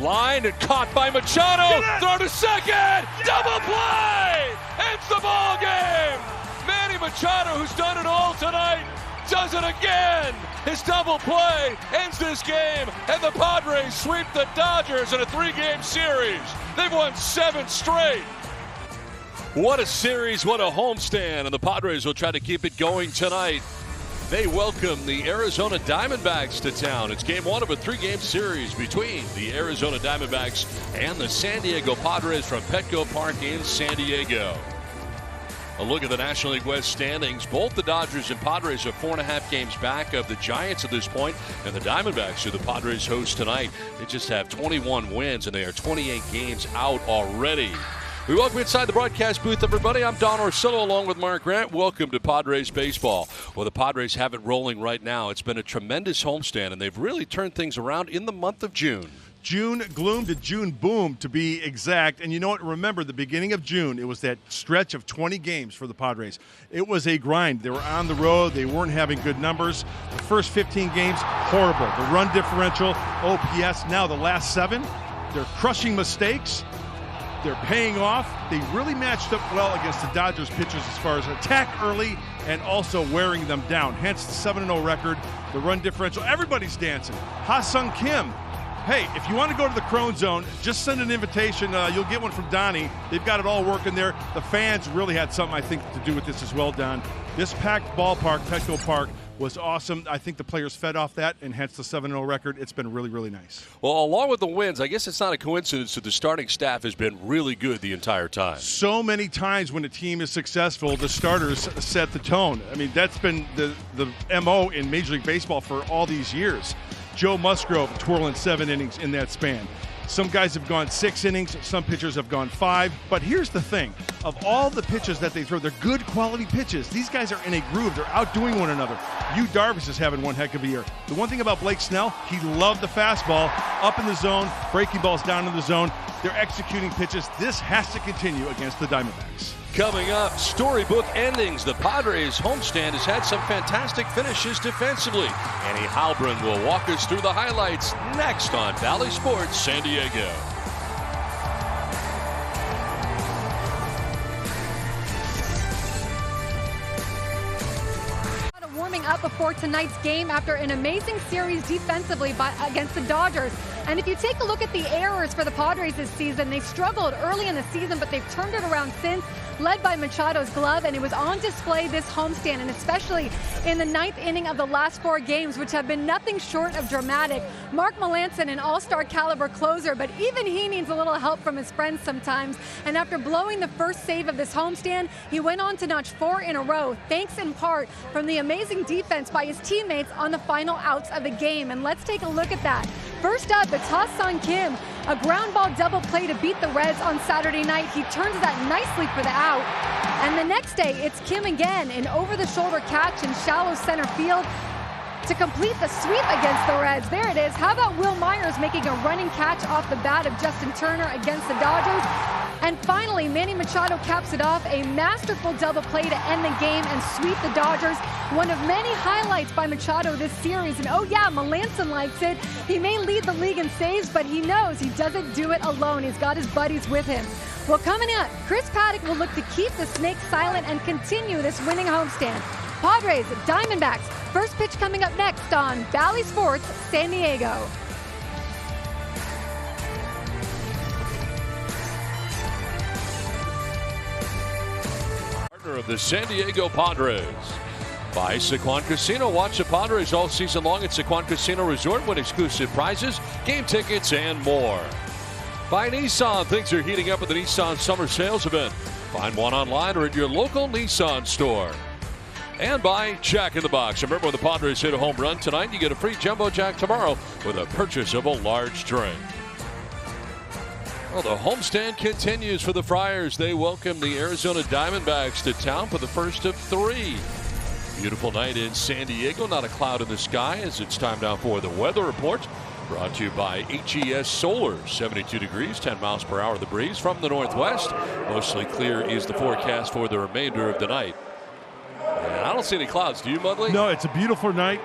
line and caught by Machado. Throw to second. Double play. Ends the ball game. Manny Machado, who's done it all tonight, does it again. His double play ends this game, and the Padres sweep the Dodgers in a 3-game series. They've won 7 straight. What a series, what a homestand, and the Padres will try to keep it going tonight. They welcome the Arizona Diamondbacks to town. It's game 1 of a 3-game series between the Arizona Diamondbacks and the San Diego Padres from Petco Park in San Diego. A look at the National League West standings. Both the Dodgers and Padres are 4.5 games back of the Giants at this point, and the Diamondbacks, who the Padres host tonight, they just have 21 wins, and they are 28 games out already. We welcome inside the broadcast booth, everybody. I'm Don Orsillo along with Mark Grant. Welcome to Padres baseball. Well, the Padres have it rolling right now. It's been a tremendous homestand, and they've really turned things around in the month of June. June gloom to June boom, to be exact. And you know what? Remember, the beginning of June, it was that stretch of 20 games for the Padres. It was a grind. They were on the road. They weren't having good numbers. The first 15 games, horrible. The run differential, OPS. Now the last 7, they're crushing mistakes. They're paying off. They really matched up well against the Dodgers pitchers as far as attack early and also wearing them down. Hence the 7-0 record, the run differential. Everybody's dancing. Ha-Sung Kim. Hey, if you want to go to the Crone Zone, just send an invitation. You'll get one from Donnie. They've got it all working there. The fans really had something, I think, to do with this as well, Don. This packed ballpark, Petco Park, was awesome. I think the players fed off that, and hence the 7-0 record. It's been really, really nice. Well, along with the wins, I guess it's not a coincidence that the starting staff has been really good the entire time. So many times when a team is successful, the starters set the tone. I mean, that's been the MO in Major League Baseball for all these years. Joe Musgrove twirling 7 innings in that span. Some guys have gone 6 innings. Some pitchers have gone 5. But here's the thing. Of all the pitches that they throw, they're good quality pitches. These guys are in a groove. They're outdoing one another. Yu Darvish is having one heck of a year. The one thing about Blake Snell, he loved the fastball. Up in the zone, breaking balls down in the zone. They're executing pitches. This has to continue against the Diamondbacks. Coming up, storybook endings. The Padres homestand has had some fantastic finishes defensively. Annie Halbrin will walk us through the highlights next on Valley Sports San Diego. Warming up before tonight's game after an amazing series defensively against the Dodgers. And if you take a look at the errors for the Padres this season, they struggled early in the season, but they've turned it around since, led by Machado's glove, and it was on display this homestand, and especially in the 9th inning of the last 4 games, which have been nothing short of dramatic. Mark Melancon, an all-star caliber closer, but even he needs a little help from his friends sometimes. And after blowing the first save of this homestand, he went on to notch 4 in a row, thanks in part from the amazing defense by his teammates on the final outs of the game. And let's take a look at that. First up, it's Ha-Sung Kim, a ground ball double play to beat the Reds on Saturday night. He turns that nicely for the out. And the next day, it's Kim again, an over-the-shoulder catch in shallow center field to complete the sweep against the Reds. There it is. How about Will Myers making a running catch off the bat of Justin Turner against the Dodgers? And finally, Manny Machado caps it off, a masterful double play to end the game and sweep the Dodgers. One of many highlights by Machado this series. And oh yeah, Melancon likes it. He may lead the league in saves, but he knows he doesn't do it alone. He's got his buddies with him. Well, coming up, Chris Paddock will look to keep the Snakes silent and continue this winning homestand. Padres, Diamondbacks. First pitch coming up next on Valley Sports San Diego. Of the San Diego Padres by Sequan Casino. Watch the Padres all season long at Sequan Casino Resort with exclusive prizes, game tickets, and more. By Nissan, things are heating up at the Nissan Summer Sales Event. Find one online or at your local Nissan store. And by Jack in the Box. Remember, when the Padres hit a home run tonight, you get a free Jumbo Jack tomorrow with a purchase of a large drink. Well, the homestand continues for the Friars. They welcome the Arizona Diamondbacks to town for the first of 3. Beautiful night in San Diego. Not a cloud in the sky as it's time now for the weather report. Brought to you by HES Solar. 72 degrees, 10 miles per hour the breeze from the northwest. Mostly clear is the forecast for the remainder of the night. And I don't see any clouds. Do you, Mudley? No, it's a beautiful night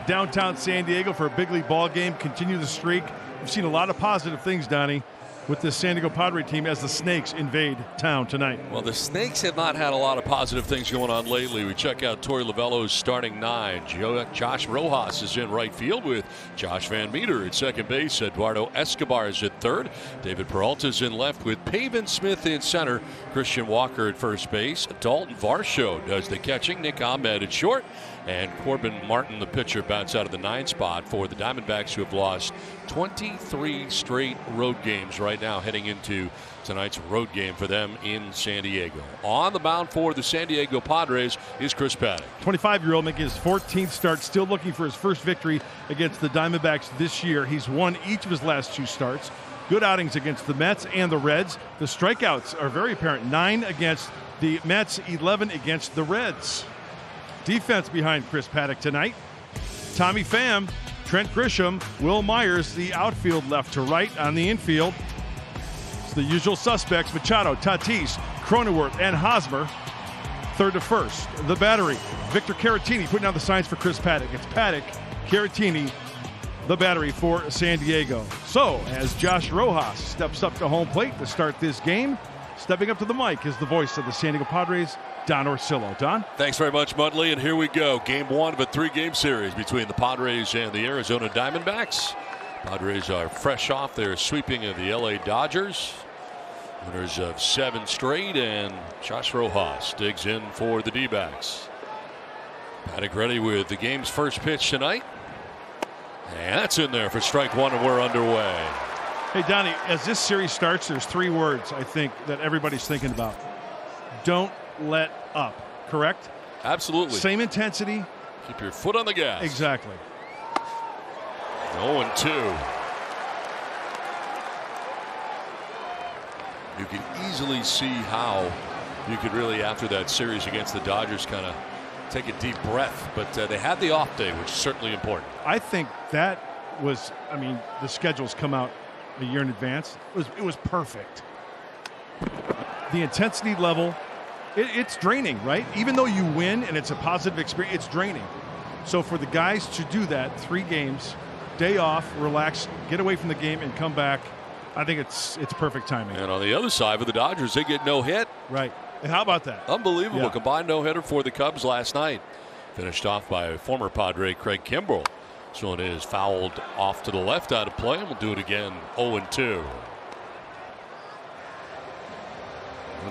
downtown San Diego for a big league ball game. Continue the streak. We've seen a lot of positive things, Donnie, with this San Diego Padre team as the Snakes invade town tonight. Well, the Snakes have not had a lot of positive things going on lately. We check out Torey Lovello's starting 9. Josh Rojas is in right field with Josh Van Meter at second base. Eduardo Escobar is at third. David Peralta's in left with Pavin Smith in center. Christian Walker at first base. Dalton Varsho does the catching. Nick Ahmed at short. And Corbin Martin, the pitcher, bounced out of the 9 spot for the Diamondbacks, who have lost 23 straight road games right now, heading into tonight's road game for them in San Diego. On the mound for the San Diego Padres is Chris Paddock. 25-year-old making his 14th start, still looking for his first victory against the Diamondbacks this year. He's won each of his last 2 starts. Good outings against the Mets and the Reds. The strikeouts are very apparent. 9 against the Mets, 11 against the Reds. Defense behind Chris Paddock tonight. Tommy Pham, Trent Grisham, Will Myers, the outfield left to right. On the infield, it's the usual suspects: Machado, Tatis, Cronenworth, and Hosmer. Third to first, the battery, Victor Caratini putting down the signs for Chris Paddock. It's Paddock, Caratini, the battery for San Diego. So, as Josh Rojas steps up to home plate to start this game, stepping up to the mic is the voice of the San Diego Padres, Don Orsillo. Don? Thanks very much, Mudley. And here we go. Game 1 of a 3-game series between the Padres and the Arizona Diamondbacks. Padres are fresh off their sweeping of the LA Dodgers. Winners of 7 straight, and Josh Rojas digs in for the D-backs. Paddock ready with the game's first pitch tonight. And that's in there for strike 1, and we're underway. Hey, Donnie, as this series starts, there's 3 words, I think, that everybody's thinking about. Don't let up, correct? Absolutely. Same intensity. Keep your foot on the gas. Exactly. 0-2. You can easily see how you could really, after that series against the Dodgers, kind of take a deep breath. But they had the off day, which is certainly important. I think that was, I mean, the schedules come out a year in advance. It was perfect. The intensity level, it's draining, right? Even though you win and it's a positive experience, it's draining. So for the guys to do that, 3 games, day off, relax, get away from the game, and come back, I think it's perfect timing. And on the other side with the Dodgers, they get no hit. Right. And how about that? Unbelievable. Yeah. Combined no-hitter for the Cubs last night. Finished off by former Padre Craig Kimbrell. This one is fouled off to the left out of play, and we'll do it again. 0-2.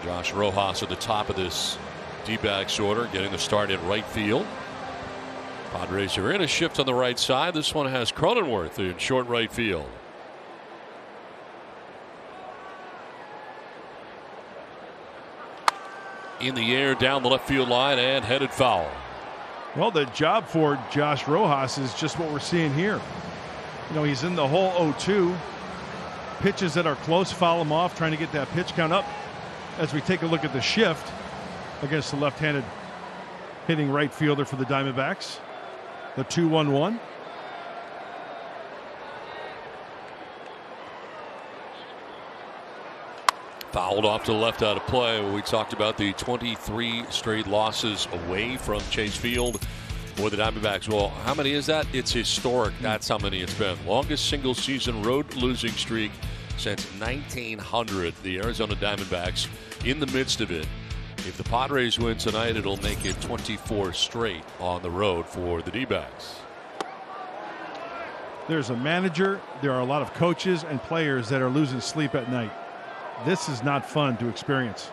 Josh Rojas at the top of this D-backs order, getting the start in right field. Padres are in a shift on the right side. This one has Cronenworth in short right field. In the air down the left field line and headed foul. Well, the job for Josh Rojas is just what we're seeing here. You know, he's in the hole 0-2. Pitches that are close, foul him off, trying to get that pitch count up. As we take a look at the shift against the left-handed hitting right fielder for the Diamondbacks. The 2-1-1. Fouled off to the left out of play. We talked about the 23 straight losses away from Chase Field for the Diamondbacks. Well, how many is that? It's historic. That's how many it's been. Longest single season road losing streak since 1900. The Arizona Diamondbacks in the midst of it. If the Padres win tonight, it'll make it 24 straight on the road for the D-backs. There's a manager, there are a lot of coaches and players that are losing sleep at night. This is not fun to experience.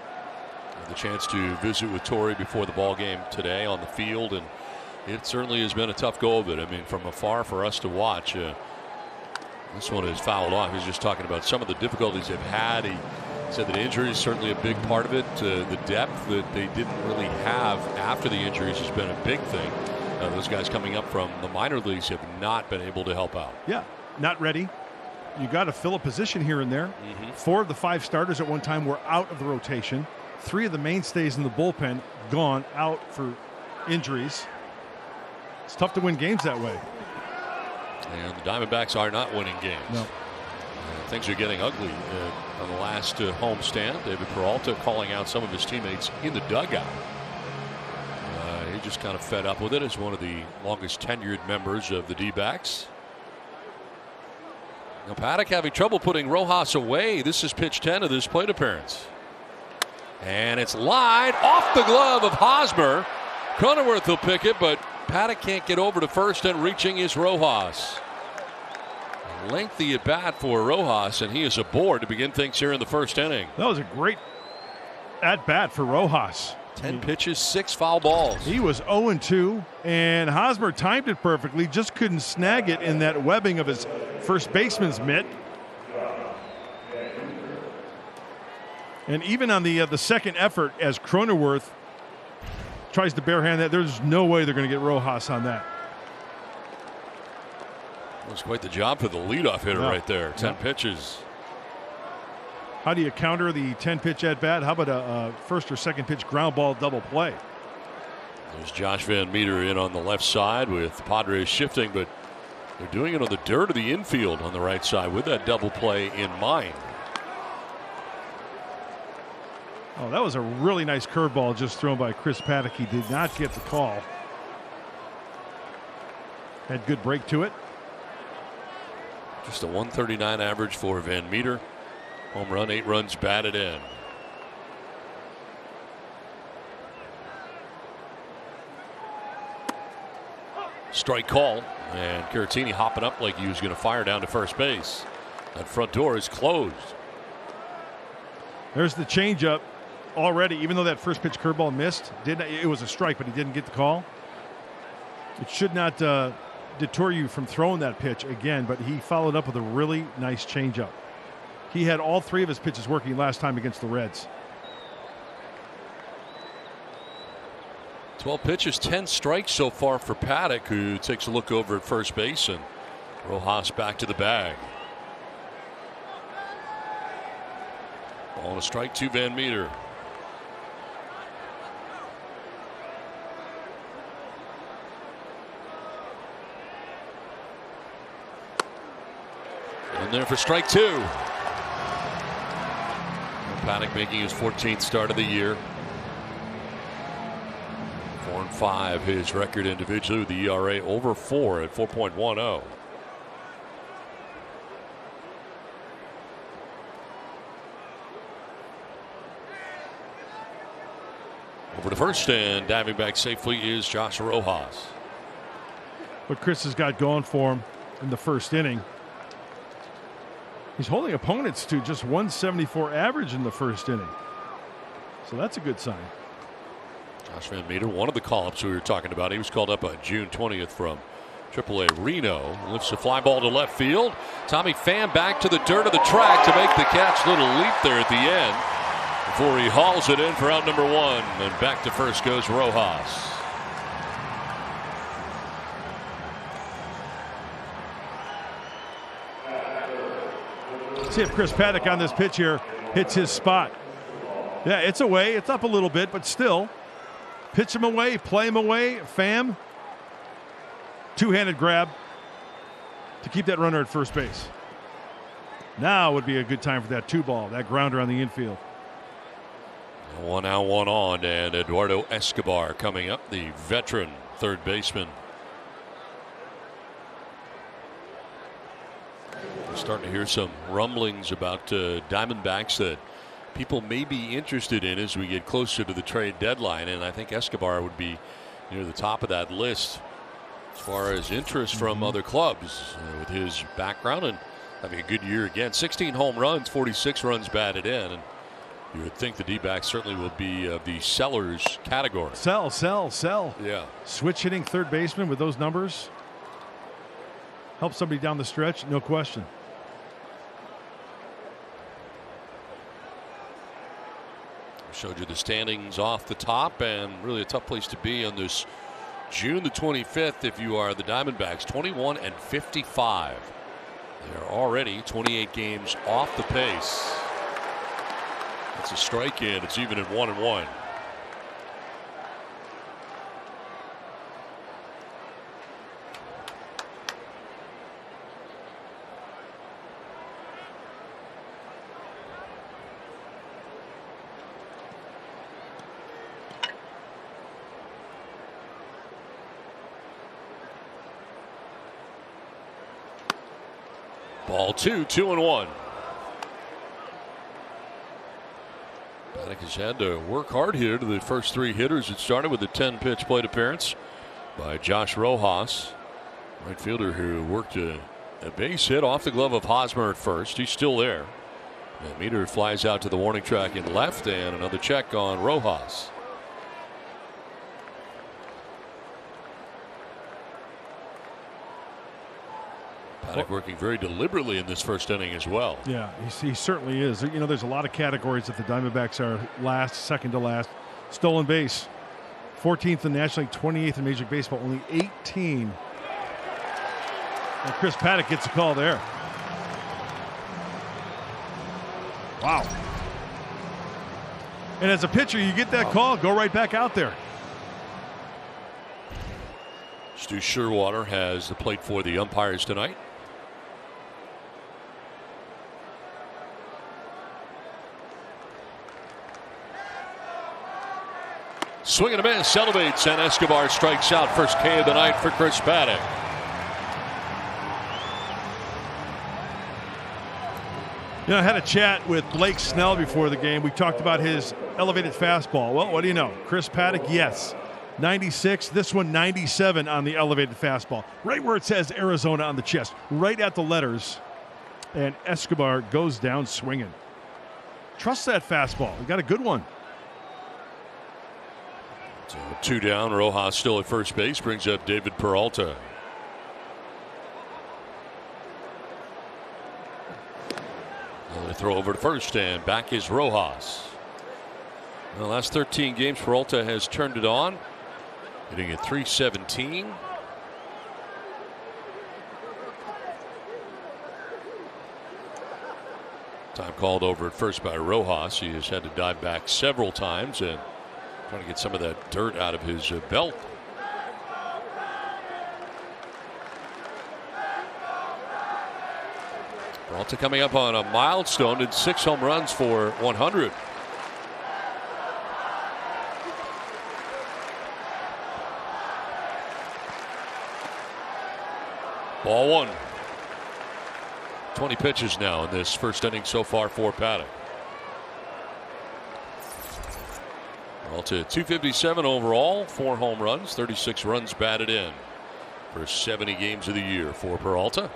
The chance to visit with Torey before the ball game today on the field, and it certainly has been a tough go of it. I mean, from afar for us to watch. This one is fouled off. He's just talking about some of the difficulties they've had. He said that injury is certainly a big part of it. The depth that they didn't really have after the injuries has been a big thing. Those guys coming up from the minor leagues have not been able to help out. Yeah, not ready. You got to fill a position here and there. 4 of the 5 starters at one time were out of the rotation. 3 of the mainstays in the bullpen gone out for injuries. It's tough to win games that way. And the Diamondbacks are not winning games. No. Things are getting ugly on the last home stand. David Peralta calling out some of his teammates in the dugout. He just kind of fed up with it as one of the longest tenured members of the D-backs. Now Paddock having trouble putting Rojas away. This is pitch 10 of this plate appearance. And it's lined off the glove of Hosmer. Cronenworth will pick it, but Paddock can't get over to first, and reaching is Rojas. A lengthy at bat for Rojas, and he is aboard to begin things here in the first inning. That was a great at bat for Rojas. 10 pitches, 6 foul balls. He was 0-2, and Hosmer timed it perfectly, just couldn't snag it in that webbing of his first baseman's mitt. And even on the second effort, as Cronenworth tries to barehand that, there's no way they're going to get Rojas on that. That was quite the job for the leadoff hitter right there. 10 pitches. How do you counter the 10-pitch at bat? How about a first or second pitch ground ball double play? There's Josh Van Meter in on the left side with the Padres shifting, but they're doing it on the dirt of the infield on the right side with that double play in mind. Oh, that was a really nice curveball just thrown by Chris Paddock. He did not get the call. Had good break to it. Just a 139 average for Van Meter. Home run, 8 runs batted in. Strike call, and Caratini hopping up like he was going to fire down to first base. That front door is closed. There's the changeup already, even though that first pitch curveball missed. It was a strike, but he didn't get the call. It should not deter you from throwing that pitch again, but he followed up with a really nice changeup. He had all 3 of his pitches working last time against the Reds. 12 pitches, 10 strikes so far for Paddock, who takes a look over at first base, and Rojas back to the bag. On a strike to Van Meter. In there for strike 2. Paddock making his 14th start of the year. 4-5 his record individually, with the ERA over 4 at 4.10. Over to first, and diving back safely is Josh Rojas. What Chris has got going for him in the first inning, he's holding opponents to just 174 average in the first inning. So that's a good sign. Josh Van Meter, one of the call-ups we were talking about. He was called up on June 20th from AAA Reno. Lifts a fly ball to left field. Tommy Pham back to the dirt of the track to make the catch. Little leap there at the end before he hauls it in for out number 1. And back to first goes Rojas. See if Chris Paddock on this pitch here hits his spot. Yeah, it's away. It's up a little bit, but still. Pitch him away, play him away. Pham. Two-handed grab to keep that runner at first base. Now would be a good time for that 2-ball, that grounder on the infield. 1 out, 1 on, and Eduardo Escobar coming up, the veteran third baseman. We're starting to hear some rumblings about Diamondbacks that people may be interested in as we get closer to the trade deadline, and I think Escobar would be near the top of that list as far as interest from other clubs with his background and having a good year again. 16 home runs, 46 runs batted in, and you would think the D-backs certainly will be the sellers category. Sell. Yeah. Switch hitting third baseman with those numbers. Help somebody down the stretch, no question. Showed you the standings off the top, and really a tough place to be on this June the 25th if you are the Diamondbacks. 21-55. They're already 28 games off the pace. It's a strike in. It's even at 1-1. Ball 2, 2-1. Paddock has had to work hard here to the first 3 hitters. It started with a 10-pitch plate appearance by Josh Rojas, right fielder who worked a base hit off the glove of Hosmer at first. He's still there. The meter flies out to the warning track in left, and another check on Rojas. Paddock working very deliberately in this first inning as well. Yeah, he certainly is. You know, there's a lot of categories that the Diamondbacks are last, second to last. Stolen base, 14th in the National League, 28th in Major League Baseball, only 18. And Chris Paddock gets a call there. Wow. And as a pitcher, you get that call, go right back out there. Stu Sherwater has the plate for the umpires tonight. Swing and a miss, elevates, and Escobar strikes out. First K of the night for Chris Paddock. You know, I had a chat with Blake Snell before the game. We talked about his elevated fastball. Well, what do you know? Chris Paddock, yes. 96, this one 97 on the elevated fastball. Right where it says Arizona on the chest, right at the letters. And Escobar goes down swinging. Trust that fastball. We got a good one. So 2 down, Rojas still at first base, brings up David Peralta. They throw over to first, and back is Rojas. In the last 13 games, Peralta has turned it on, hitting at .317. Time called over at first by Rojas. He has had to dive back several times and trying to get some of that dirt out of his belt. Peralta coming up on a milestone, did 6 home runs for 100. Ball 1. 20 pitches now in this first inning so far for Paddock. Peralta 257 overall, 4 home runs, 36 runs batted in for 70 games of the year for Peralta.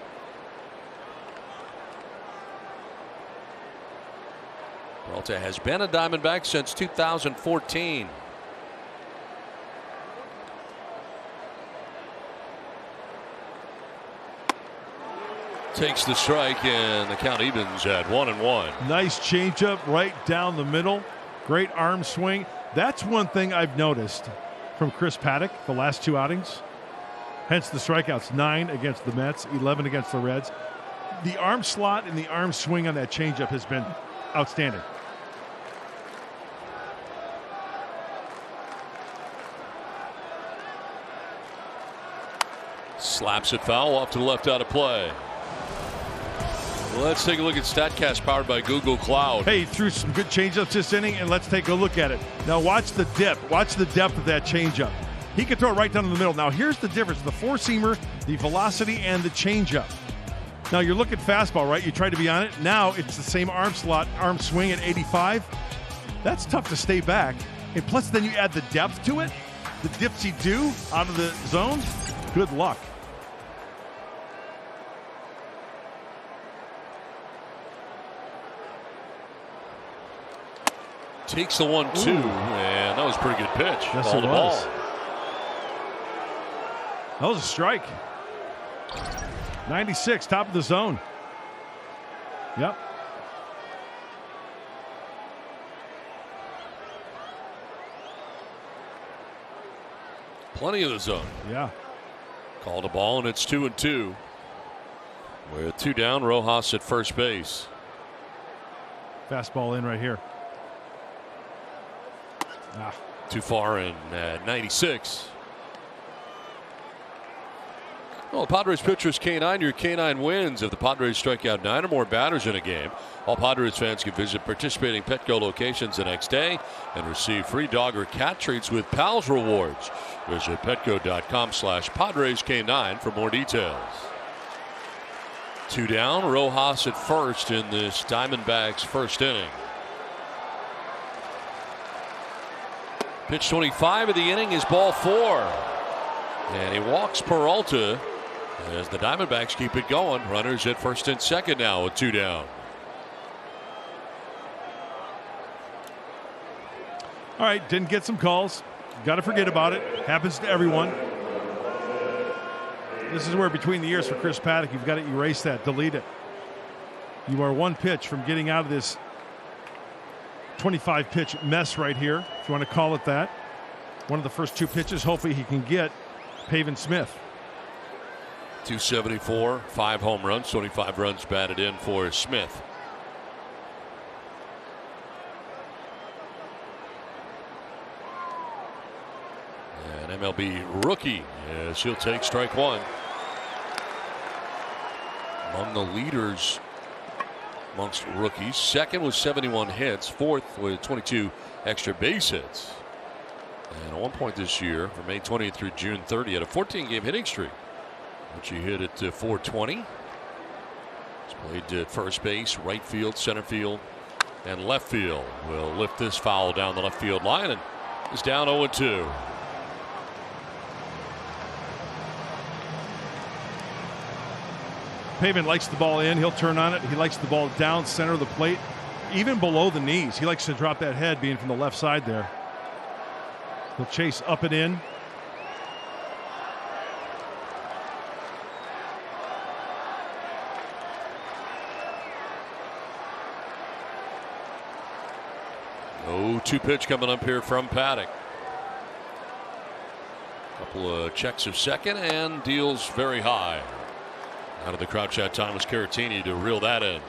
Peralta has been a Diamondback since 2014. Takes the strike, and the count evens at 1-1. Nice changeup right down the middle. Great arm swing. That's one thing I've noticed from Chris Paddock the last 2 outings. Hence the strikeouts, 9 against the Mets, 11 against the Reds. The arm slot and the arm swing on that changeup has been outstanding. Slaps it foul off to the left out of play. Let's take a look at StatCast powered by Google Cloud. Hey, he threw some good changeups this inning, and let's take a look at it. Now watch the dip. Watch the depth of that changeup. He can throw it right down in the middle. Now here's the difference: the four-seamer, the velocity, and the changeup. Now you're looking fastball, right? You try to be on it. Now it's the same arm slot, arm swing at 85. That's tough to stay back. And plus then you add the depth to it, the dipsy-do out of the zone. Good luck. Takes the 1-2, and that was a pretty good pitch. Yes, ball it to was. ball. That was a strike. 96, top of the zone. Yep. Plenty of the zone. Yeah. Called a ball, and it's 2-2. With 2 down, Rojas at first base. Fastball in right here. Too far in 96. Well, the Padres pitcher is K9. Your K9 wins if the Padres strike out 9 or more batters in a game. All Padres fans can visit participating Petco locations the next day and receive free dog or cat treats with Pals rewards. Visit petco.com/PadresK9 for more details. 2 down. Rojas at first in this Diamondbacks first inning. Pitch 25 of the inning is ball 4. And he walks Peralta as the Diamondbacks keep it going. Runners at first and second now with 2 down. All right, didn't get some calls. Got to forget about it. Happens to everyone. This is where between the years for Chris Paddock, you've got to erase that, delete it. You are 1 pitch from getting out of this 25 pitch mess right here, if you want to call it that. One of the first 2 pitches, hopefully he can get Pavin Smith. 274, 5 home runs, 25 runs batted in for Smith. And MLB rookie as she'll take strike 1. Among the leaders amongst rookies. Second with 71 hits. Fourth with 22 extra base hits. And at one point this year, from May 20th through June 30th, had a 14-game hitting streak, which he hit at 420. He's played at first base, right field, center field, and left field. Will lift this foul down the left field line and is down 0-2. Pavin likes the ball in. He'll turn on it. He likes the ball down center of the plate, even below the knees. He likes to drop that head, being from the left side there. He'll chase up and in. Oh, 2 pitch coming up here from Paddock. Couple of checks of second and deals very high. Out of the crouch shot, Thomas Caratini to reel that in.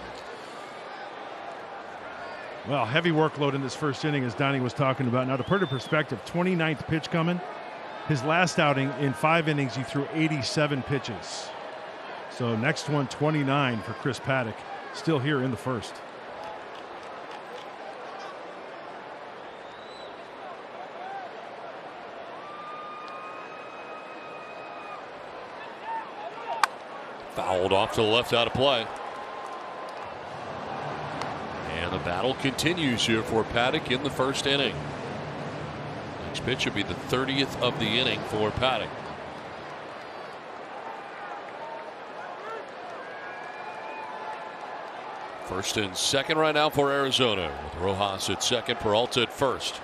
Well, heavy workload in this first inning, as Donnie was talking about. Now, to put it in perspective, 29th pitch coming. His last outing in 5 innings, he threw 87 pitches. So next one, 29 for Chris Paddock. Still here in the first. Fouled off to the left, out of play. And the battle continues here for Paddock in the first inning. Next pitch will be the 30th of the inning for Paddock. First and second right now for Arizona, with Rojas at second, Peralta at first.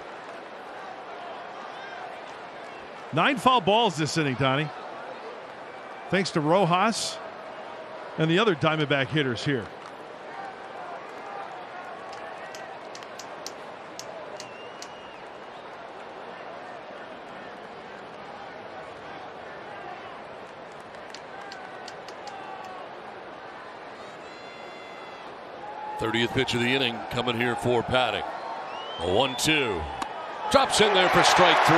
9 foul balls this inning, Donnie. Thanks to Rojas and the other Diamondback hitters here. '30th pitch of the inning coming here for Paddock. A 1-2. Drops in there for strike 3.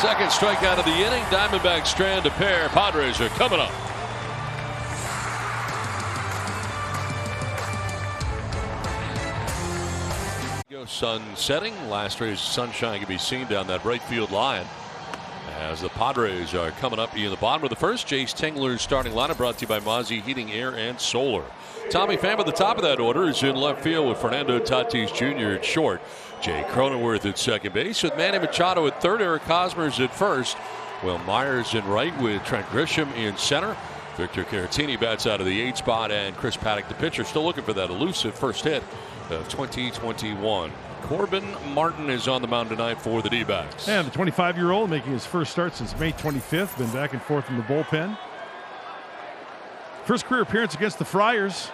Second strikeout of the inning. Diamondbacks strand a pair. Padres are coming up. Sun setting. Last rays of sunshine can be seen down that right field line as the Padres are coming up in the bottom of the first. Jace Tingler's starting lineup brought to you by Mozzie Heating, Air, and Solar. Tommy Pham at the top of that order is in left field with Fernando Tatis Jr. at short. Jay Cronenworth at second base with Manny Machado at third. Eric Hosmer's at first. Will Myers in right with Trent Grisham in center. Victor Caratini bats out of the 8 spot, and Chris Paddock, the pitcher, still looking for that elusive first hit of 2021. Corbin Martin is on the mound tonight for the D-backs. And the 25-year-old making his first start since May 25th. Been back and forth in the bullpen. First career appearance against the Friars.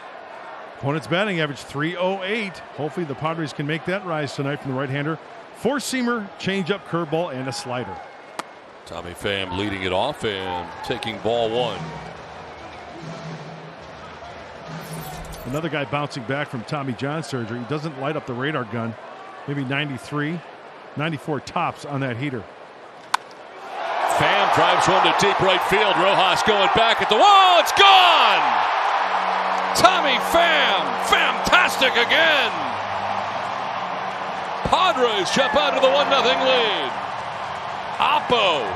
Opponent's batting average .308. Hopefully the Padres can make that rise tonight from the right-hander. Four-seamer, changeup, curveball, and a slider. Tommy Pham leading it off and taking ball 1. Another guy bouncing back from Tommy John surgery. He doesn't light up the radar gun. Maybe 93, 94 tops on that heater. Pham drives one to deep right field. Rojas going back at the wall. It's gone! Tommy Pham, fantastic again! Padres jump out of the 1-0 lead. Oppo.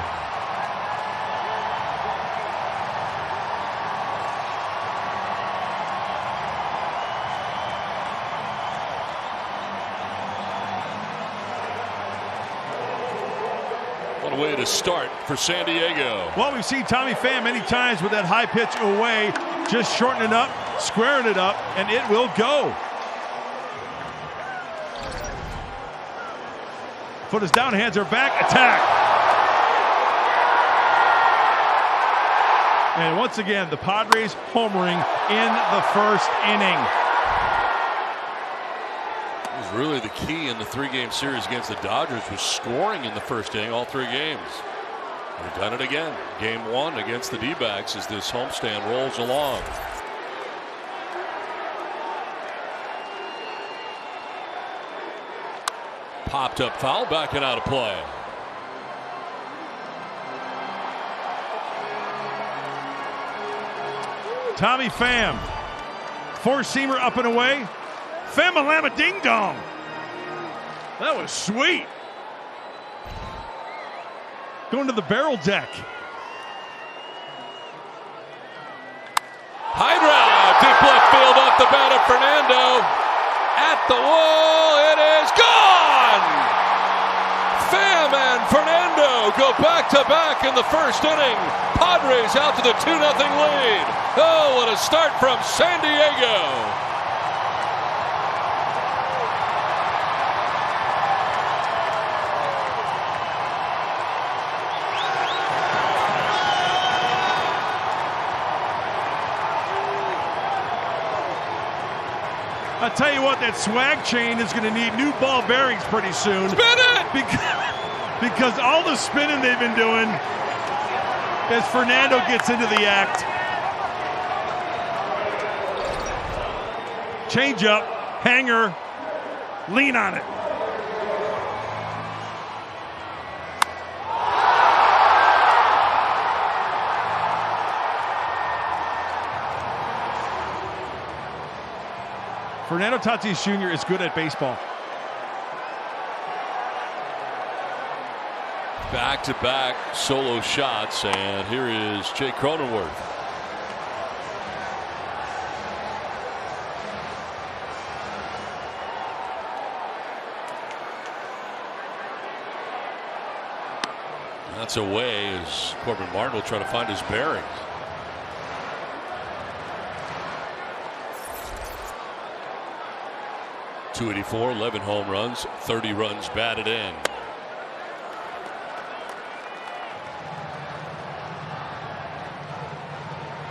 way to start for San Diego. Well, we've seen Tommy Pham many times with that high pitch away, just shortening it up, squaring it up, and it will go. Foot is down, hands are back, attack. And once again, the Padres homering in the first inning. It was really the key in the 3-game series against the Dodgers was scoring in the first inning, all 3 games. They've done it again. Game 1 against the D-backs as this homestand rolls along. Popped up foul, backing out of play. Tommy Pham, 4-seamer up and away. Pham-a-lama ding dong. That was sweet. Going to the barrel deck. High drive, deep left field off the bat of Fernando. At the wall, it is gone! Pham and Fernando go back-to-back in the first inning. Padres out to the 2-0 lead. Oh, what a start from San Diego. I'll tell you what, that swag chain is going to need new ball bearings pretty soon. Spin it! Because all the spinning they've been doing as Fernando gets into the act. Change up, hanger, lean on it. Fernando Tatis Jr. is good at baseball. Back-to-back solo shots, and here is Jake Cronenworth. That's away as Corbin Martin will try to find his bearings. .284, 11 home runs, 30 runs batted in.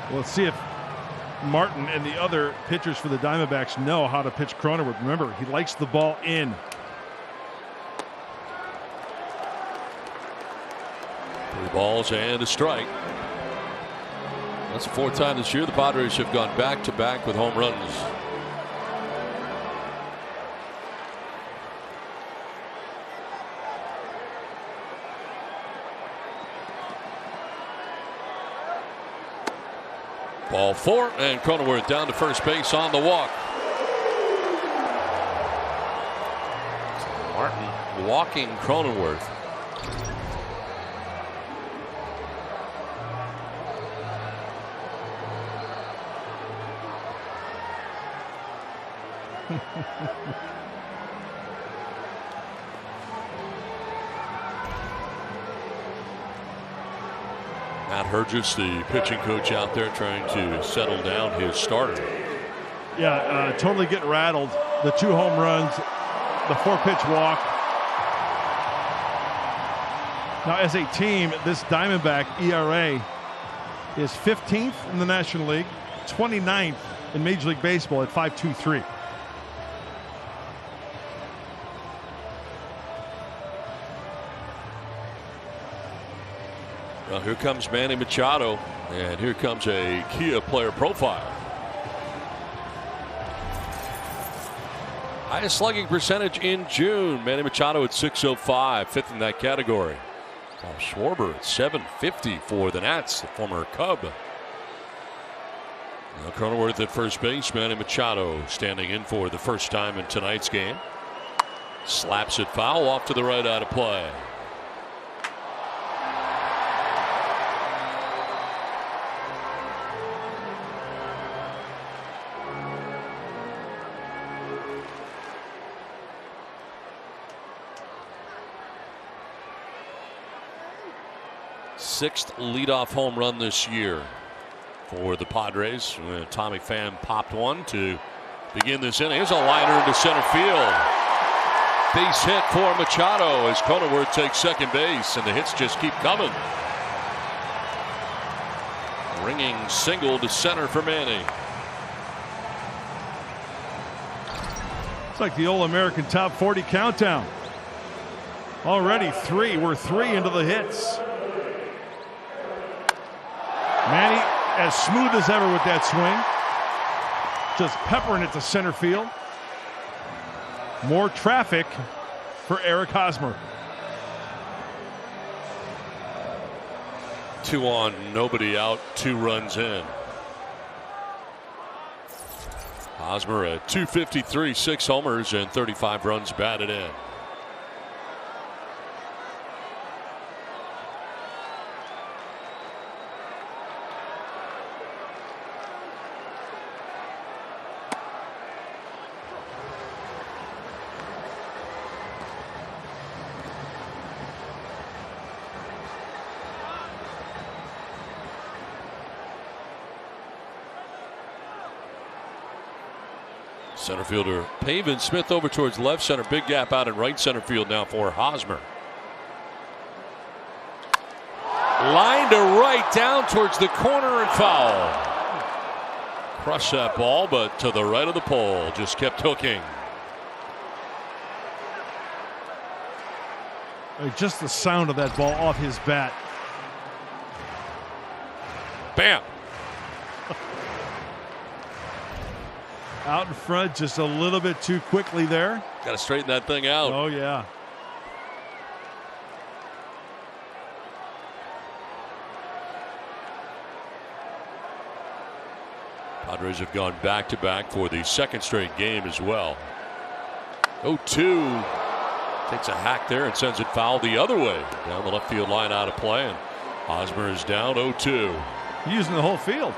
Well, let's see if Martin and the other pitchers for the Diamondbacks know how to pitch Cronenworth. Remember, he likes the ball in. 3 balls and a strike. That's the 4th time this year the Padres have gone back-to-back with home runs. Ball 4, and Cronenworth down to first base on the walk. Martin walking Cronenworth. Matt Hergis, the pitching coach out there, trying to settle down his starter. Yeah, totally getting rattled. The 2 home runs, the 4-pitch walk. Now, as a team, this Diamondback ERA is 15th in the National League, 29th in Major League Baseball at 5.23. Well, here comes Manny Machado, and here comes a Kia player profile. Highest slugging percentage in June. Manny Machado at .605, 5th in that category. Kyle Schwarber at .750 for the Nats, the former Cub. Now Cronenworth at first base. Manny Machado standing in for the first time in tonight's game. Slaps it foul off to the right out of play. 6th leadoff home run this year for the Padres. Tommy Pham popped one to begin this inning. Here's a liner into center field. Base hit for Machado as Cronenworth takes second base, and the hits just keep coming. Ringing single to center for Manny. It's like the old American Top 40 countdown. Already three. We're 3 into the hits. Manny as smooth as ever with that swing. Just peppering it to center field. More traffic for Eric Hosmer. 2 on, nobody out, 2 runs in. Hosmer at .253, 6 homers and 35 runs batted in. Center fielder Pavin Smith over towards left center. Big gap out in right center field now for Hosmer. Line to right down towards the corner and foul. Crushed that ball, but to the right of the pole. Just kept hooking. Just the sound of that ball off his bat. Bam. Out in front just a little bit too quickly there. Got to straighten that thing out. Oh, yeah. Padres have gone back-to-back for the 2nd straight game as well. 0-2. Takes a hack there and sends it foul the other way. Down the left field line, out of play. And Hosmer is down 0-2. Using the whole field.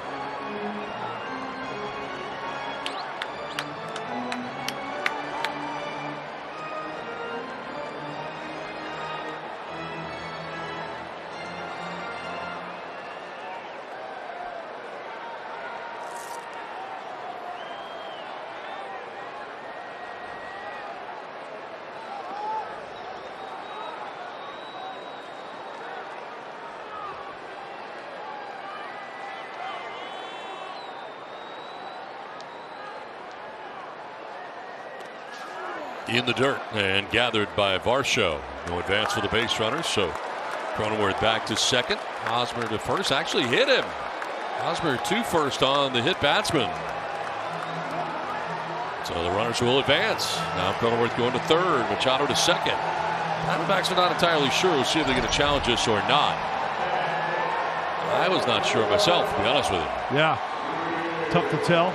In the dirt and gathered by Varsho. No advance for the base runners, so Cronenworth back to second. Hosmer to first. Actually hit him. Hosmer to first on the hit batsman. So the runners will advance. Now Cronenworth going to third. Machado to second. Diamondbacks are not entirely sure. We'll see if they're going to challenge this or not. I was not sure myself, to be honest with you. Yeah. Tough to tell.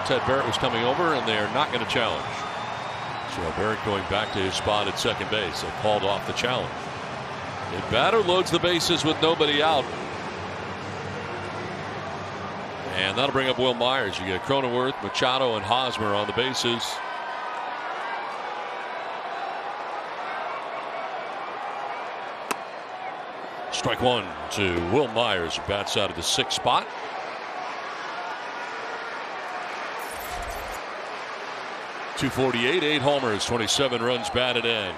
Ted Barrett was coming over, and they are not going to challenge. So Barrett going back to his spot at second base. They called off the challenge. The batter loads the bases with nobody out. And that'll bring up Will Myers. You get Cronenworth, Machado, and Hosmer on the bases. Strike one to Will Myers, who bats out of the 6th spot. .248, 8 homers, 27 runs batted in.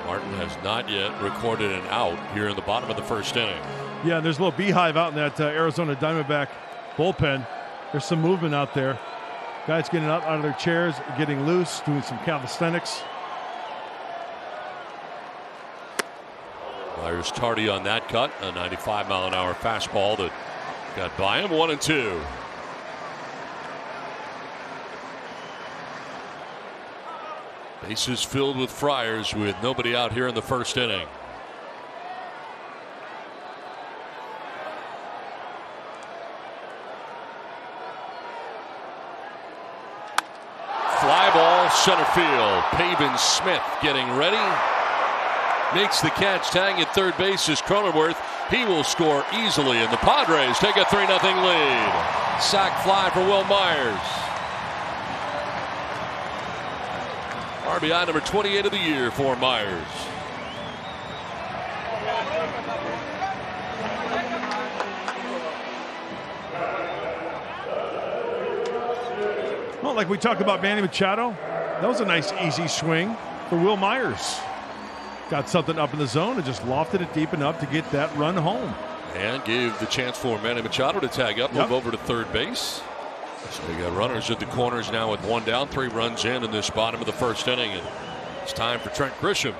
Martin has not yet recorded an out here in the bottom of the 1st inning. Yeah, there's a little beehive out in that Arizona Diamondback bullpen. There's some movement out there. Guys getting out of their chairs, getting loose, doing some calisthenics. Myers tardy on that cut. A 95-mile-an-hour fastball that got by him. 1-2. Bases filled with Friars with nobody out here in the 1st inning. Fly ball center field. Pavin Smith getting ready. Makes the catch, tagging at third base is Cronenworth. He will score easily, and the Padres take a 3-0 lead. Sac fly for Will Myers. RBI number 28 of the year for Myers. Well, like we talked about Manny Machado, that was a nice easy swing for Will Myers. Got something up in the zone and just lofted it deep enough to get that run home. And gave the chance for Manny Machado to tag up, move over to third base. So we got runners at the corners now with 1 down, 3 runs in this bottom of the first inning. And it's time for Trent Grisham.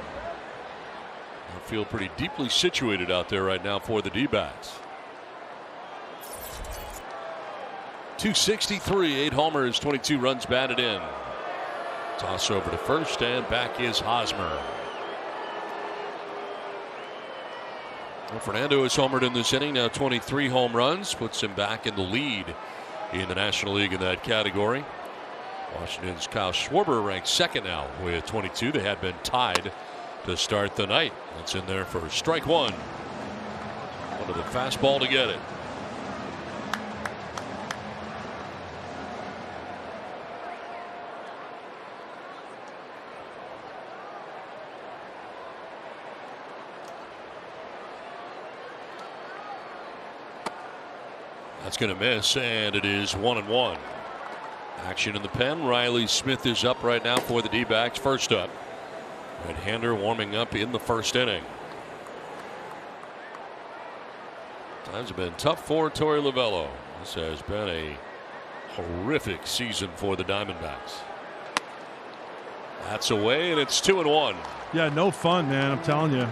I feel pretty deeply situated out there right now for the D-backs. 263, 8 homers, 22 runs batted in. Toss over to first, and back is Hosmer. Well, Fernando has homered in this inning, now 23 home runs, puts him back in the lead in the National League in that category. Washington's Kyle Schwarber ranked second now with 22. They had been tied to start the night. That's in there for strike one. Under the fastball to get it. That's going to miss, and it is 1-1. Action in the pen. Riley Smith is up right now for the D-backs. First up, right-hander warming up in the first inning. Times have been tough for Torey Lovullo. This has been a horrific season for the Diamondbacks. That's away, and it's 2-1. Yeah, no fun, man. I'm telling you.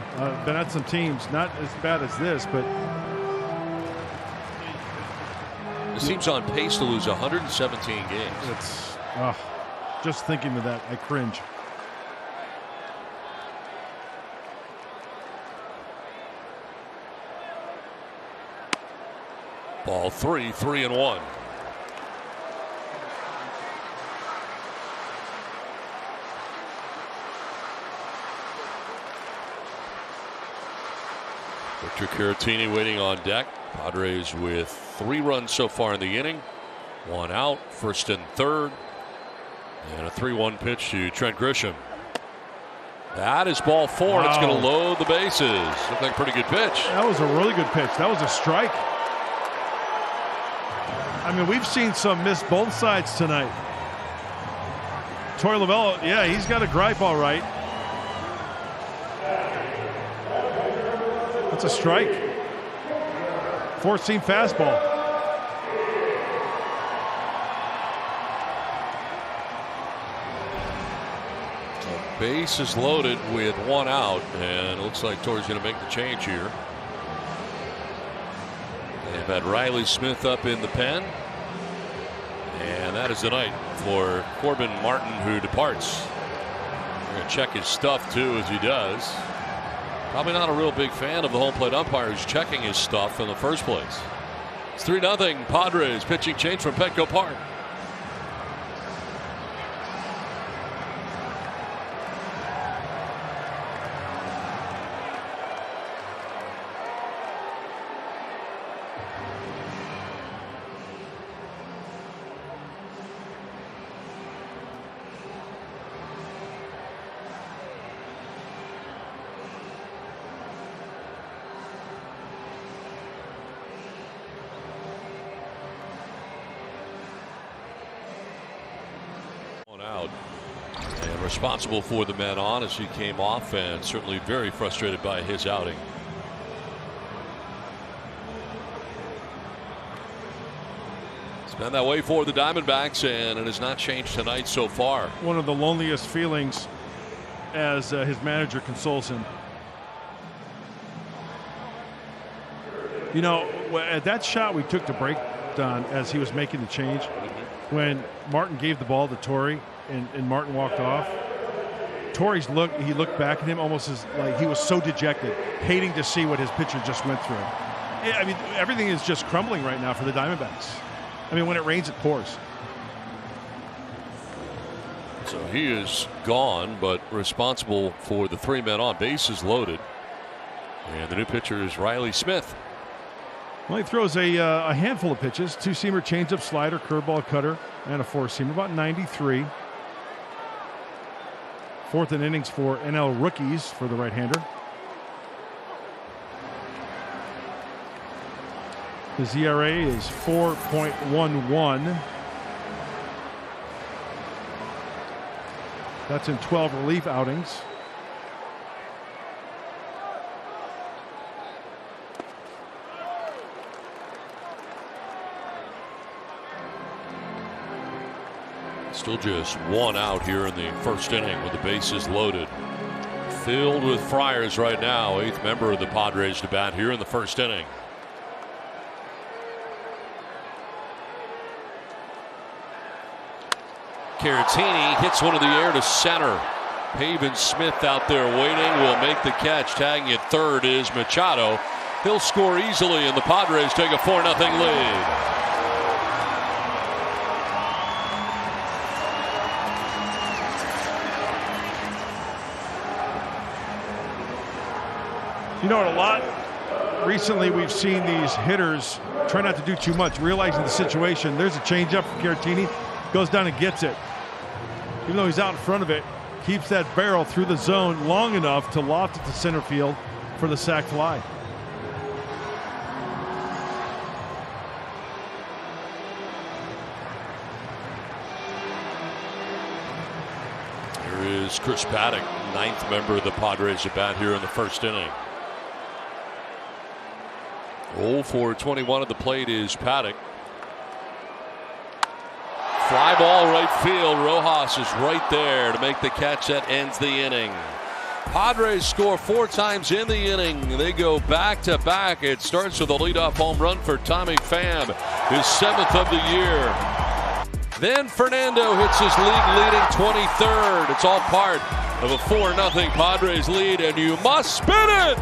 Been at some teams, not as bad as this, but this team's on pace to lose 117 games. It's just thinking of that, I cringe. Ball 3-1. Victor Caratini waiting on deck. Padres with 3 runs so far in the inning. 1 out, first and third. And a 3-1 pitch to Trent Grisham. That is ball 4. Wow. It's going to load the bases. Looked like a pretty good pitch. That was a really good pitch. That was a strike. I mean, we've seen some miss both sides tonight. Torey Lovullo, yeah, he's got a gripe all right. That's a strike. 4-seam fastball. Base is loaded with 1 out, and it looks like Torey's going to make the change here. They've had Riley Smith up in the pen, and that is the night for Corbin Martin, who departs. We're going to check his stuff too as he does. Probably not a real big fan of the home plate umpires checking his stuff in the first place. It's 3-0 Padres. Pitching change from Petco Park. Out and responsible for the man on as he came off, and certainly very frustrated by his outing. It's been that way for the Diamondbacks, and it has not changed tonight so far. One of the loneliest feelings as his manager consoles him. You know, at that shot we took the break, Don, as he was making the change, when Martin gave the ball to Torey and Martin walked off, Torey's he looked back at him almost as like he was so dejected, hating to see what his pitcher just went through. I mean, everything is just crumbling right now for the Diamondbacks. I mean, when it rains, it pours. So he is gone, but responsible for the 3 men on. Bases loaded. And the new pitcher is Riley Smith. Well, he throws a handful of pitches: two-seamer, changeup, slider, curveball, cutter, and a four-seamer. About 93. Fourth in innings for NL rookies for the right-hander. His ERA is 4.11. That's in 12 relief outings. Still just one out here in the first inning with the bases loaded. Filled with Friars right now. 8th member of the Padres to bat here in the first inning. Caratini hits one in the air to center. Pavin Smith out there waiting, will make the catch. Tagging at third is Machado. He'll score easily, and the Padres take a 4-0 lead. You know what, a lot recently we've seen these hitters try not to do too much, realizing the situation. There's a changeup from Caratini, goes down and gets it. Even though he's out in front of it, keeps that barrel through the zone long enough to loft it to center field for the sac fly. Here is Chris Paddock, 9th member of the Padres to bat here in the first inning. 0 for 21 at the plate is Paddock. Fly ball right field. Rojas is right there to make the catch that ends the inning. Padres score 4 times in the inning. They go back to back. It starts with a leadoff home run for Tommy Pham, his 7th of the year. Then Fernando hits his league-leading 23rd. It's all part of a 4-0 Padres lead, and you must spin it!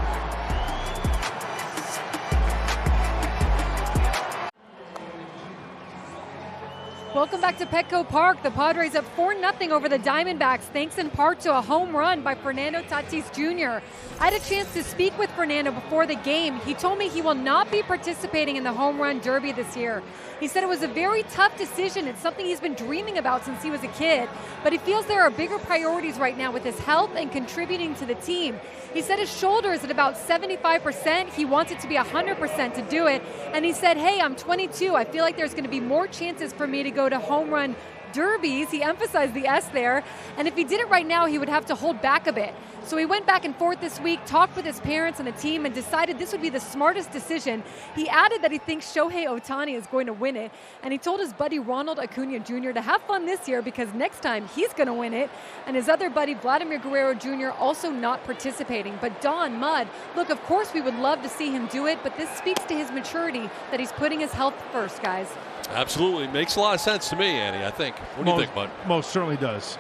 Welcome back to Petco Park. The Padres up 4-0 over the Diamondbacks, thanks in part to a home run by Fernando Tatis Jr. I had a chance to speak with Fernando before the game. He told me he will not be participating in the home run derby this year. He said it was a very tough decision. It's something he's been dreaming about since he was a kid, but he feels there are bigger priorities right now with his health and contributing to the team. He said his shoulder is at about 75%. He wants it to be 100% to do it. And he said, hey, I'm 22. I feel like there's going to be more chances for me to go to home run derbies. He emphasized the S there. And if he did it right now, he would have to hold back a bit. So he went back and forth this week, talked with his parents and the team, and decided this would be the smartest decision. He added that he thinks Shohei Ohtani is going to win it. And he told his buddy Ronald Acuna Jr. to have fun this year because next time he's going to win it. And his other buddy Vladimir Guerrero Jr. also not participating. But Don Mudd, look, of course we would love to see him do it, but this speaks to his maturity that he's putting his health first, guys. Absolutely. Makes a lot of sense to me, Andy, I think. What do you think, Bud? Most certainly does.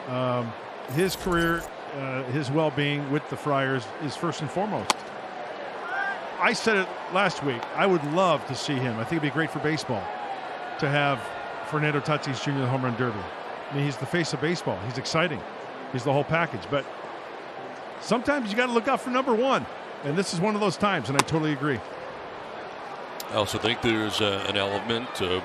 His career, his well-being with the Friars is first and foremost. I said it last week. I would love to see him. I think it'd be great for baseball to have Fernando Tatis Jr. the home run derby. I mean, he's the face of baseball. He's exciting. He's the whole package. But sometimes you got to look out for number one. And this is one of those times, and I totally agree. I also think there's an element of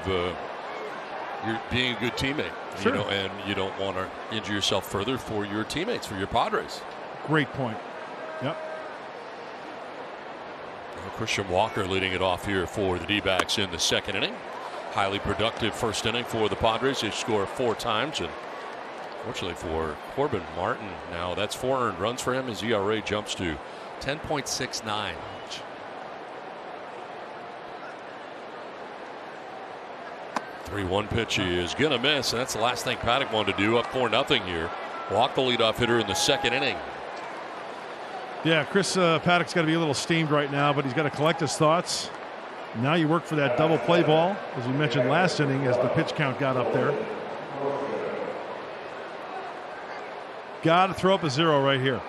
you're being a good teammate, sure. And you don't want to injure yourself further for your teammates, for your Padres. Great point. Yep. Christian Walker leading it off here for the D-backs in the second inning. Highly productive first inning for the Padres. They score 4 times, and fortunately for Corbin Martin, now that's 4 earned runs for him. His ERA jumps to 10.69. 3-1 pitch is going to miss, and that's the last thing Paddock wanted to do. Up 4-0 here. Walk the leadoff hitter in the second inning. Yeah, Chris Paddock's got to be a little steamed right now, but he's got to collect his thoughts. Now you work for that double play ball, as we mentioned last inning, as the pitch count got up there. Got to throw up a 0 right here.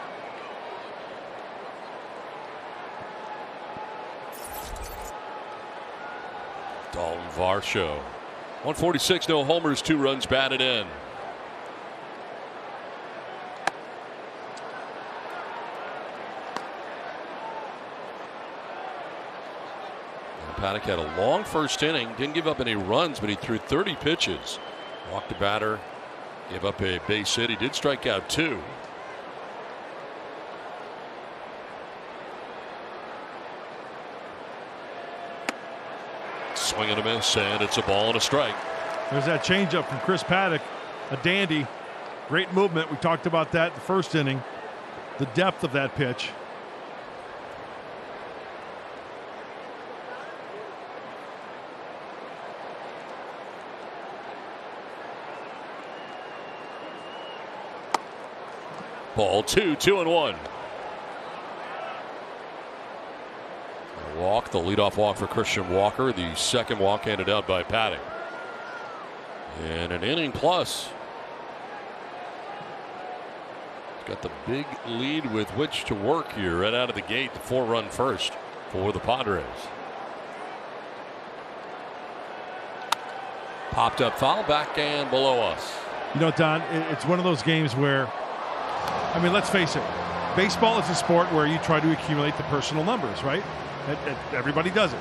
Dalton Varsho. 146, no homers, 2 runs batted in. Paddock had a long first inning, didn't give up any runs, but he threw 30 pitches. Walked the batter, gave up a base hit. He did strike out 2. Swing and a miss, and it's a ball and a strike. There's that changeup from Chris Paddock, a dandy. Great movement. We talked about that in the first inning. The depth of that pitch. Ball 2, 2-1. Walk, the leadoff walk for Christian Walker. The second walk handed out by Paddock. And an inning plus. He's got the big lead with which to work here right out of the gate. The 4-run first for the Padres. Popped up foul, back and below us. You know, Don, it's one of those games where, I mean, let's face it. Baseball is a sport where you try to accumulate the personal numbers, right? Everybody does it.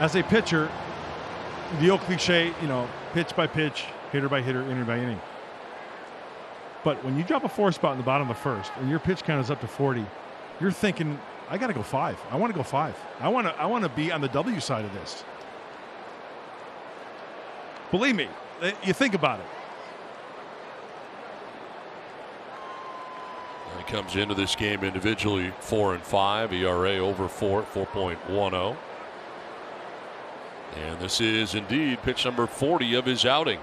As a pitcher, the old cliche, you know, pitch by pitch, hitter by hitter, inning by inning. But when you drop a 4 spot in the bottom of the first and your pitch count is up to 40, you're thinking, I got to go 5. I want to go 5. I want to be on the W side of this. Believe me, you think about it. He comes into this game individually 4-5, ERA over 4 at 4.10. And this is indeed pitch number 40 of his outing.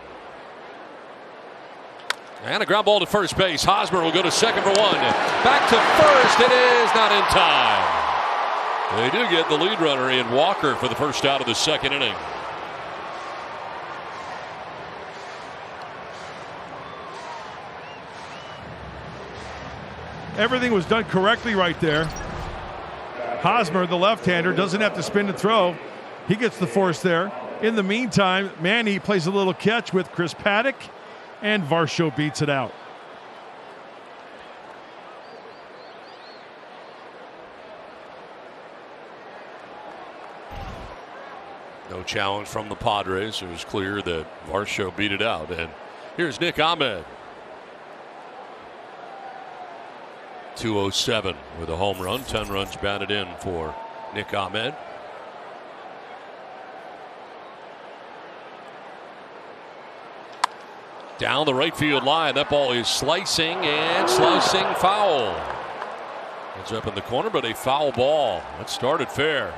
And a ground ball to first base. Hosmer will go to second for 1. Back to first. It is not in time. They do get the lead runner in Walker for the first out of the second inning. Everything was done correctly right there. Hosmer, the left-hander, doesn't have to spin and throw. He gets the force there. In the meantime, Manny plays a little catch with Chris Paddock, and Varsho beats it out. No challenge from the Padres. It was clear that Varsho beat it out. And here's Nick Ahmed. 207 with a home run. 10 runs batted in for Nick Ahmed. Down the right field line. That ball is slicing and slicing foul. Ends up in the corner, but a foul ball. That started fair.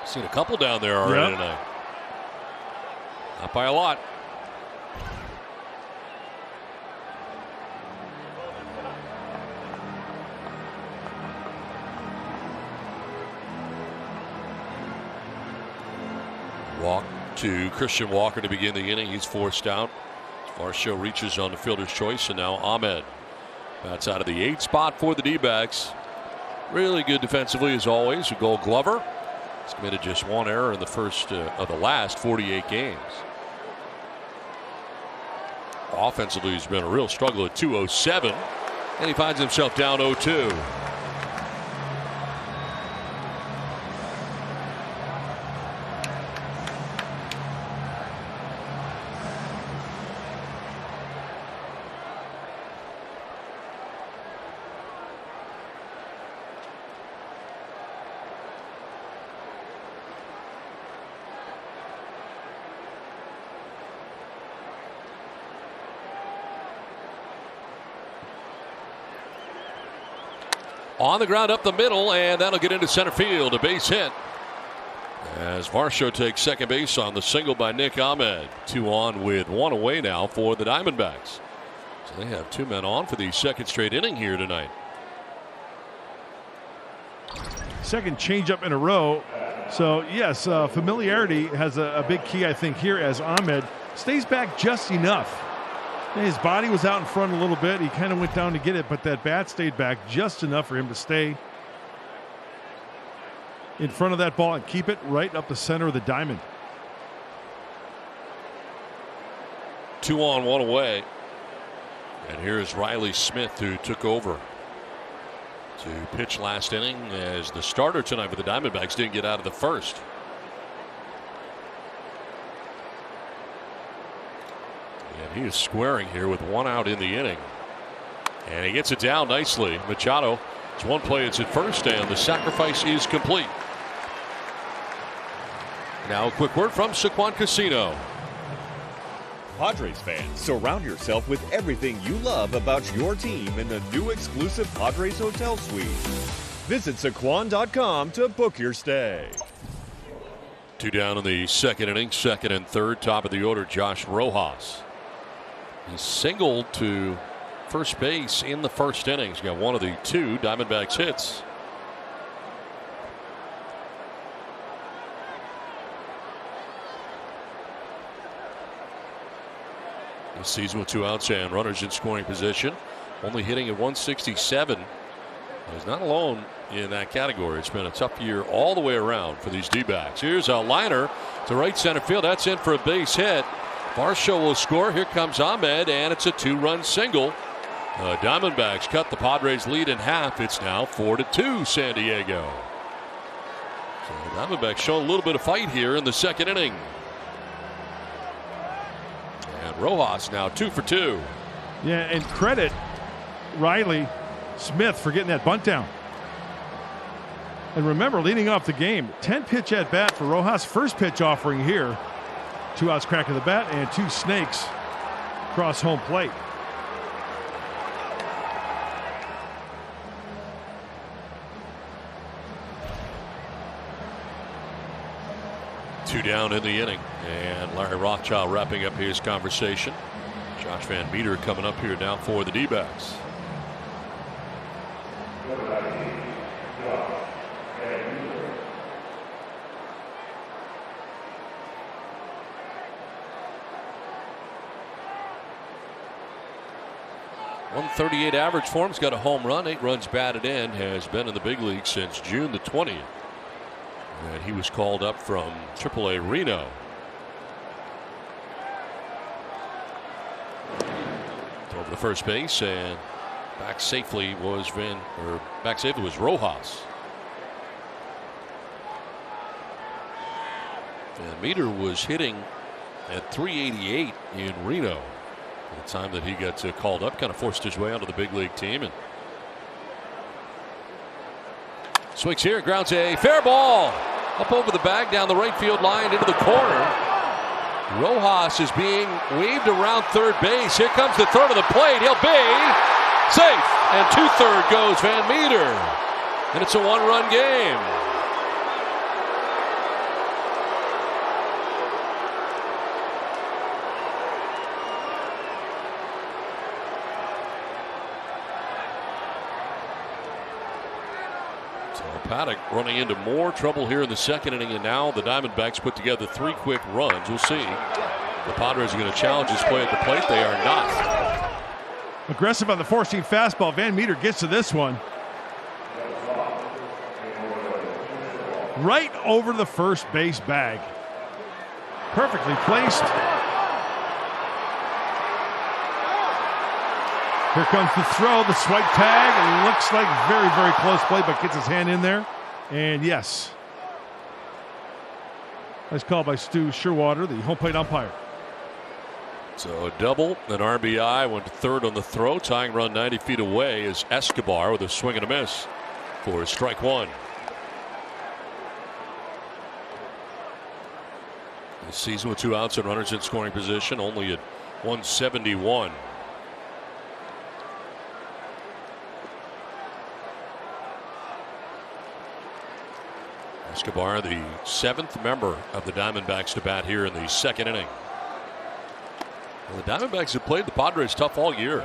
Seen a couple down there already tonight. Not by a lot. Walk to Christian Walker to begin the inning. He's forced out. Varsho reaches on the fielder's choice, and now Ahmed. That's out of the 8th spot for the D-backs. Really good defensively as always. A Gold Glover. He's committed just 1 error in the first of the last 48 games. Offensively, he's been a real struggle at 207, and he finds himself down 0-2. On the ground up the middle, and that'll get into center field. A base hit as Varsho takes second base on the single by Nick Ahmed. 2 on with 1 away now for the Diamondbacks. So they have 2 men on for the second straight inning here tonight. Second changeup in a row. So yes, familiarity has a big key, I think, here as Ahmed stays back just enough. His body was out in front a little bit. He kind of went down to get it, but that bat stayed back just enough for him to stay in front of that ball and keep it right up the center of the diamond. 2 on, 1 away. And here's Riley Smith, who took over. to pitch last inning as the starter tonight for the Diamondbacks didn't get out of the first. And he is squaring here with 1 out in the inning. And he gets it down nicely. Machado, it's one play, it's at first, and the sacrifice is complete. Now a quick word from Saquon Casino. Padres fans, surround yourself with everything you love about your team in the new exclusive Padres Hotel Suite. Visit Saquon.com to book your stay. 2 down in the second inning, second and third, top of the order, Josh Rojas. He singled to first base in the first inning. He's got one of the 2 Diamondbacks hits. This season with 2 outs and runners in scoring position, only hitting at 167. He's not alone in that category. It's been a tough year all the way around for these D-backs. Here's a liner to right center field. That's in for a base hit. Varsho will score. Here comes Ahmed, and it's a 2-run single. Diamondbacks cut the Padres lead in half. It's now 4-2 San Diego. So the Diamondbacks showing a little bit of fight here in the second inning. And Rojas now 2 for 2. Yeah, and credit Riley Smith for getting that bunt down. And remember, leading off the game, 10-pitch at bat for Rojas. First pitch offering here. 2 outs crack of the bat and 2 snakes cross home plate. Two down in the inning, and Larry Rothschild wrapping up his conversation. Josh Van Meter coming up here now for the D-backs. .138 average for him. He's got a home run, 8 runs batted in. Has been in the big league since June the 20th. And he was called up from AAA Reno. Over the first base, and back safely was Rojas. And Meter was hitting at 388 in Reno at the time that he got called up. Kind of forced his way onto the big league team. And swings here, grounds a fair ball up over the bag down the right field line into the corner. Rojas is being waved around third base. Here comes the throw to the plate. He'll be safe, and 2-3 goes Van Meter, and it's a 1-run game. Paddock running into more trouble here in the second inning, and now the Diamondbacks put together 3 quick runs. We'll see. The Padres are going to challenge his play at the plate. They are not. Aggressive on the 4-seam fastball. Van Meter gets to this one. Right over the first base bag. Perfectly placed. Here comes the throw, the swipe tag. It looks like very, very close play, but gets his hand in there. And yes. Nice call by Stu Sherwater, the home plate umpire. So a double, an RBI, went to third on the throw. Tying run 90 feet away is Escobar with a swing and a miss for strike 1. This season with 2 outs and runners in scoring position, only at 171. Escobar, the 7th member of the Diamondbacks to bat here in the second inning. Well, the Diamondbacks have played the Padres tough all year.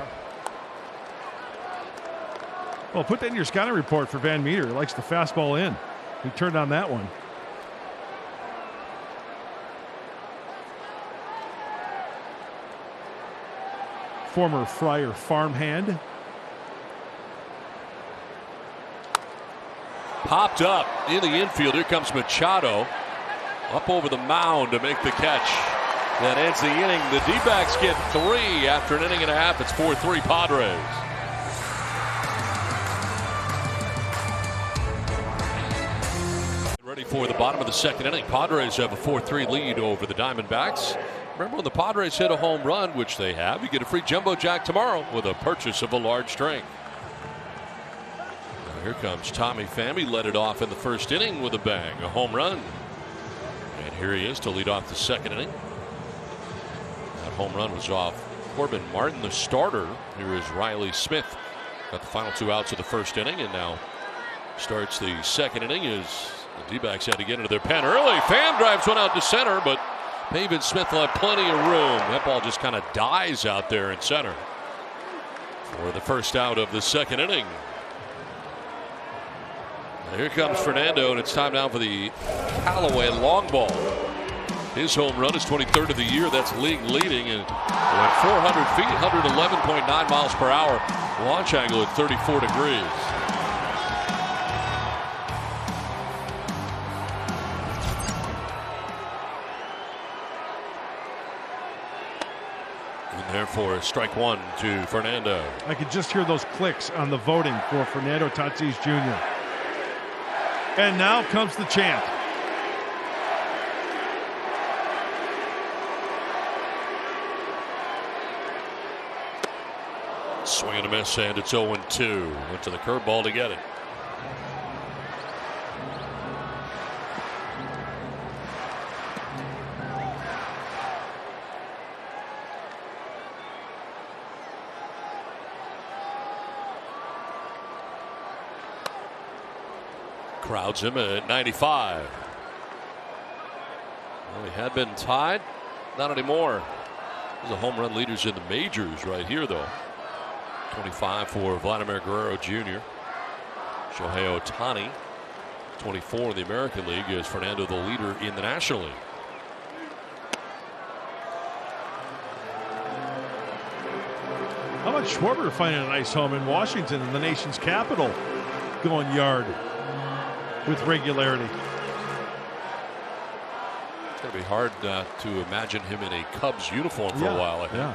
Well, put that in your scouting report for Van Meter. He likes the fastball in. He turned on that one. Former Friar farmhand. Popped up in the infield. Here comes Machado up over the mound to make the catch. That ends the inning. The D-backs get 3 after an inning and a half. It's 4-3 Padres. Ready for the bottom of the second inning. Padres have a 4-3 lead over the Diamondbacks. Remember, when the Padres hit a home run, which they have, you get a free jumbo jack tomorrow with a purchase of a large drink. Now here comes Tommy Pham. He led it off in the first inning with a bang, a home run. And here he is to lead off the second inning. That home run was off Corbin Martin, the starter. Here is Riley Smith. Got the final 2 outs of the first inning, and now starts the second inning as the D-backs had to get into their pen early. Pham drives one out to center, but Pavin Smith will have plenty of room. That ball just kind of dies out there in center for the first out of the second inning. And here comes Fernando, and it's time now for the Callaway long ball. His home run is 23rd of the year. That's league leading, and went 400 feet, 111.9 miles per hour. Launch angle at 34 degrees. And therefore, strike one to Fernando. I could just hear those clicks on the voting for Fernando Tatis Jr. And now comes the chant. Swing and a miss, and it's 0-2. Went to the curveball to get it. Crowds him at 95. Well, he had been tied. Not anymore. There's a home run leaders in the majors right here, though. 25 for Vladimir Guerrero Jr. Shohei Ohtani, 24 in the American League, is Fernando the leader in the National League. How about Schwarber finding a nice home in Washington, in the nation's capital, going yard with regularity? It's going to be hard to imagine him in a Cubs uniform for a while, I think. Yeah.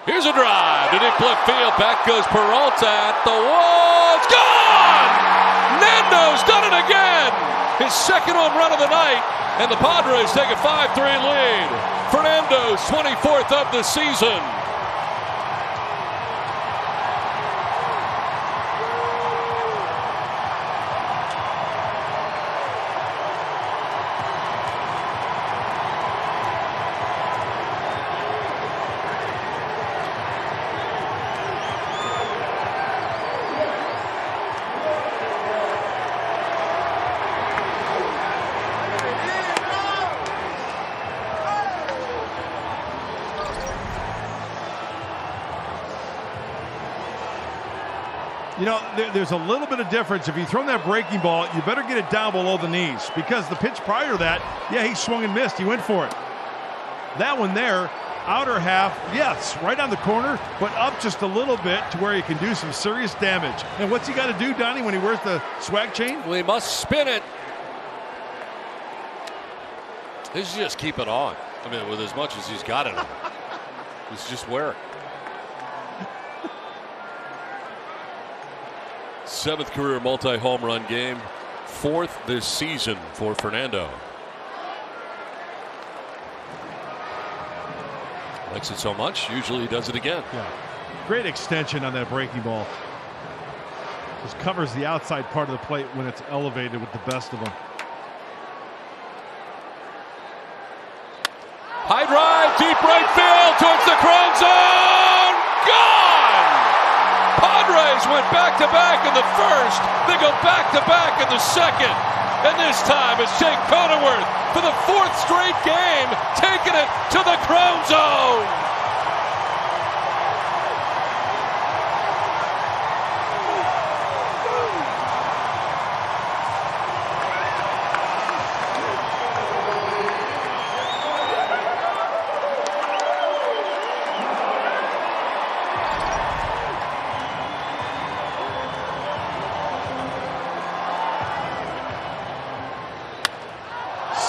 Here's a drive to deep left field. Back goes Peralta at the wall. It's gone! Nando's done it again! His second home run of the night, and the Padres take a 5-3 lead. Fernando's 24th of the season. You know, there's a little bit of difference. If you throw that breaking ball, you better get it down below the knees, because the pitch prior to that, yeah, he swung and missed. He went for it. That one there, outer half, yes, right on the corner, but up just a little bit to where he can do some serious damage. And what's he got to do, Donnie, when he wears the swag chain? Well, he must spin it. He's just keep it on. I mean, with as much as he's got it on. He's just wear it. 7th career multi-home run game, 4th this season for Fernando. Likes it so much, usually he does it again. Yeah. Great extension on that breaking ball. Just covers the outside part of the plate when it's elevated with the best of them. High drive, deep right field towards the Crown Zone. Gone! Padres went back-to-back in the first. They go back-to-back in the second. And this time it's Jake Cronenworth for the 4th straight game, taking it to the Crown Zone.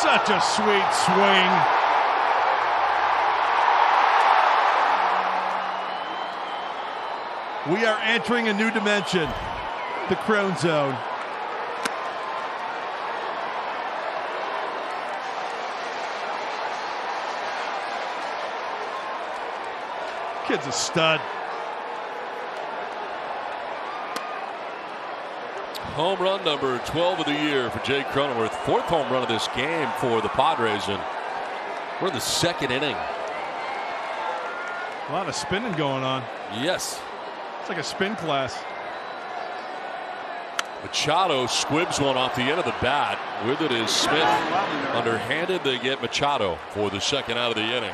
Such a sweet swing. We are entering a new dimension, the Crown Zone. Kid's a stud. Home run number 12 of the year for Jake Cronenworth. 4th home run of this game for the Padres, and we're in the 2nd inning. A lot of spinning going on. Yes. It's like a spin class. Machado squibs one off the end of the bat. With it is Smith. Underhanded, they get Machado for the 2nd out of the inning.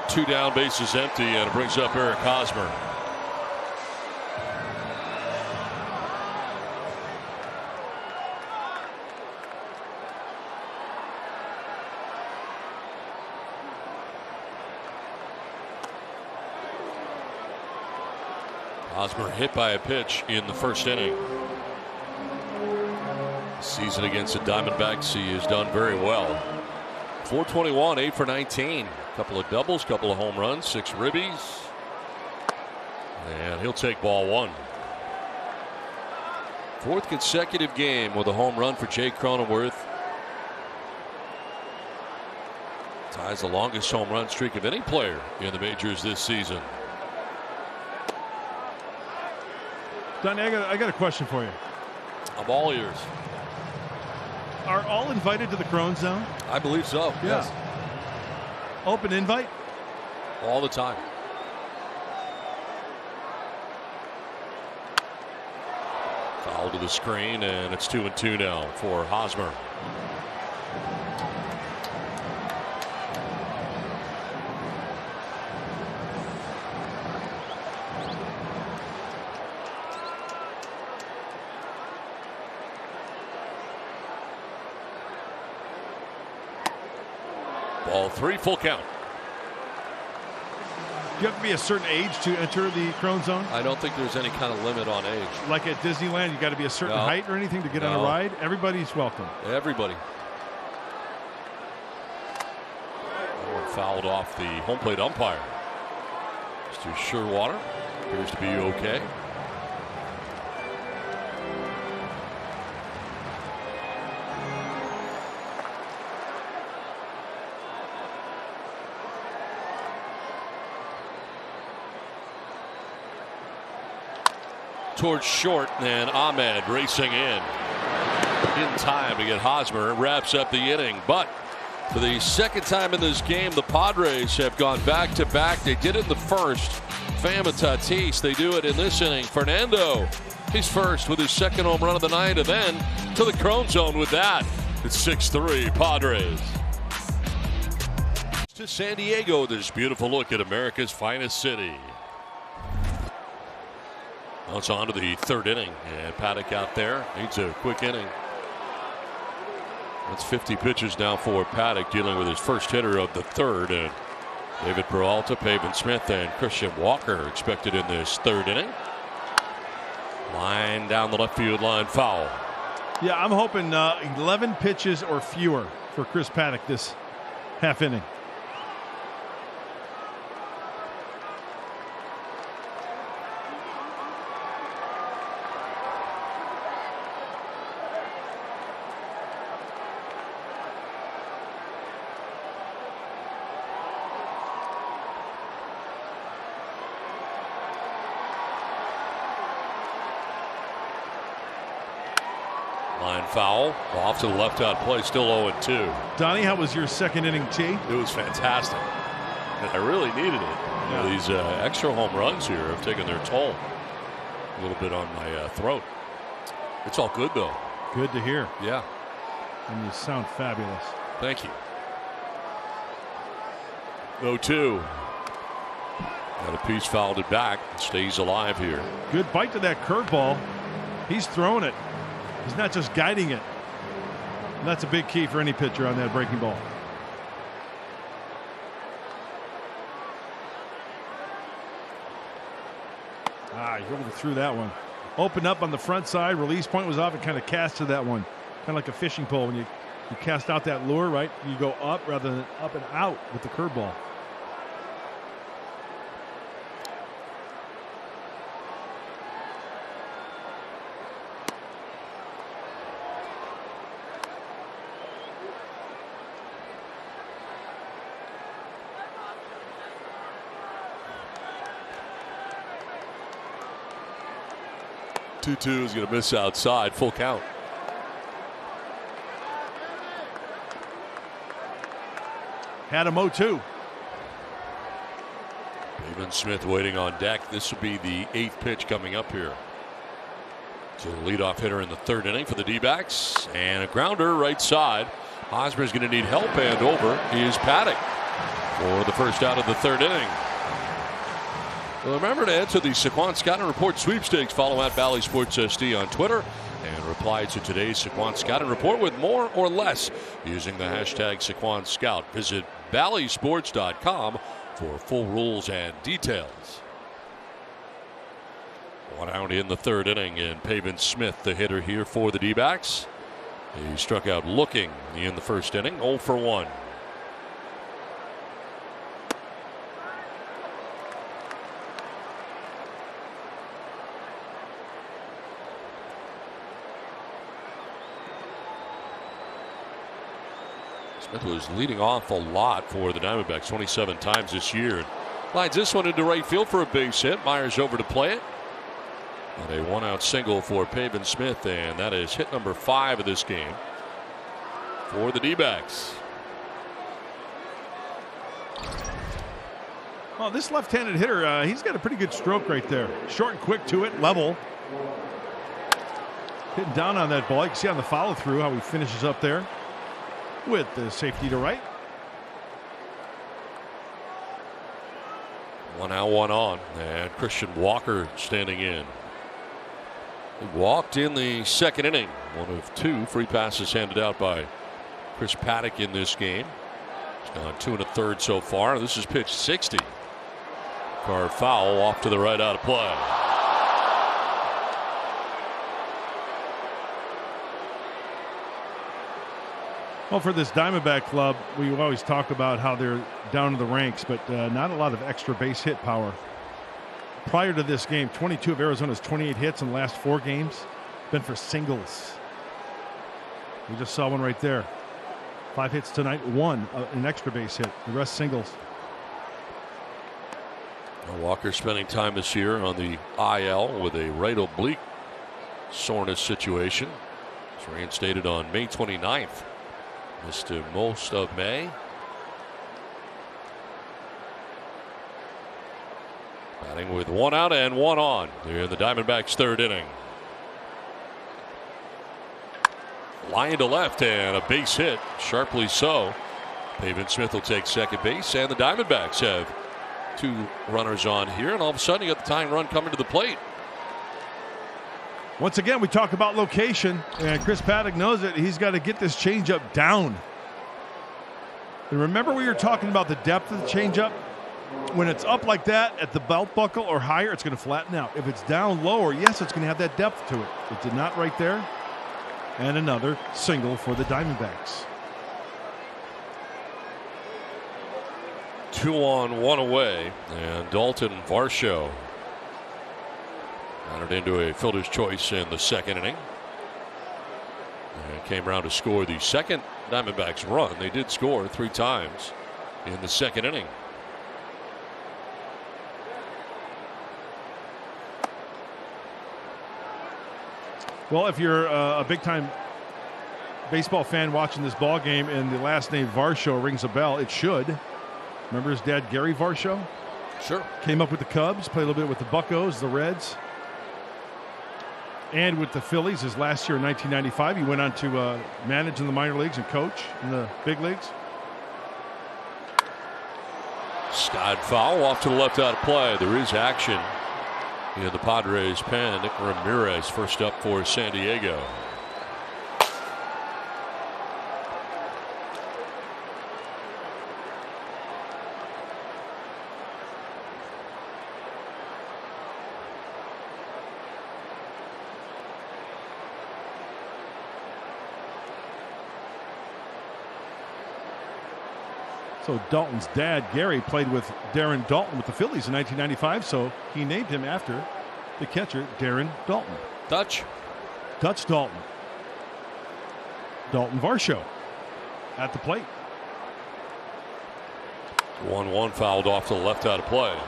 Two down, bases empty, and it brings up Eric Hosmer. Hosmer hit by a pitch in the 1st inning. Season against the Diamondbacks, he has done very well. 421, 8 for 19. Couple of doubles, couple of home runs, 6 ribbies. And he'll take ball 1. 4th consecutive game with a home run for Jake Cronenworth. Ties the longest home run streak of any player in the majors this season. Donnie, I got a question for you. I'm all ears. Are all invited to the Crone Zone? I believe so. Yeah. Yes. Open invite? All the time. Foul to the screen, and it's 2-2 now for Hosmer. Ball 3, full count. Do you have to be a certain age to enter the Crone Zone? I don't think there's any kind of limit on age. Like at Disneyland, you got to be a certain height or anything to get on a ride? Everybody's welcome. Everybody. That one fouled off the home plate umpire. Mr. Sherwater appears to be okay. Towards short, and Ahmed racing in time to get Hosmer. Wraps up the inning, but for the 2nd time in this game, the Padres have gone back-to-back. They did it in the 1st. Pham and Tatis, they do it in this inning. Fernando, he's first with his 2nd home run of the night, and then to the Crone Zone with that. It's 6-3 Padres. To San Diego, this beautiful look at America's finest city. Now it's on to the 3rd inning, and Paddock out there needs a quick inning. That's 50 pitches now for Paddock, dealing with his first hitter of the 3rd. And David Peralta, Pavin Smith, and Christian Walker expected in this 3rd inning. Line down the left field line, foul. Yeah, I'm hoping 11 pitches or fewer for Chris Paddock this half inning. Line foul off to the left out play, still 0-2. Donnie, how was your 2nd inning tee? It was fantastic, and I really needed it. Yeah. These extra home runs here have taken their toll a little bit on my throat. It's all good though. Good to hear. Yeah. And you sound fabulous. Thank you. 0-2. Got a piece, fouled it back. Stays alive here. Good bite to that curveball. He's throwing it. He's not just guiding it. And that's a big key for any pitcher on that breaking ball. He overthrew that one. Opened up on the front side. Release point was off. It kind of cast to that one. Kind of like a fishing pole. When you cast out that lure, right? You go up rather than up and out with the curveball. 2-2 is going to miss outside. Full count. Had him 0-2. Pavin Smith waiting on deck. This will be the 8th pitch coming up here to the leadoff hitter in the 3rd inning for the D-backs, and a grounder right side. Hosmer's going to need help, and over is Paddock for the first out of the 3rd inning. Well, remember to enter the Saquon Scouting Report sweepstakes. Follow at Valley Sports SD on Twitter and reply to today's Saquon Scouting Report with more or less using the hashtag Saquon Scout. Visit valleysports.com for full rules and details. 1 out in the 3rd inning, and Pavin Smith, the hitter here for the D-backs. He struck out looking in the 1st inning, 0 for 1. Smith was leading off a lot for the Diamondbacks, 27 times this year. Lines this one into right field for a base hit. Myers over to play it. And a 1-out single for Pavin Smith, and that is hit number 5 of this game for the D-backs. Well, this left-handed hitter, he's got a pretty good stroke right there. Short and quick to it, level. Hitting down on that ball. You can see on the follow-through how he finishes up there with the safety to right. 1 out, 1 on, and Christian Walker standing in. He walked in the 2nd inning. 1 of 2 free passes handed out by Chris Paddock in this game. He's gone 2 1/3 so far. This is pitch 60. Carved foul off to the right, out of play. Well, for this Diamondback club, we always talk about how they're down in the ranks, but not a lot of extra base hit power. Prior to this game, 22 of Arizona's 28 hits in the last 4 games been for singles. We just saw one right there. 5 hits tonight, 1 an extra base hit. The rest singles. Walker spending time this year on the IL with a right oblique soreness situation. It's reinstated on May 29th. Missed most of May. Batting with 1 out and 1 on here in the Diamondbacks' 3rd inning. Line to left and a base hit, sharply so. Pavin Smith will take second base, and the Diamondbacks have 2 runners on here, and all of a sudden you got the tying run coming to the plate. Once again, we talk about location, and Chris Paddock knows it. He's got to get this changeup down. And remember, we were talking about the depth of the changeup. When it's up like that at the belt buckle or higher, it's going to flatten out. If it's down lower, yes, it's going to have that depth to it. It did not right there. And another single for the Diamondbacks. 2 on, 1 away, and Dalton Varsho entered into a fielder's choice in the 2nd inning. And came around to score the 2nd Diamondbacks run. They did score 3 times in the 2nd inning. Well, if you're a big-time baseball fan watching this ball game and the last name Varsho rings a bell, it should. Remember his dad, Gary Varsho? Sure. Came up with the Cubs, played a little bit with the Buccos, the Reds, and with the Phillies. His last year in 1995, he went on to manage in the minor leagues and coach in the big leagues. Scott foul off to the left, out of play. There is action in the Padres pen. Nick Ramirez first up for San Diego. So Dalton's dad, Gary, played with Darren Dalton with the Phillies in 1995, so he named him after the catcher, Darren Dalton. Dutch Dalton. Dalton Varsho at the plate. 1-1 fouled off to the left, out of play.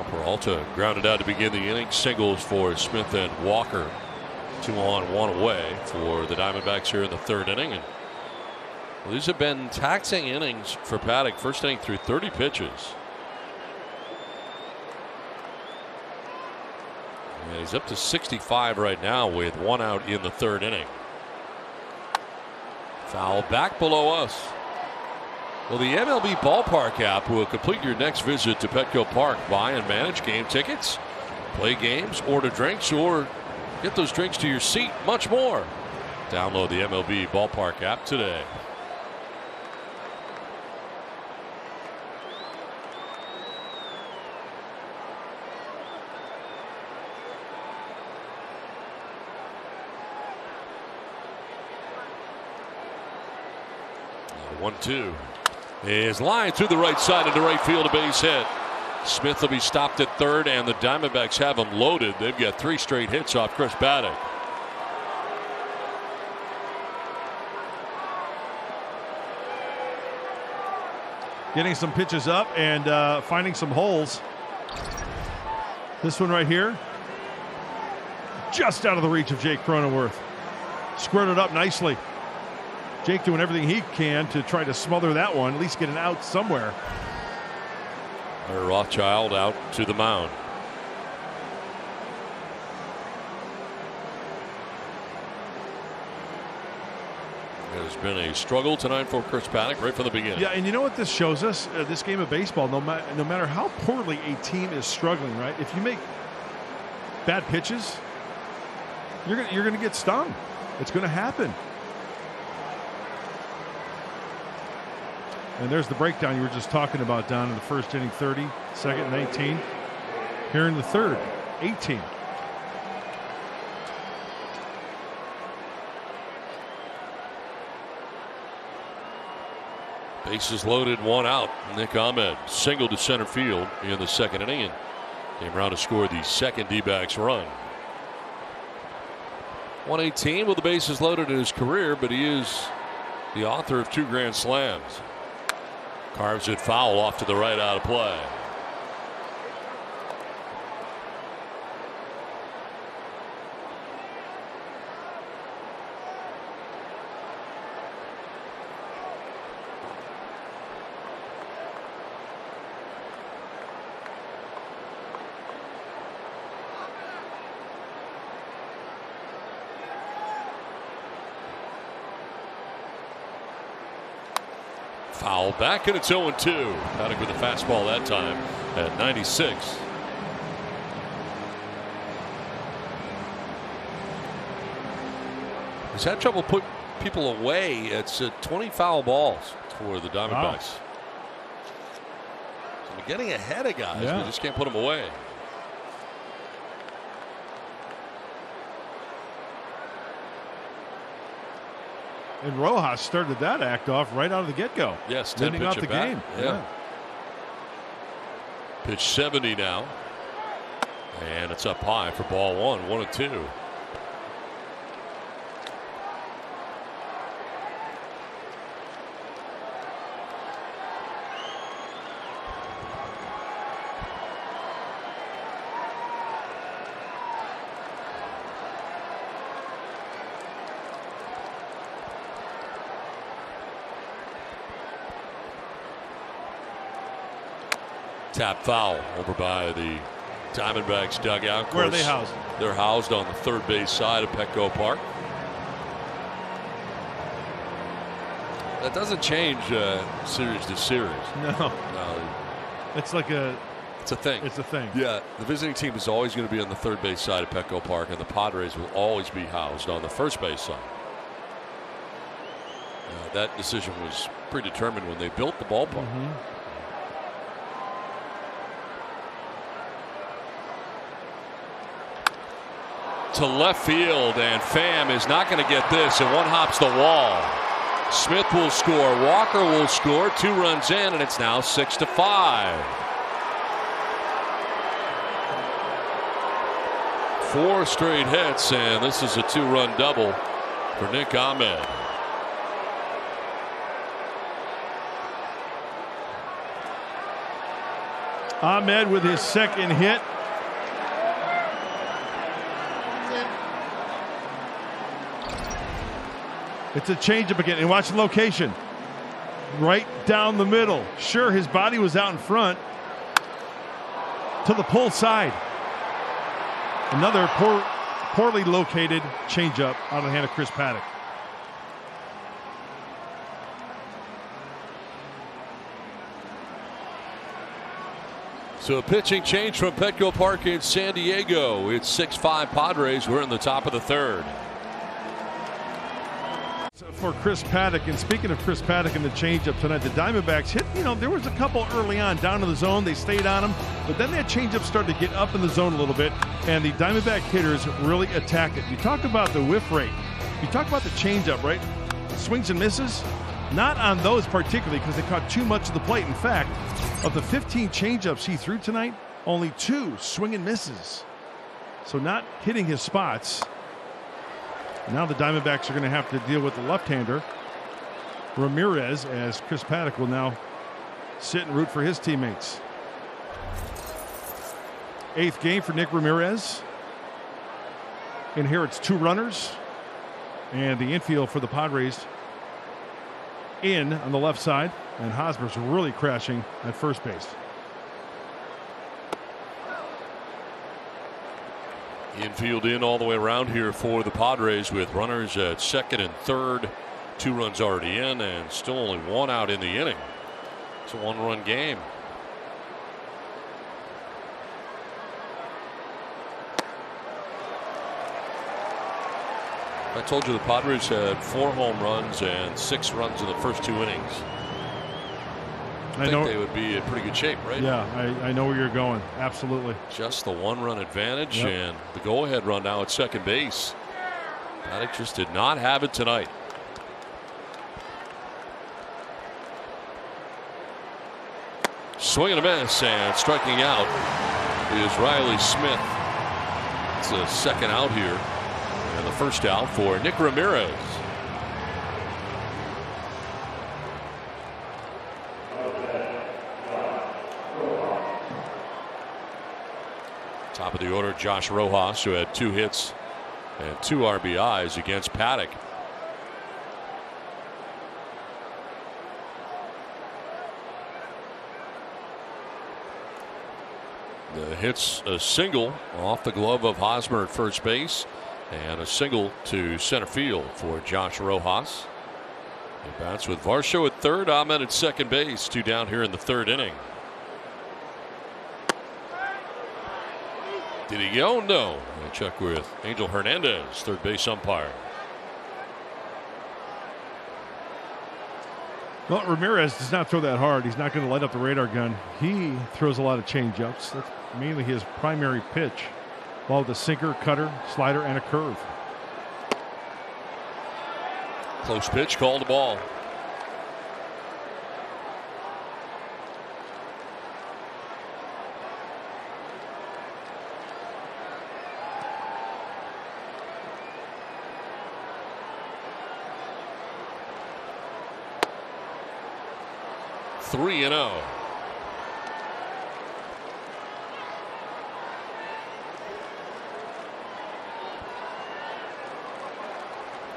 Peralta grounded out to begin the inning. Singles for Smith and Walker. 2 on, 1 away for the Diamondbacks here in the 3rd inning. And well, these have been taxing innings for Paddock. First inning through 30 pitches. And he's up to 65 right now with 1 out in the 3rd inning. Foul back below us. Well, the MLB Ballpark app will complete your next visit to Petco Park. Buy and manage game tickets, play games, order drinks, or get those drinks to your seat. Much more. Download the MLB Ballpark app today. Now the 1-2. Is line through the right side into right field, a base hit. Smith will be stopped at 3rd, and the Diamondbacks have him loaded. They've got 3 straight hits off Chris Paddock. Getting some pitches up and finding some holes. This one right here, just out of the reach of Jake Cronenworth. Squirted up nicely. Jake doing everything he can to try to smother that one, at least get an out somewhere. Rothschild out to the mound. It has been a struggle tonight for Chris Paddock right from the beginning. Yeah, and you know what this shows us? This game of baseball, no matter how poorly a team is struggling, right? If you make bad pitches, you're gonna get stung. It's going to happen. And there's the breakdown you were just talking about, Don, in the 1st inning, 30, 2nd, 19. Here in the 3rd, 18. Bases loaded, 1 out. Nick Ahmed singled to center field in the 2nd inning and came around to score the 2nd D-backs run. 118 with the bases loaded in his career, but he is the author of 2 grand slams. Carves it foul off to the right, out of play. Foul back, and it's 0-2. Paddock with a fastball that time at 96. He's had trouble putting people away. It's 20 foul balls for the Diamondbacks. Wow. So we're getting ahead of guys. Yeah. We just can't put them away. And Rojas started that act off right out of the get-go. Yes, 10 pitch off the game. Yeah. Pitch 70 now. And it's up high for ball 1, 1-2. Tap foul over by the Diamondbacks dugout. Where are they housed? They're housed on the 3rd base side of Petco Park. That doesn't change series to series. No. It's like it's a thing. It's a thing. Yeah, the visiting team is always going to be on the 3rd base side of Petco Park, and the Padres will always be housed on the 1st base side. That decision was predetermined when they built the ballpark. Mm-hmm. To left field, and Pham is not going to get this, and one hops the wall. Smith will score, Walker will score, 2 runs in, and it's now 6-5. 4 straight hits, and this is a 2-run double for Nick Ahmed. Ahmed with his second hit. It's a changeup again, and watch the location. Right down the middle. Sure, his body was out in front. To the pull side. Another poorly located changeup out of the hand of Chris Paddock. So a pitching change from Petco Park in San Diego. It's 6-5 Padres. We're in the top of the third. For Chris Paddock, and speaking of Chris Paddock and the changeup tonight, the Diamondbacks hit, there was a couple early on down in the zone. They stayed on them, but then that changeup started to get up in the zone a little bit, and the Diamondback hitters really attacked it. You talk about the whiff rate. You talk about the changeup, right? Swings and misses. Not on those particularly because they caught too much of the plate. In fact, of the 15 changeups he threw tonight, only 2 swing and misses. So not hitting his spots. Now the Diamondbacks are going to have to deal with the left-hander, Ramirez, as Chris Paddock will now sit and root for his teammates. 8th game for Nick Ramirez. Inherits 2 runners. And the infield for the Padres in on the left side. And Hosmer's really crashing at first base. Infield in all the way around here for the Padres with runners at second and third. 2 runs already in and still only 1 out in the inning. It's a 1-run game. I told you the Padres had 4 home runs and 6 runs in the first 2 innings. I think they would be in pretty good shape, right? Yeah, I know where you're going. Absolutely. Just the 1-run advantage, and the go-ahead run now at second base. Paddock just did not have it tonight. Swing and a miss, and striking out is Riley Smith. It's a second out here, and the first out for Nick Ramirez. Top of the order, Josh Rojas, who had 2 hits and 2 RBIs against Paddock. The hits a single off the glove of Hosmer at first base, and a single to center field for Josh Rojas. He bats with Varsho at third, Ahmed at second base. 2 down here in the 3rd inning. Did he go? No. I check with Angel Hernandez, third base umpire. Well, Ramirez does not throw that hard. He's not going to light up the radar gun. He throws a lot of changeups. That's mainly his primary pitch. Ball with a sinker, cutter, slider, and a curve. Close pitch, called the ball. Three and 0.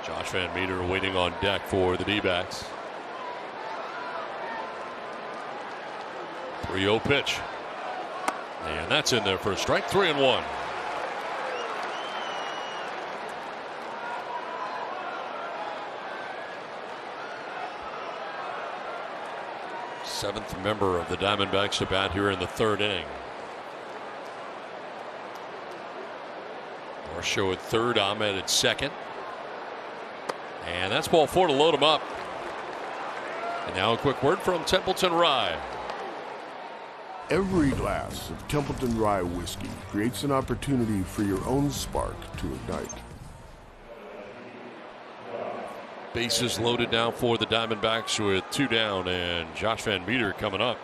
Josh Van Meter waiting on deck for the D-backs. 3-0 pitch. And that's in there for a strike. 3-1. Seventh member of the Diamondbacks to bat here in the 3rd inning. Varsho at third, Ahmed at second. And that's ball 4 to load him up. And now a quick word from Templeton Rye. Every glass of Templeton Rye whiskey creates an opportunity for your own spark to ignite. Bases loaded now for the Diamondbacks with 2 down, and Josh Van Meter coming up.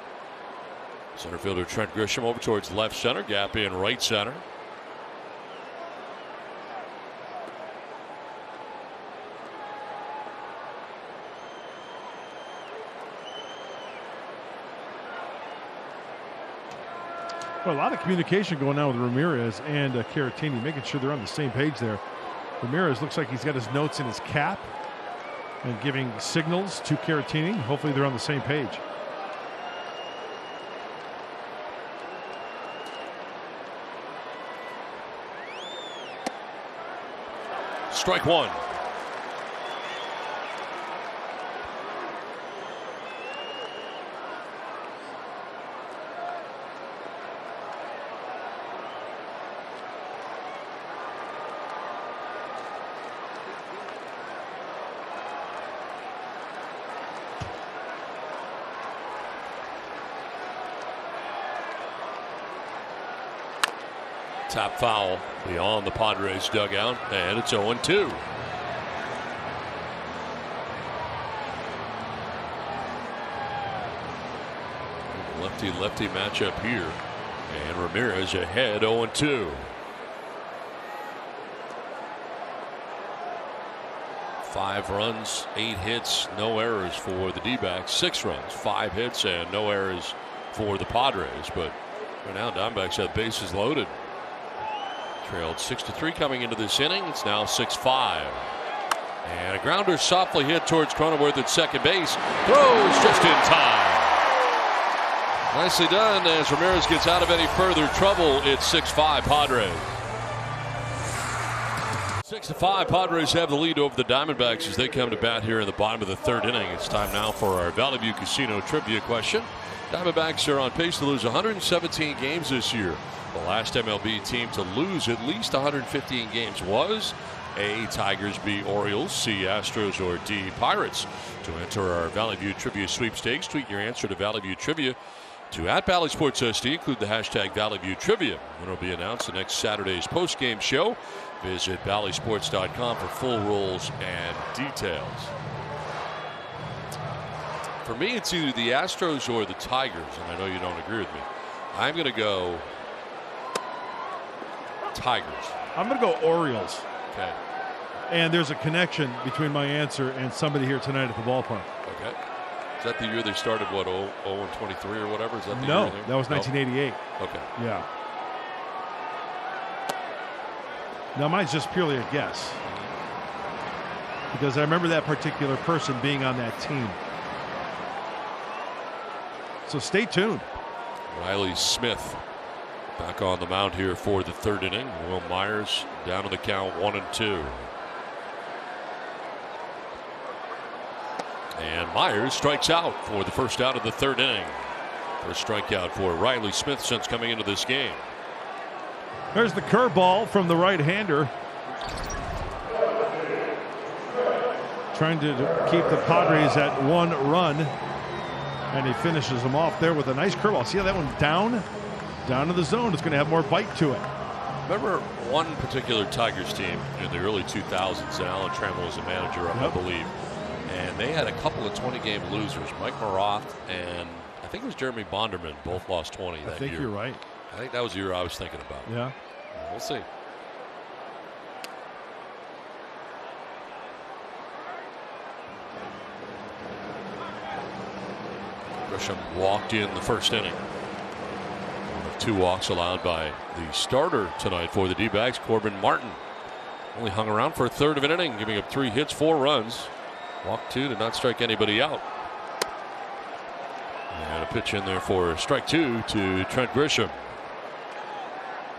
Center fielder Trent Grisham over towards left center, gap in right center. Well, a lot of communication going on with Ramirez and Caratini, making sure they're on the same page there. Ramirez looks like he's got his notes in his cap and giving signals to Caratini. Hopefully they're on the same page. Strike one. Top foul beyond the Padres dugout, and it's 0-2. Lefty-lefty matchup here, and Ramirez ahead 0-2. 5 runs, 8 hits, no errors for the D-backs. 6 runs, 5 hits, and no errors for the Padres. But right now, Diamondbacks have bases loaded. Trailed 6-3 coming into this inning. It's now 6-5. And a grounder softly hit towards Cronenworth at second base. Throws just in time. Nicely done as Ramirez gets out of any further trouble. It's 6-5 Padres. 6-5 Padres have the lead over the Diamondbacks as they come to bat here in the bottom of the 3rd inning. It's time now for our Valley View Casino trivia question. Diamondbacks are on pace to lose 117 games this year. The last MLB team to lose at least 115 games was A, Tigers, B, Orioles, C, Astros, or D, Pirates. To enter our Valley View Trivia Sweepstakes, tweet your answer to Valley View Trivia to @Valley Sports SD. Include the hashtag Valley View Trivia. It will be announced the next Saturday's post-game show. Visit valleysports.com for full rules and details. For me, it's either the Astros or the Tigers, and I know you don't agree with me. I'm going to go Tigers. I'm going to go Orioles. Okay. And there's a connection between my answer and somebody here tonight at the ballpark. Okay. Is that the year they started, what, 0-23 or whatever? Is that the No, year that was 1988. Okay. Yeah. Now, mine's just purely a guess. Because I remember that particular person being on that team. So stay tuned. Riley Smith back on the mound here for the 3rd inning. Will Myers down to the count 1-2. And Myers strikes out for the first out of the 3rd inning. First strikeout for Riley Smith since coming into this game. There's the curveball from the right-hander. Trying to keep the Padres at 1 run. And he finishes them off there with a nice curveball. See how that one's down to the zone. It's going to have more bite to it. Remember one particular Tigers team in the early 2000s, and Alan Trammell was a manager of, I believe. And they had a couple of 20-game losers. Mike Maroth and I think it was Jeremy Bonderman both lost 20 that year. I think you're right. I think that was the year I was thinking about. Yeah. We'll see. Grisham walked in the 1st inning. 2 walks allowed by the starter tonight for the D-backs, Corbin Martin. Only hung around for a 3rd of an inning, giving up 3 hits, 4 runs. Walked 2, did not strike anybody out. And a pitch in there for strike 2 to Trent Grisham.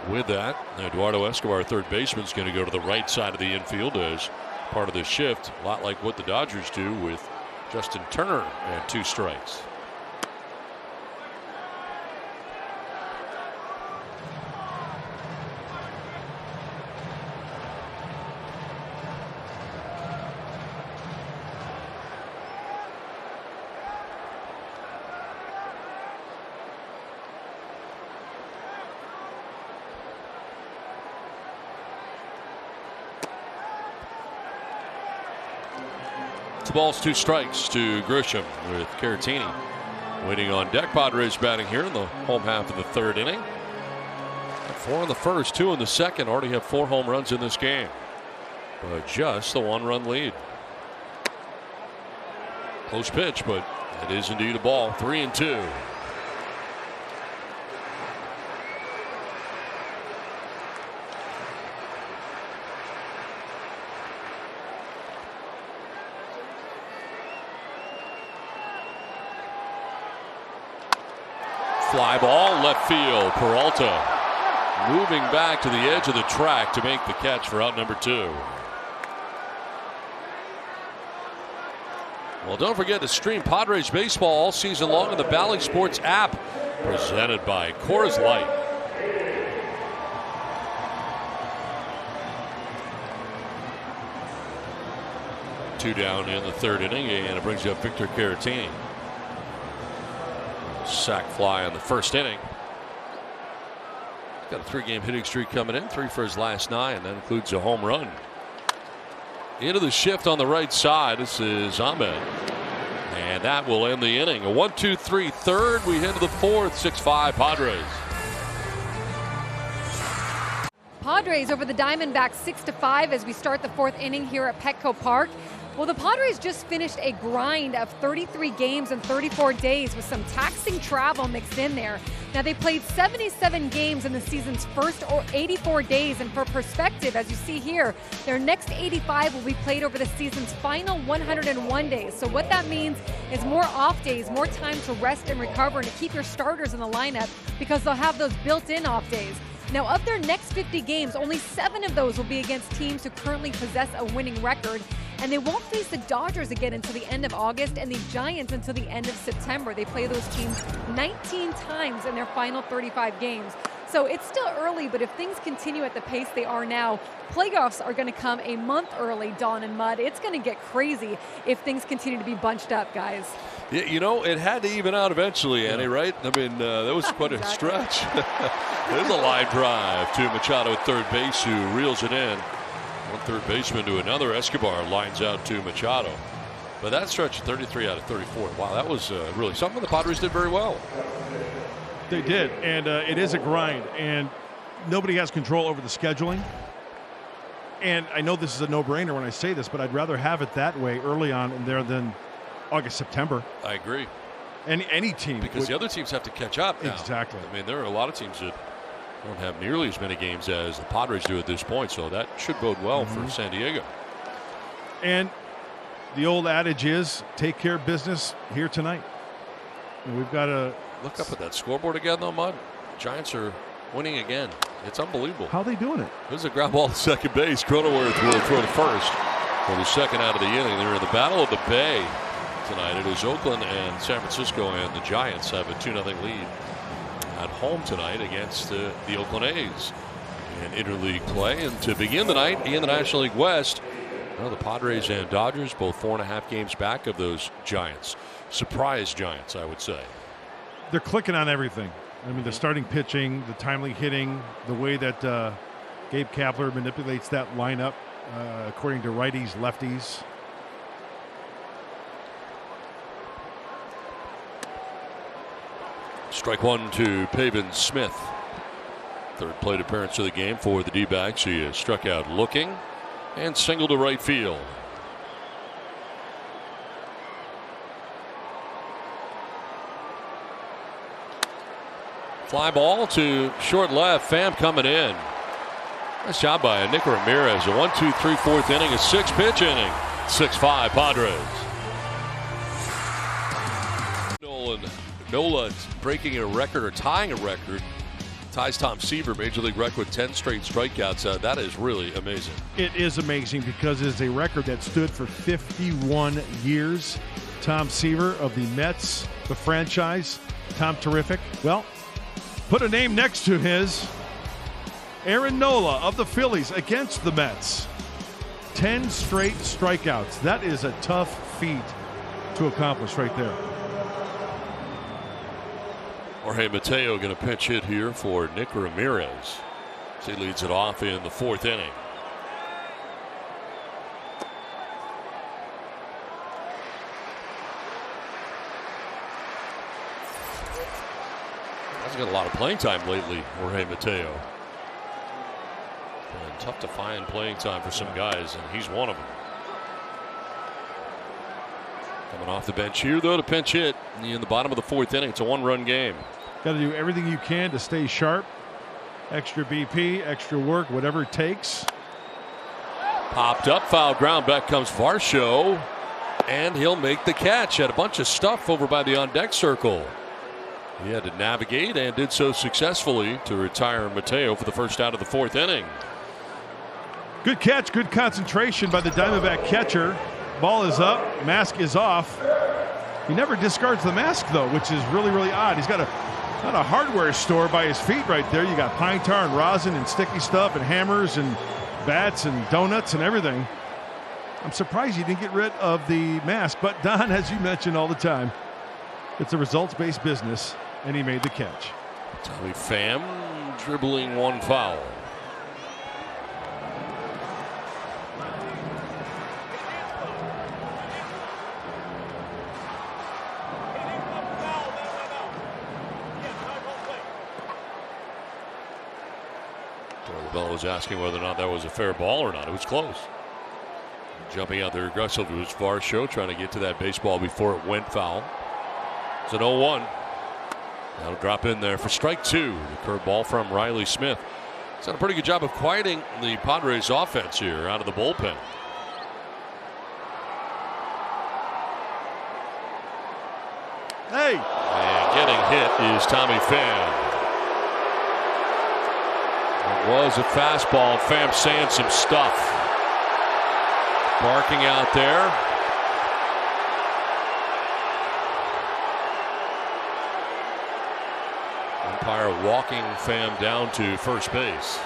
With that, Eduardo Escobar, 3rd baseman, is going to go to the right side of the infield as part of the shift. A lot like what the Dodgers do with Justin Turner and 2 strikes. Balls, 2 strikes to Grisham with Caratini waiting on deck. Padres batting here in the home half of the 3rd inning. 4 in the 1st, 2 in the 2nd. Already have 4 home runs in this game, but just the 1-run lead. Close pitch, but it is indeed a ball. 3-2. Fly ball, left field. Peralta moving back to the edge of the track to make the catch for out number 2. Well, don't forget to stream Padres baseball all season long on the Bally Sports app, presented by Coors Light. Two down in the 3rd inning, and it brings up Victor Caratini. Sac fly in the 1st inning. Got a 3-game hitting streak coming in, 3 for his last 9. That includes a home run. Into the shift on the right side. This is Ahmed. And that will end the inning. A 1-2-3 third. We head to the 4th. 6-5 Padres. Padres over the Diamondbacks 6-5 as we start the 4th inning here at Petco Park. Well, the Padres just finished a grind of 33 games in 34 days with some taxing travel mixed in there. Now, they played 77 games in the season's first 84 days, and for perspective, as you see here, their next 85 will be played over the season's final 101 days. So what that means is more off days, more time to rest and recover and to keep your starters in the lineup because they'll have those built-in off days. Now, of their next 50 games, only 7 of those will be against teams who currently possess a winning record. And they won't face the Dodgers again until the end of August and the Giants until the end of September. They play those teams 19 times in their final 35 games. So it's still early, but if things continue at the pace they are now, playoffs are going to come a month early, Dawn and Mud. It's going to get crazy if things continue to be bunched up, guys. Yeah, you know, it had to even out eventually, Annie, right? I mean, that was quite a stretch. There's a line drive to Machado at third base, who reels it in. One third baseman to another. Escobar lines out to Machado. But that stretch, 33 out of 34. Wow, that was really something the Padres did very well. They did, and it is a grind, and nobody has control over the scheduling. And I know this is a no-brainer when I say this, but I'd rather have it that way early on in there than August, September. I agree. Any team. Because the other teams have to catch up now. Exactly. I mean, there are a lot of teams that don't have nearly as many games as the Padres do at this point, so that should bode well for San Diego. And the old adage is, take care of business here tonight. And we've got to look up at that scoreboard again, though, Mud. Giants are winning again. It's unbelievable. How are they doing it? There's a ground ball to second base. Cronenworth will throw to first for the 2nd out of the inning. They're in the Battle of the Bay tonight. It is Oakland and San Francisco, and the Giants have a 2-0 lead at home tonight against the Oakland A's in interleague play. And to begin the night in the National League West, well, the Padres and Dodgers both 4.5 games back of those Giants. Surprise Giants, I would say. They're clicking on everything. I mean, the starting pitching, the timely hitting, the way that Gabe Kapler manipulates that lineup according to righties, lefties. Strike one to Pavin Smith. 3rd plate appearance of the game for the D-backs. He is struck out looking and singled to right field. Fly ball to short left. Pham coming in. Nice job by Nick Ramirez. A 1-2-3 4th inning, a 6-pitch inning. 6-5 Padres. Nola breaking a record or tying a record. Ties Tom Seaver, Major League record with 10 straight strikeouts. That is really amazing. It is amazing because it's a record that stood for 51 years. Tom Seaver of the Mets, the franchise. Tom, terrific. Well, put a name next to his. Aaron Nola of the Phillies against the Mets. 10 straight strikeouts. That is a tough feat to accomplish right there. Jorge Mateo going to pinch hit here for Nick Ramirez. He leads it off in the 4th inning. Hasn't got a lot of playing time lately, Jorge Mateo. And tough to find playing time for some guys, and he's one of them. Coming off the bench here, though, to pinch hit in the bottom of the 4th inning. It's a 1-run game. Got to do everything you can to stay sharp. Extra BP, extra work, whatever it takes. Popped up, foul ground. Back comes Varsho, and he'll make the catch. Had a bunch of stuff over by the on-deck circle. He had to navigate and did so successfully to retire Mateo for the first out of the 4th inning. Good catch, good concentration by the Diamondback catcher. Ball is up, mask is off. He never discards the mask though, which is really, really odd. He's got a hardware store by his feet right there. You got pine tar and rosin and sticky stuff and hammers and bats and donuts and everything. I'm surprised you didn't get rid of the mask, but Don, as you mentioned all the time, it's a results-based business, and he made the catch. Tommy Pham dribbling one foul. Bell was asking whether or not that was a fair ball or not. It was close. Jumping out there aggressively was Varsho, trying to get to that baseball before it went foul. It's an 0-1. That'll drop in there for strike 2. The curveball from Riley Smith. He's done a pretty good job of quieting the Padres offense here out of the bullpen. Hey! And getting hit is Tommy Pham. It was a fastball. Pham saying some stuff. Barking out there. Umpire walking Pham down to first base.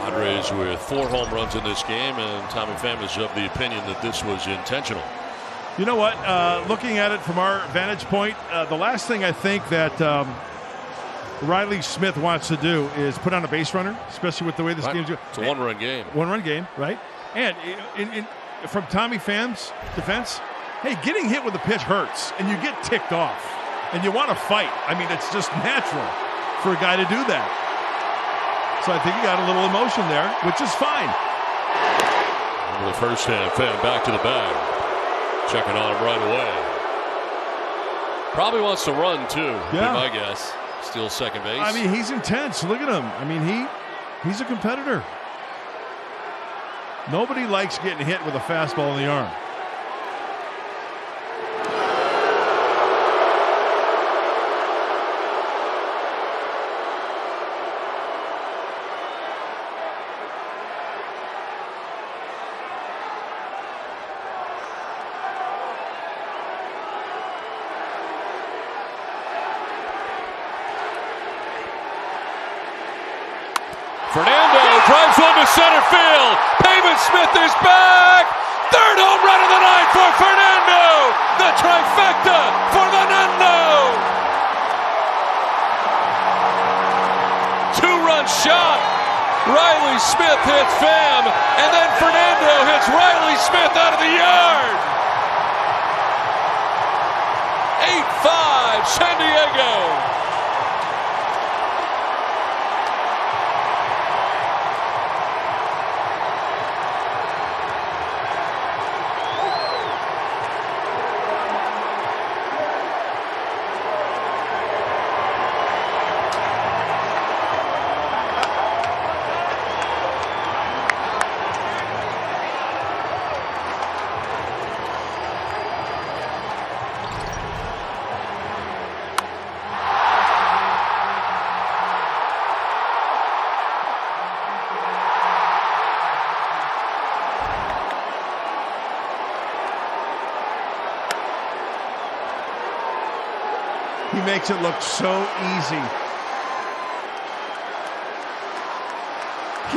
Padres with 4 home runs in this game, and Tommy Pham is of the opinion that this was intentional. You know what? Looking at it from our vantage point, the last thing I think that Riley Smith wants to do is put on a base runner, especially with the way this game's going. It's a 1-run game. 1-run game, right? And from Tommy Pham's defense, hey, getting hit with a pitch hurts, and you get ticked off, and you want to fight. I mean, it's just natural for a guy to do that. So I think he got a little emotion there, which is fine. Over the first hand, Pham back to the bag. Checking on him right away. Probably wants to run, too, would be my guess. Steals second base. I mean, he's intense. Look at him. I mean, he's a competitor. Nobody likes getting hit with a fastball in the arm. Fernando drives one to center field. Pavin Smith is back. 3rd home run of the night for Fernando. The trifecta for the Nando. 2-run shot. Riley Smith hits Pham, and then Fernando hits Riley Smith out of the yard. 8-5 San Diego. He makes it look so easy.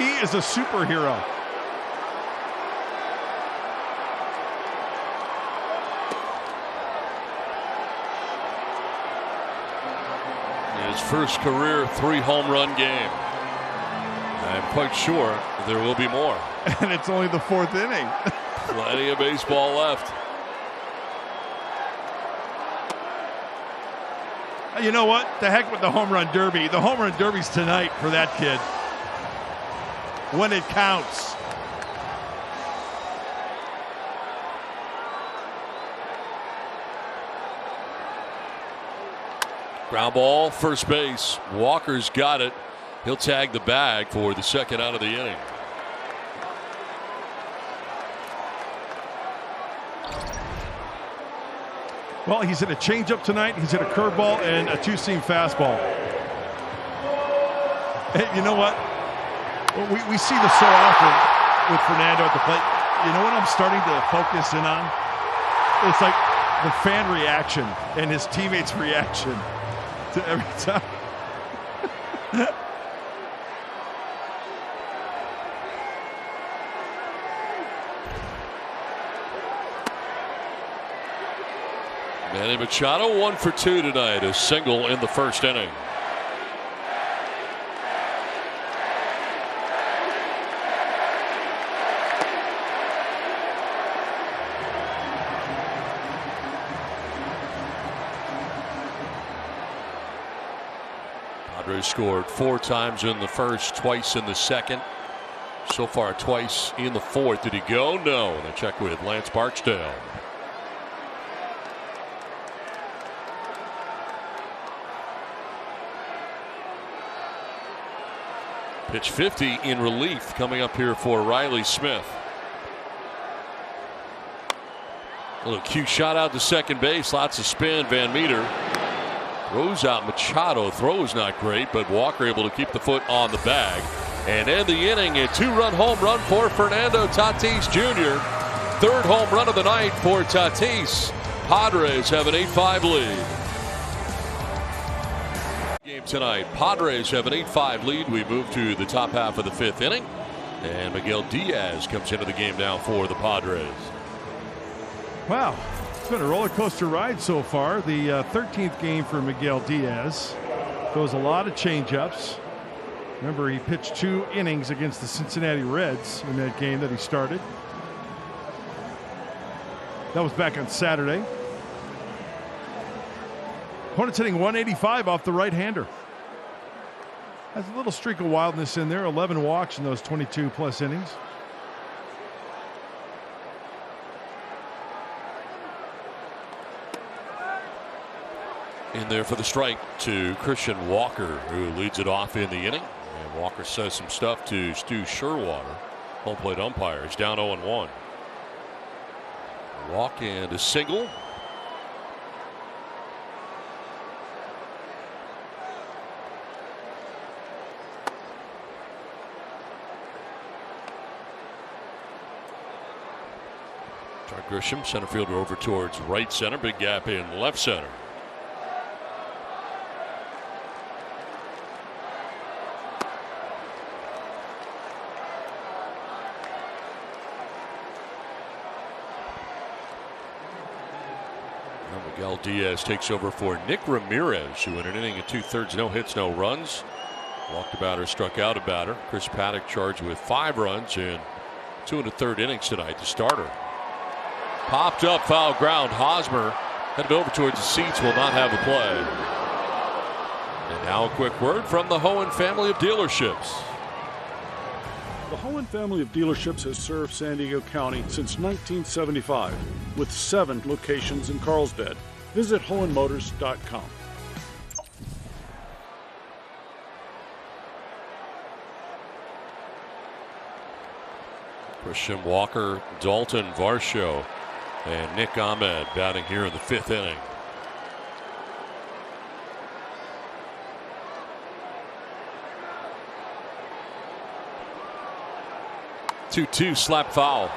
He is a superhero. His first career 3-home run game. I'm quite sure there will be more. And it's only the 4th inning. Plenty of baseball left. You know what? The heck with the home run derby. The home run derby's tonight for that kid. When it counts. Ground ball, first base. Walker's got it. He'll tag the bag for the second out of the inning. Well, he's hit a changeup tonight. He's hit a curveball and a two-seam fastball. Hey, you know what? We see this so often with Fernando at the plate. You know what I'm starting to focus in on? It's like the fan reaction and his teammates' reaction to every time. Manny Machado 1 for 2 tonight, a single in the first inning. Padres scored 4 times in the first, twice in the second. So far, twice in the fourth. Did he go? No. And they check with Lance Barksdale. Pitch 50 in relief coming up here for Riley Smith. A little cute shot out to second base. Lots of spin. Van Meter throws out Machado. Throw is not great, but Walker able to keep the foot on the bag. And end the inning, a 2-run home run for Fernando Tatis Jr. 3rd home run of the night for Tatis. Padres have an 8-5 lead. Game tonight. Padres have an 8-5 lead. We move to the top half of the 5th inning. And Miguel Diaz comes into the game now for the Padres. Wow, it's been a roller coaster ride so far. The 13th game for Miguel Diaz. Throws a lot of changeups. Remember, he pitched 2 innings against the Cincinnati Reds in that game that he started. That was back on Saturday. Opponent's hitting 185 off the right-hander. Has a little streak of wildness in there. 11 walks in those 22-plus innings. In there for the strike to Christian Walker, who leads it off in the inning. And Walker says some stuff to Stu Sherwater, home plate umpire. He's down 0-1. Walk and a single. John Grisham, center fielder over towards right center. Big gap in left center. Miguel Diaz takes over for Nick Ramirez, who in an inning and 2/3, no hits, no runs. Walked a batter, struck out a batter. Chris Paddock charged with 5 runs in 2 1/3 innings tonight. The starter popped up, foul ground. Hosmer headed over towards the seats, will not have a play. And now a quick word from the Hohen family of dealerships. The Hohen family of dealerships has served San Diego County since 1975 with 7 locations in Carlsbad. Visit HohenMotors.com. Christian Walker, Dalton Varsho, and Nick Ahmed batting here in the 5th inning. Two slap foul.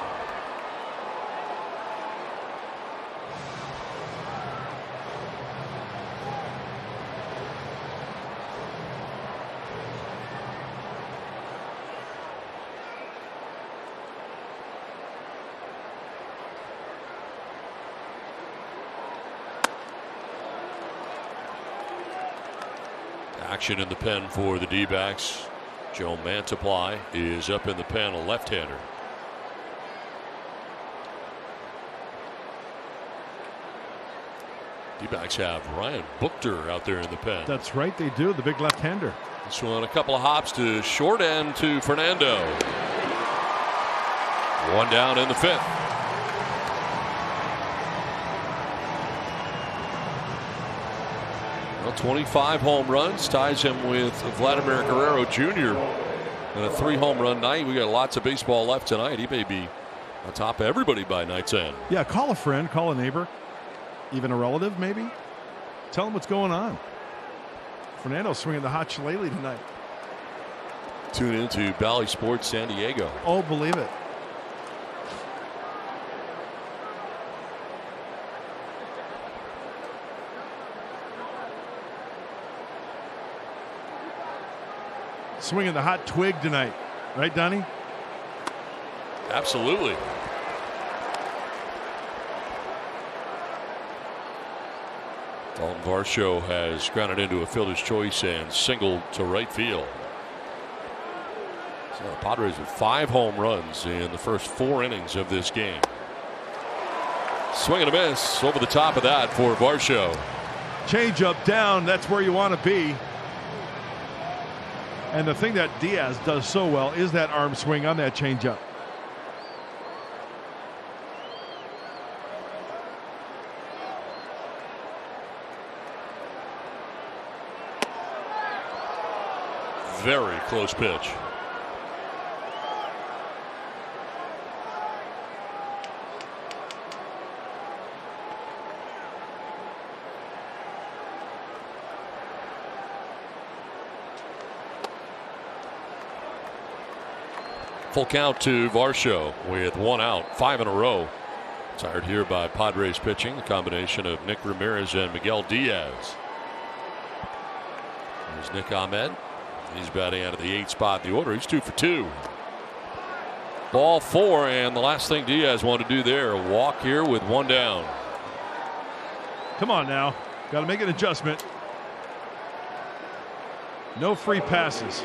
Action in the pen for the D-backs. Joe Mantiply is up in the pen, a left-hander. D-backs have Ryan Buchter out there in the pen. That's right, they do. The big left-hander. This one, a couple of hops to short end to Fernando. 1 down in the 5th. Well, 25 home runs ties him with Vladimir Guerrero Jr. and a 3-home run night. We got lots of baseball left tonight. He may be on top of everybody by night's end. Yeah, call a friend, call a neighbor, even a relative maybe. Tell them what's going on. Fernando's swinging the hot shillelagh tonight. Tune in to Bally Sports San Diego. Oh, believe it. Swinging the hot twig tonight. Right, Donnie? Absolutely. Dalton Varsho has grounded into a fielder's choice and singled to right field. So the Padres with 5 home runs in the first 4 innings of this game. Swing and a miss over the top of that for Varsho. Change up down, that's where you want to be. And the thing that Diaz does so well is that arm swing on that changeup. Very close pitch. Full count to Varsho with 1 out, 5 in a row. Tired here by Padres pitching, the combination of Nick Ramirez and Miguel Diaz. There's Nick Ahmed. He's batting out of the 8th spot in the order. He's 2 for 2. Ball 4, and the last thing Diaz wanted to do there, a walk here with 1 down. Come on now, got to make an adjustment. No free passes.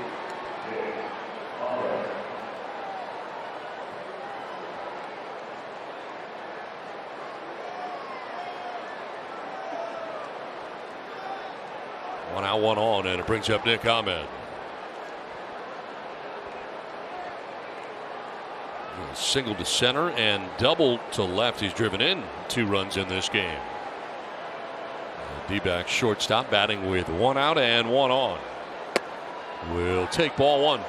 One out, 1 on, and it brings up Nick Ahmed. Single to center and double to left. He's driven in 2 runs in this game. D-back shortstop batting with 1 out and 1 on. Will take ball 1.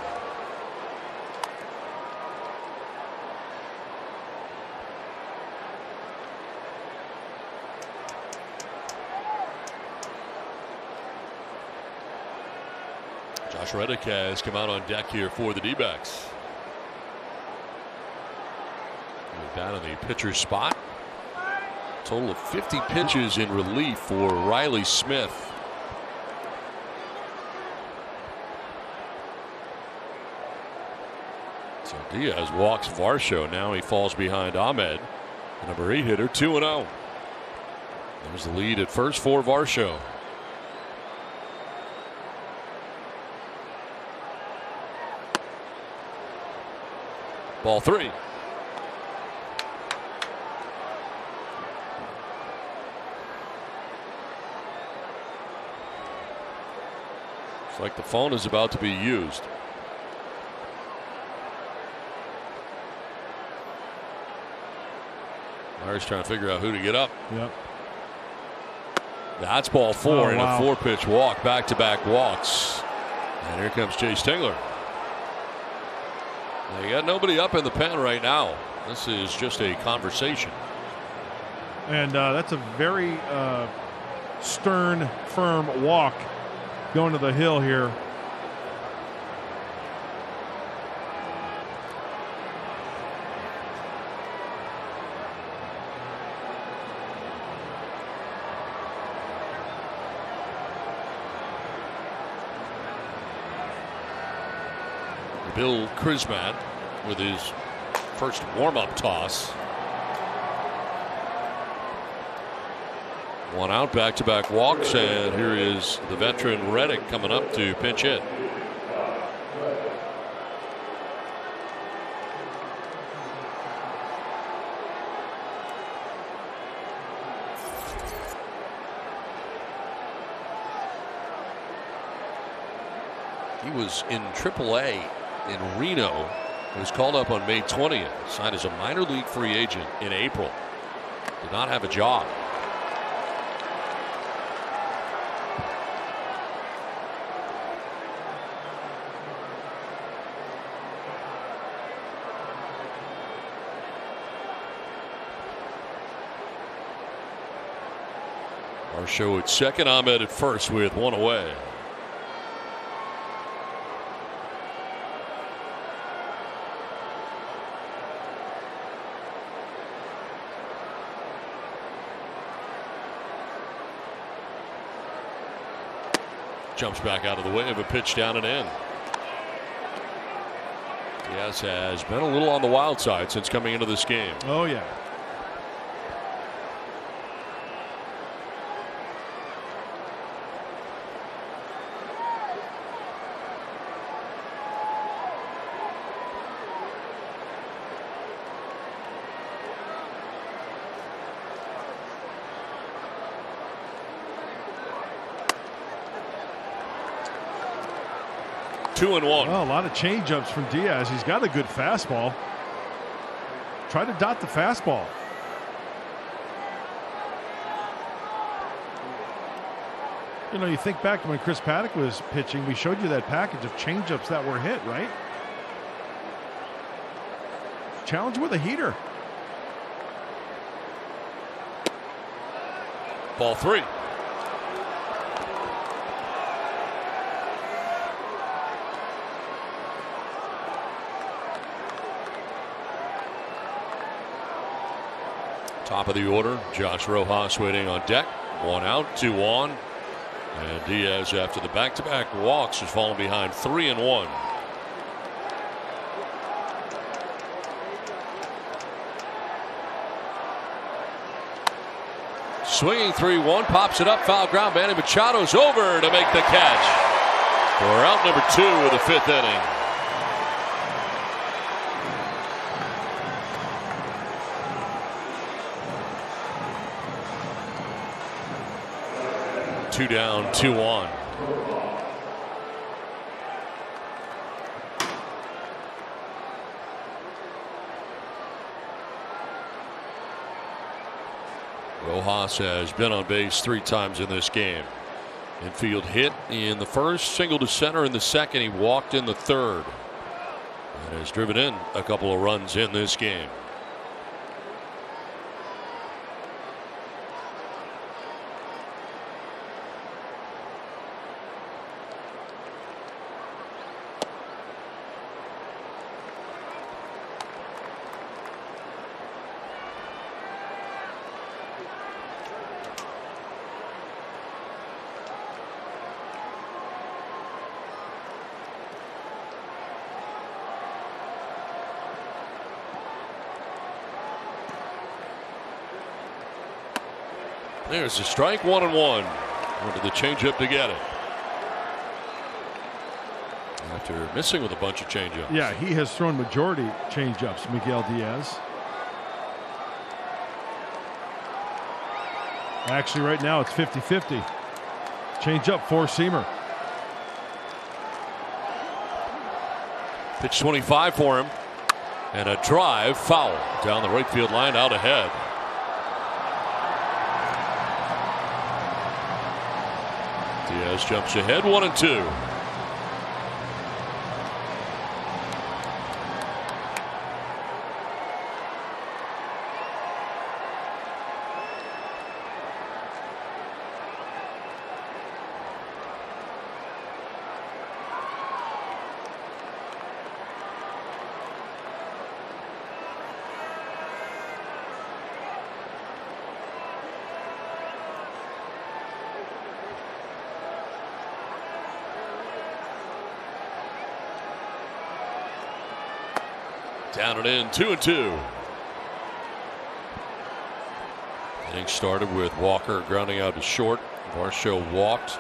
Josh Reddick has come out on deck here for the D-backs. Down in the pitcher's spot. Total of 50 pitches in relief for Riley Smith. So Diaz walks Varsho. Now he falls behind Ahmed. The number 8 hitter, 2-0. There's the lead at first for Varsho. Ball 3. Like the phone is about to be used. Myers trying to figure out who to get up. Yep. That's ball 4 and wow. a 4-pitch walk, back-to-back walks. And here comes Chase Tingler. They got nobody up in the pen right now. This is just a conversation. And that's a very stern, firm walk. Going to the hill here. Bill Krismat with his first warm-up toss. 1 out, back-to-back walks, and here is the veteran Reddick coming up to pinch hit. He was in AAA in Reno. He was called up on May 20th, signed as a minor league free agent in April. Did not have a job. Varsho at second, Ahmed at first with one away. Jumps back out of the way of a pitch down and in. Diaz has been a little on the wild side since coming into this game. Oh, yeah. Two and one. Well, a lot of changeups from Diaz. He's got a good fastball. Try to dot the fastball. You know, you think back to when Chris Paddock was pitching, we showed you that package of changeups that were hit, right? Challenge with a heater. Ball three. Top of the order, Josh Rojas waiting on deck. One out, two on. And Diaz, after the back-to-back walks, has fallen behind 3-1. Swinging 3-1, pops it up, foul ground. Manny Machado's over to make the catch for out number 2 of the 5th inning. Two down, two on. Rojas has been on base 3 times in this game. Infield hit in the first, single to center in the second. He walked in the third and has driven in a couple of runs in this game. There's a strike, 1-1. Wanted the changeup to get it. After missing with a bunch of changeups. Yeah, he has thrown majority changeups, Miguel Diaz. Actually, right now it's 50-50. Changeup, four-seamer. Pitch 25 for him. And a drive foul down the right field line out ahead. Diaz jumps ahead, 1-2. Down and in, 2-2. Inning started with Walker grounding out to short. Varsho walked.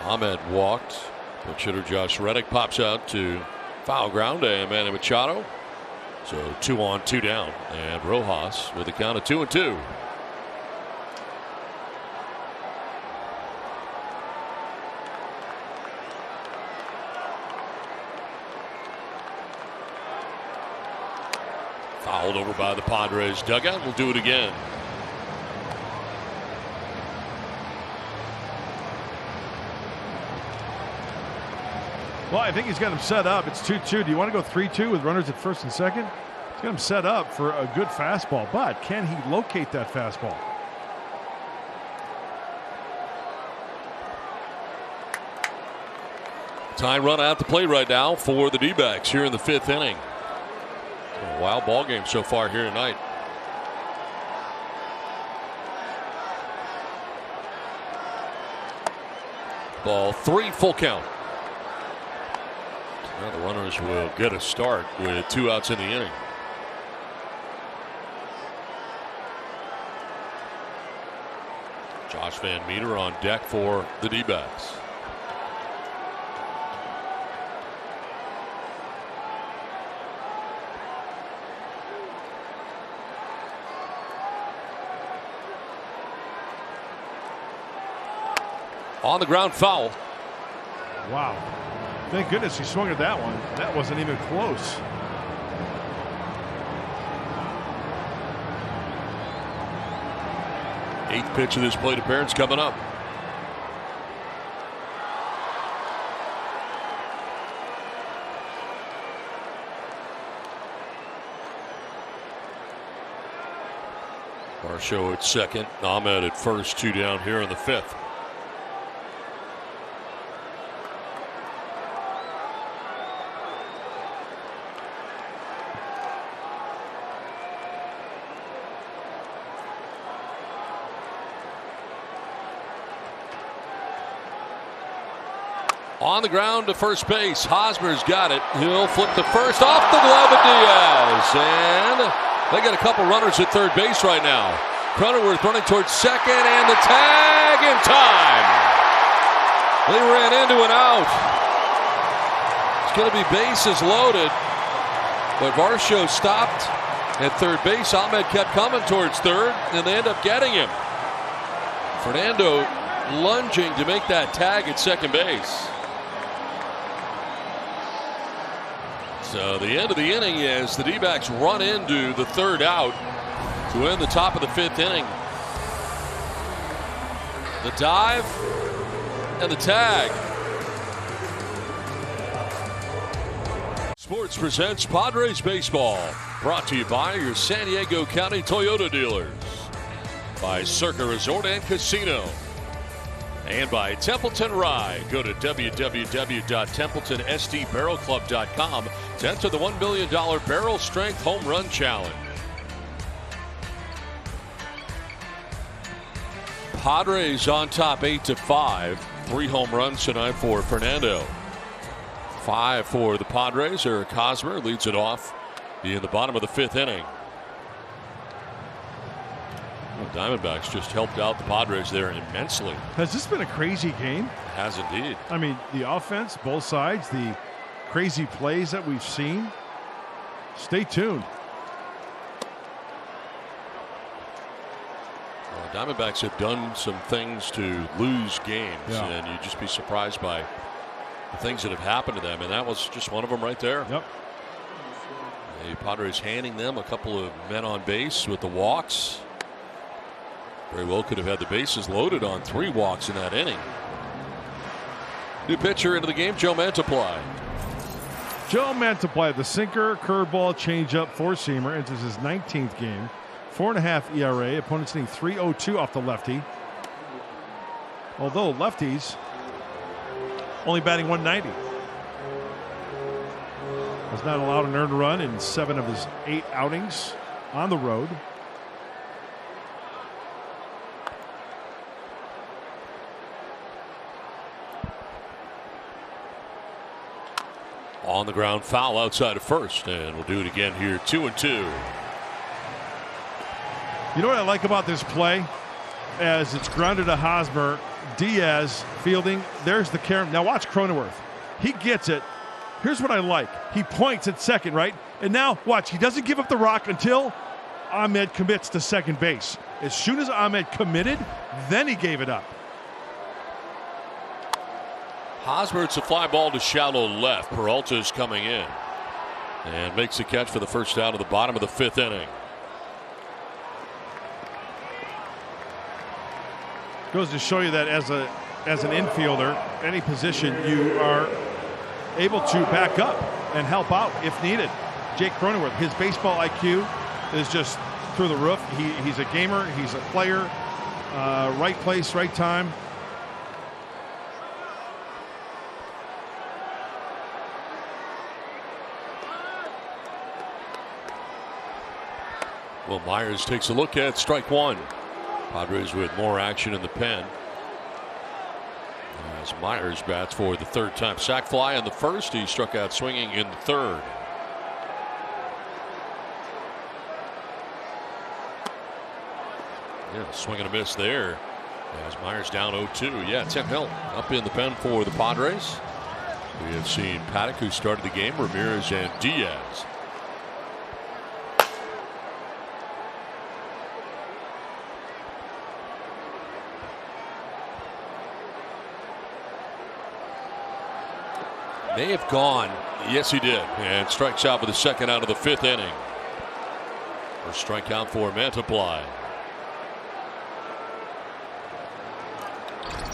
Ahmed walked. Pitch hitter Josh Reddick pops out to foul ground and Manny Machado. So 2 on, 2 down. And Rojas with a count of 2-2. Fouled over by the Padres dugout. We'll do it again. Well, I think he's got him set up. It's 2-2. Do you want to go 3-2 with runners at first and second? He's got him set up for a good fastball, but can he locate that fastball? Tying run out to play right now for the D-backs here in the 5th inning. A wild ball game so far here tonight. Ball 3, full count. Now the runners will get a start with 2 outs in the inning. Josh Van Meter on deck for the D-backs. On the ground, foul. Wow. Thank goodness he swung at that one. That wasn't even close. Eighth pitch of this plate appearance coming up. Varsho at second, Ahmed at first, 2 down here in the 5th. On the ground to first base. Hosmer's got it. He'll flip to first off the glove of Diaz. And they got a couple runners at third base right now. Cronenworth running towards second, and the tag in time. They ran into an out. It's going to be bases loaded. But Varsho stopped at third base. Ahmed kept coming towards third, and they end up getting him. Fernando lunging to make that tag at second base. So the end of the inning is the D-backs run into the 3rd out to end the top of the 5th inning. The dive and the tag. Sports presents Padres Baseball. Brought to you by your San Diego County Toyota dealers. By Circa Resort and Casino. And by Templeton Rye. Go to www.templetonsdbarrelclub.com to enter the $1 million Barrel Strength Home Run Challenge. Padres on top 8-5. 3 home runs tonight for Fernando. 5 for the Padres. Eric Hosmer leads it off in the bottom of the 5th inning. The Diamondbacks just helped out the Padres there immensely. Has this been a crazy game? It has indeed. I mean, the offense, both sides, the crazy plays that we've seen. Stay tuned. Well, the Diamondbacks have done some things to lose games, and you'd just be surprised by the things that have happened to them, and that was just one of them right there. Yep. The Padres handing them a couple of men on base with the walks. Very well could have had the bases loaded on 3 walks in that inning. New pitcher into the game, Joe Mantiply. Joe Mantiply, the sinker, curveball, changeup, 4-seamer, enters his 19th game. 4.5 ERA. Opponents hitting .302 off the lefty. Although lefties only batting .190. Has not allowed an earned run in 7 of his 8 outings on the road. On the ground, foul outside of first, and we'll do it again here. 2-2. You know what I like about this play? As it's grounded to Hosmer, Diaz fielding. There's the carry. Now watch Cronenworth. He gets it. Here's what I like. He points at second, right? And now watch. He doesn't give up the rock until Ahmed commits to second base. As soon as Ahmed committed, then he gave it up. Hosmer, it's a fly ball to shallow left. Peralta's coming in and makes the catch for the first out of the bottom of the 5th inning. Goes to show you that as an infielder, any position, you are able to back up and help out if needed. Jake Cronenworth, his baseball IQ is just through the roof. He's a gamer. He's a player. Right place, right time. Well, Myers takes a look at strike one. Padres with more action in the pen. As Myers bats for the third time. Sac fly in the first. He struck out swinging in the third. Yeah, swing and a miss there. As Myers down 0-2. Yeah, Tim Hill up in the pen for the Padres. We have seen Paddock, who started the game, Ramirez, and Diaz. May have gone. Yes, he did. And strikes out for the second out of the fifth inning. First strikeout for Mantiply.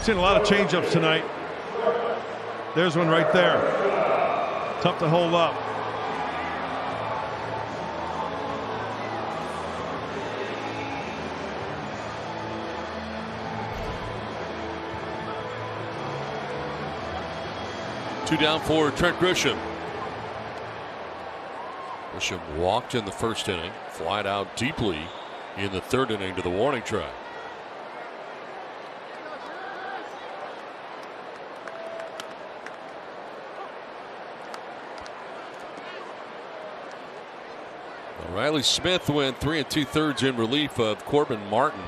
Seen a lot of changeups tonight. There's one right there. Tough to hold up. Two down for Trent Grisham. Grisham walked in the first inning, flied out deeply in the third inning to the warning track. Riley Smith went 3 2/3 in relief of Corbin Martin.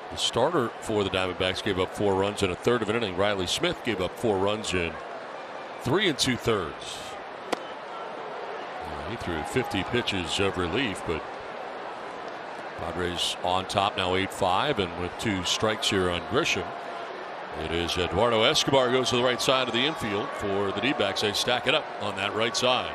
The starter for the Diamondbacks gave up 4 runs in a third of an inning. Riley Smith gave up 4 runs in 3 2/3. He threw 50 pitches of relief, but Padres on top now 8-5, and with 2 strikes here on Grisham. It is Eduardo Escobar goes to the right side of the infield for the D-backs. They stack it up on that right side.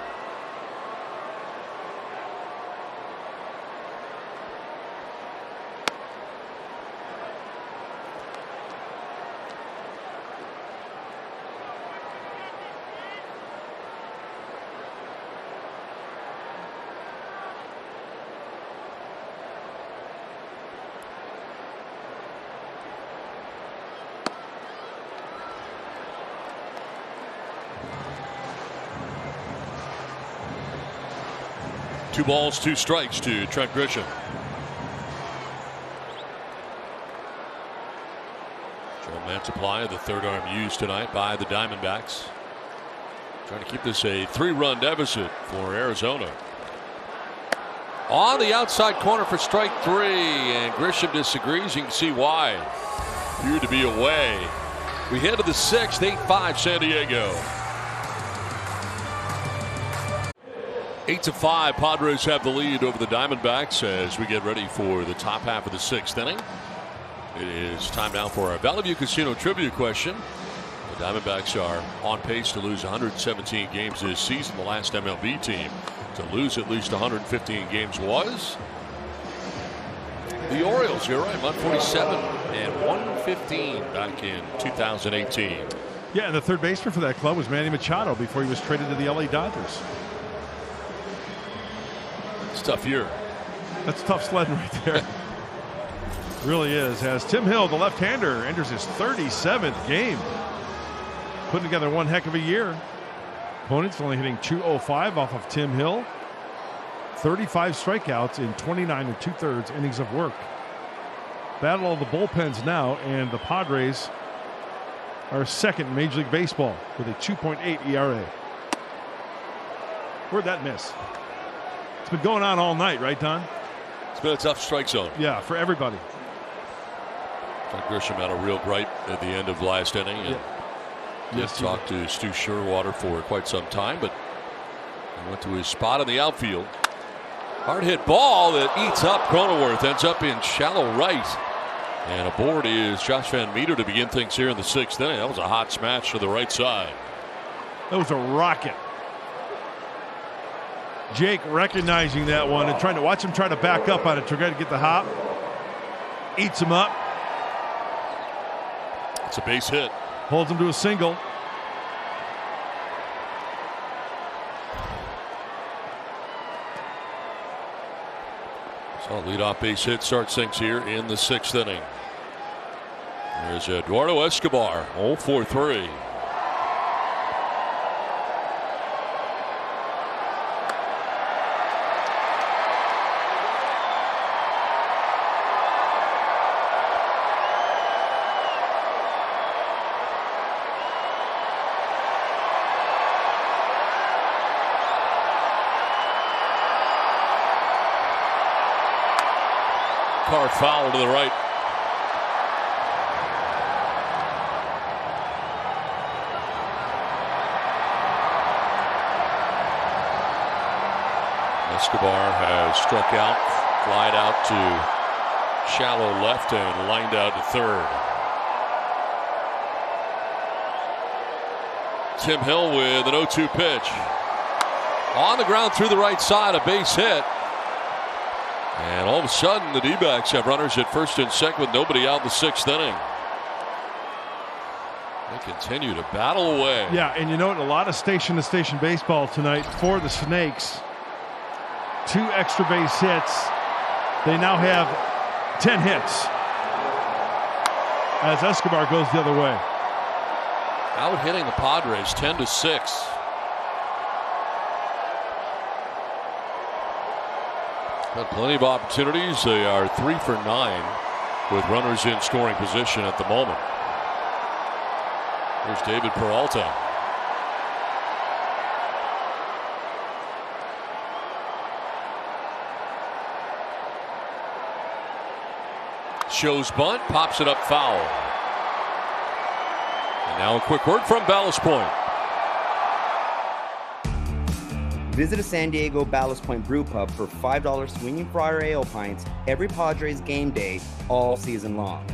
Two balls, 2 strikes to Trent Grisham. Joe Mantiply, the third arm used tonight by the Diamondbacks. Trying to keep this a 3-run deficit for Arizona. On the outside corner for strike 3, and Grisham disagrees. You can see why. Appeared to be away. We head to the 6th, 8-5 San Diego. 8-5, Padres have the lead over the Diamondbacks as we get ready for the top half of the 6th inning. It is time now for our Valley View Casino trivia question. The Diamondbacks are on pace to lose 117 games this season. The last MLB team to lose at least 115 games was the Orioles. You're right, 147 and 115 back in 2018. Yeah, and the third baseman for that club was Manny Machado before he was traded to the LA Dodgers. It's a tough year. That's tough sledding right there. Really is. As Tim Hill, the left-hander, enters his 37th game. Putting together one heck of a year. Opponents only hitting .205 off of Tim Hill. 35 strikeouts in 29 2/3 innings of work. Battle of the bullpens now, and the Padres are second in Major League Baseball with a 2.8 ERA. Where'd that miss? It's been going on all night, right, Don? It's been a tough strike zone. Yeah, for everybody. Trent Grisham had a real gripe at the end of last inning, and Yes, he talked to Stu Sherwater for quite some time, but he went to his spot in the outfield. Hard hit ball that eats up Cronenworth, ends up in shallow right. And aboard is Josh Van Meter to begin things here in the 6th inning. That was a hot smash to the right side. That was a rocket. Jake recognizing that one and trying to watch him try to back up on it to try to get the hop. Eats him up. It's a base hit. Holds him to a single. So a leadoff base hit starts things here in the 6th inning. There's Eduardo Escobar, 0 for 3. car foul to the right. Escobar has struck out, flied out to shallow left and lined out to third. Tim Hill with an 0-2 pitch. On the ground through the right side, a base hit. And all of a sudden, the D-backs have runners at first and second with nobody out in the sixth inning. They continue to battle away. Yeah, and you know what? A lot of station-to-station baseball tonight for the Snakes. 2 extra base hits. They now have 10 hits as Escobar goes the other way. Out hitting the Padres 10-6. Had plenty of opportunities. They are 3 for 9 with runners in scoring position at the moment. Here's David Peralta. Shows bunt, pops it up foul. And now a quick word from Ballast Point. Visit a San Diego Ballast Point brew pub for $5 swinging friar ale pints every Padres game day all season long.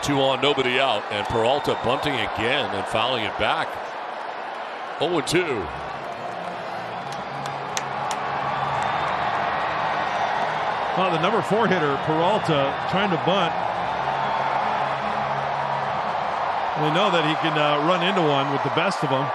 Two on, nobody out, and Peralta bunting again and fouling it back. 0-2. Well, the number 4 hitter, Peralta, trying to bunt. We know that he can run into one with the best of them.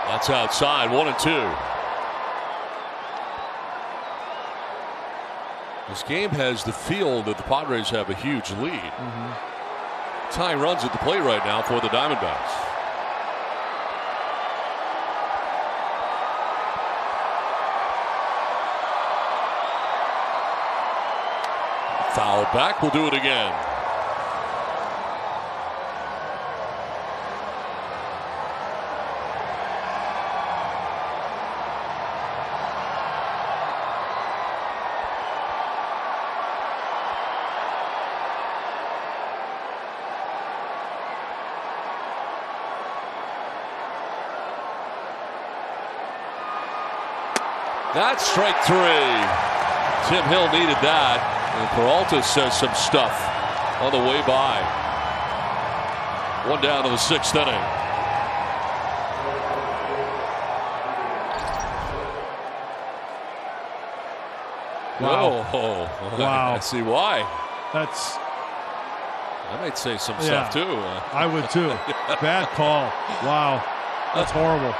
That's outside, 1-2. This game has the feel that the Padres have a huge lead. Tying runs at the plate right now for the Diamondbacks. Foul back, we'll do it again. That's strike 3. Tim Hill needed that. And Peralta says some stuff on the way by. 1 down to the 6th inning. Wow. Oh, wow. I see why. That's. I might say some stuff too. I would too. Bad call. Wow. That's horrible.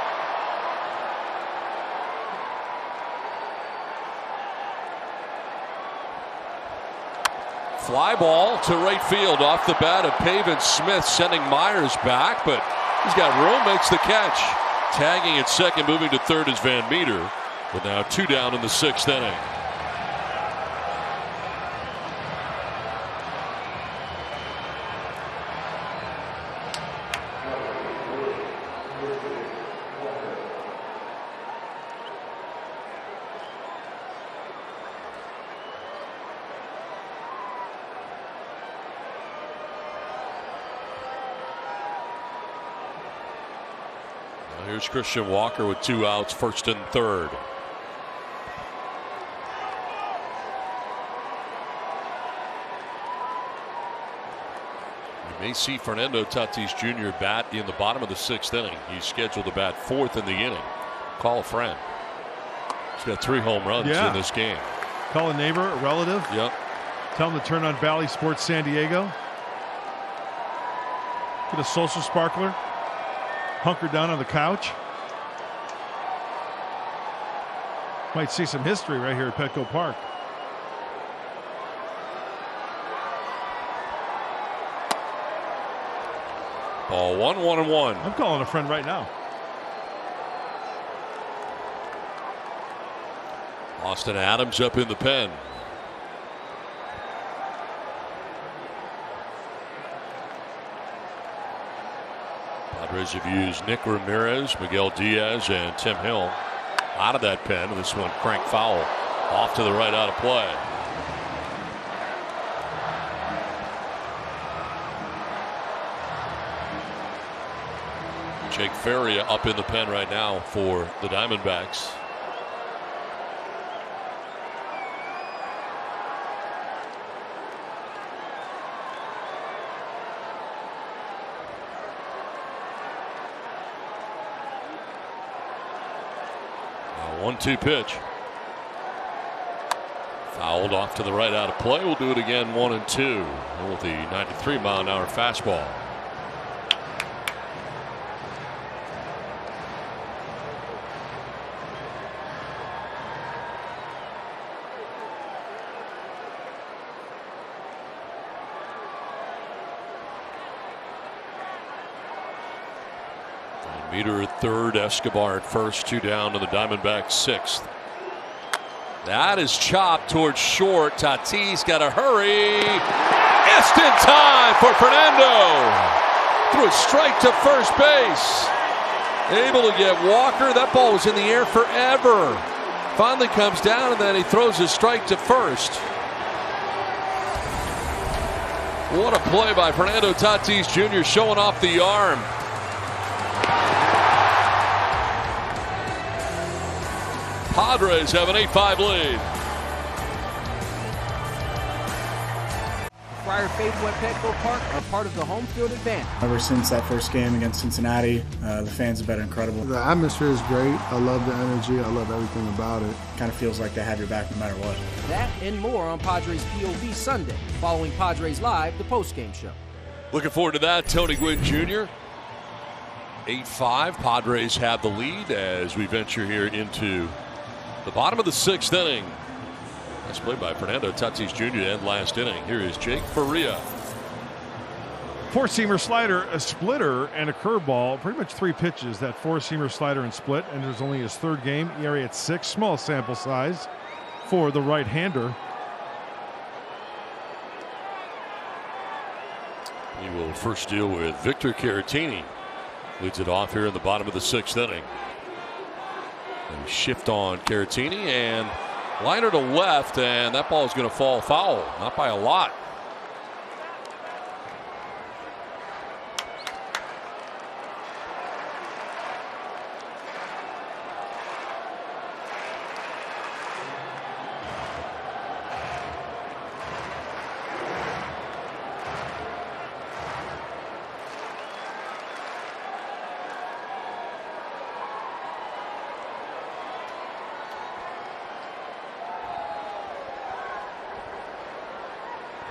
Fly ball to right field off the bat of Pavin Smith, sending Myers back, but he's got room, makes the catch. Tagging at second, moving to third is Van Meter, but now 2 down in the 6th inning. Here's Christian Walker with 2 outs, 1st and 3rd. You may see Fernando Tatis Jr. bat in the bottom of the 6th inning. He's scheduled to bat 4th in the inning. Call a friend. He's got 3 home runs in this game. Call a neighbor, a relative. Yep. Tell them to turn on Valley Sports San Diego. Get a social sparkler. Hunker down on the couch. Might see some history right here at Petco Park. Ball 1, 1-1. I'm calling a friend right now. Austin Adams up in the pen. Padres have used Nick Ramirez, Miguel Diaz, and Tim Hill out of that pen. This one cranked foul off to the right out of play. Jake Faria up in the pen right now for the Diamondbacks. Now 1-2 pitch. Fouled off to the right out of play. We'll do it again 1-2 with the 93-mile-an-hour fastball. Meter at third, Escobar at first, 2 down to the Diamondbacks 6th. That is chopped towards short. Tatis got to hurry. Instant time for Fernando. Threw a strike to first base. Able to get Walker. That ball was in the air forever. Finally comes down and then he throws a strike to first. What a play by Fernando Tatis Jr. showing off the arm. Padres have an 8-5 lead. Friar Faithful at Petco Park are part of the home field advantage. Ever since that first game against Cincinnati, the fans have been incredible. The atmosphere is great. I love the energy. I love everything about it. Kind of feels like they have your back no matter what. That and more on Padres POV Sunday, following Padres Live, the postgame show. Looking forward to that. Tony Gwynn Jr. 8-5. Padres have the lead as we venture here into the bottom of the 6th inning. Nice play by Fernando Tatis Jr. to end last inning. Here is Jake Faria. Four-seamer slider, a splitter, and a curveball. Pretty much 3 pitches, that four-seamer slider and split. And there's only his 3rd game. ERA at 6. Small sample size for the right-hander. He will first deal with Victor Caratini. Leads it off here in the bottom of the 6th inning. And shift on Caratini and liner to left, and that ball is going to fall foul. Not by a lot.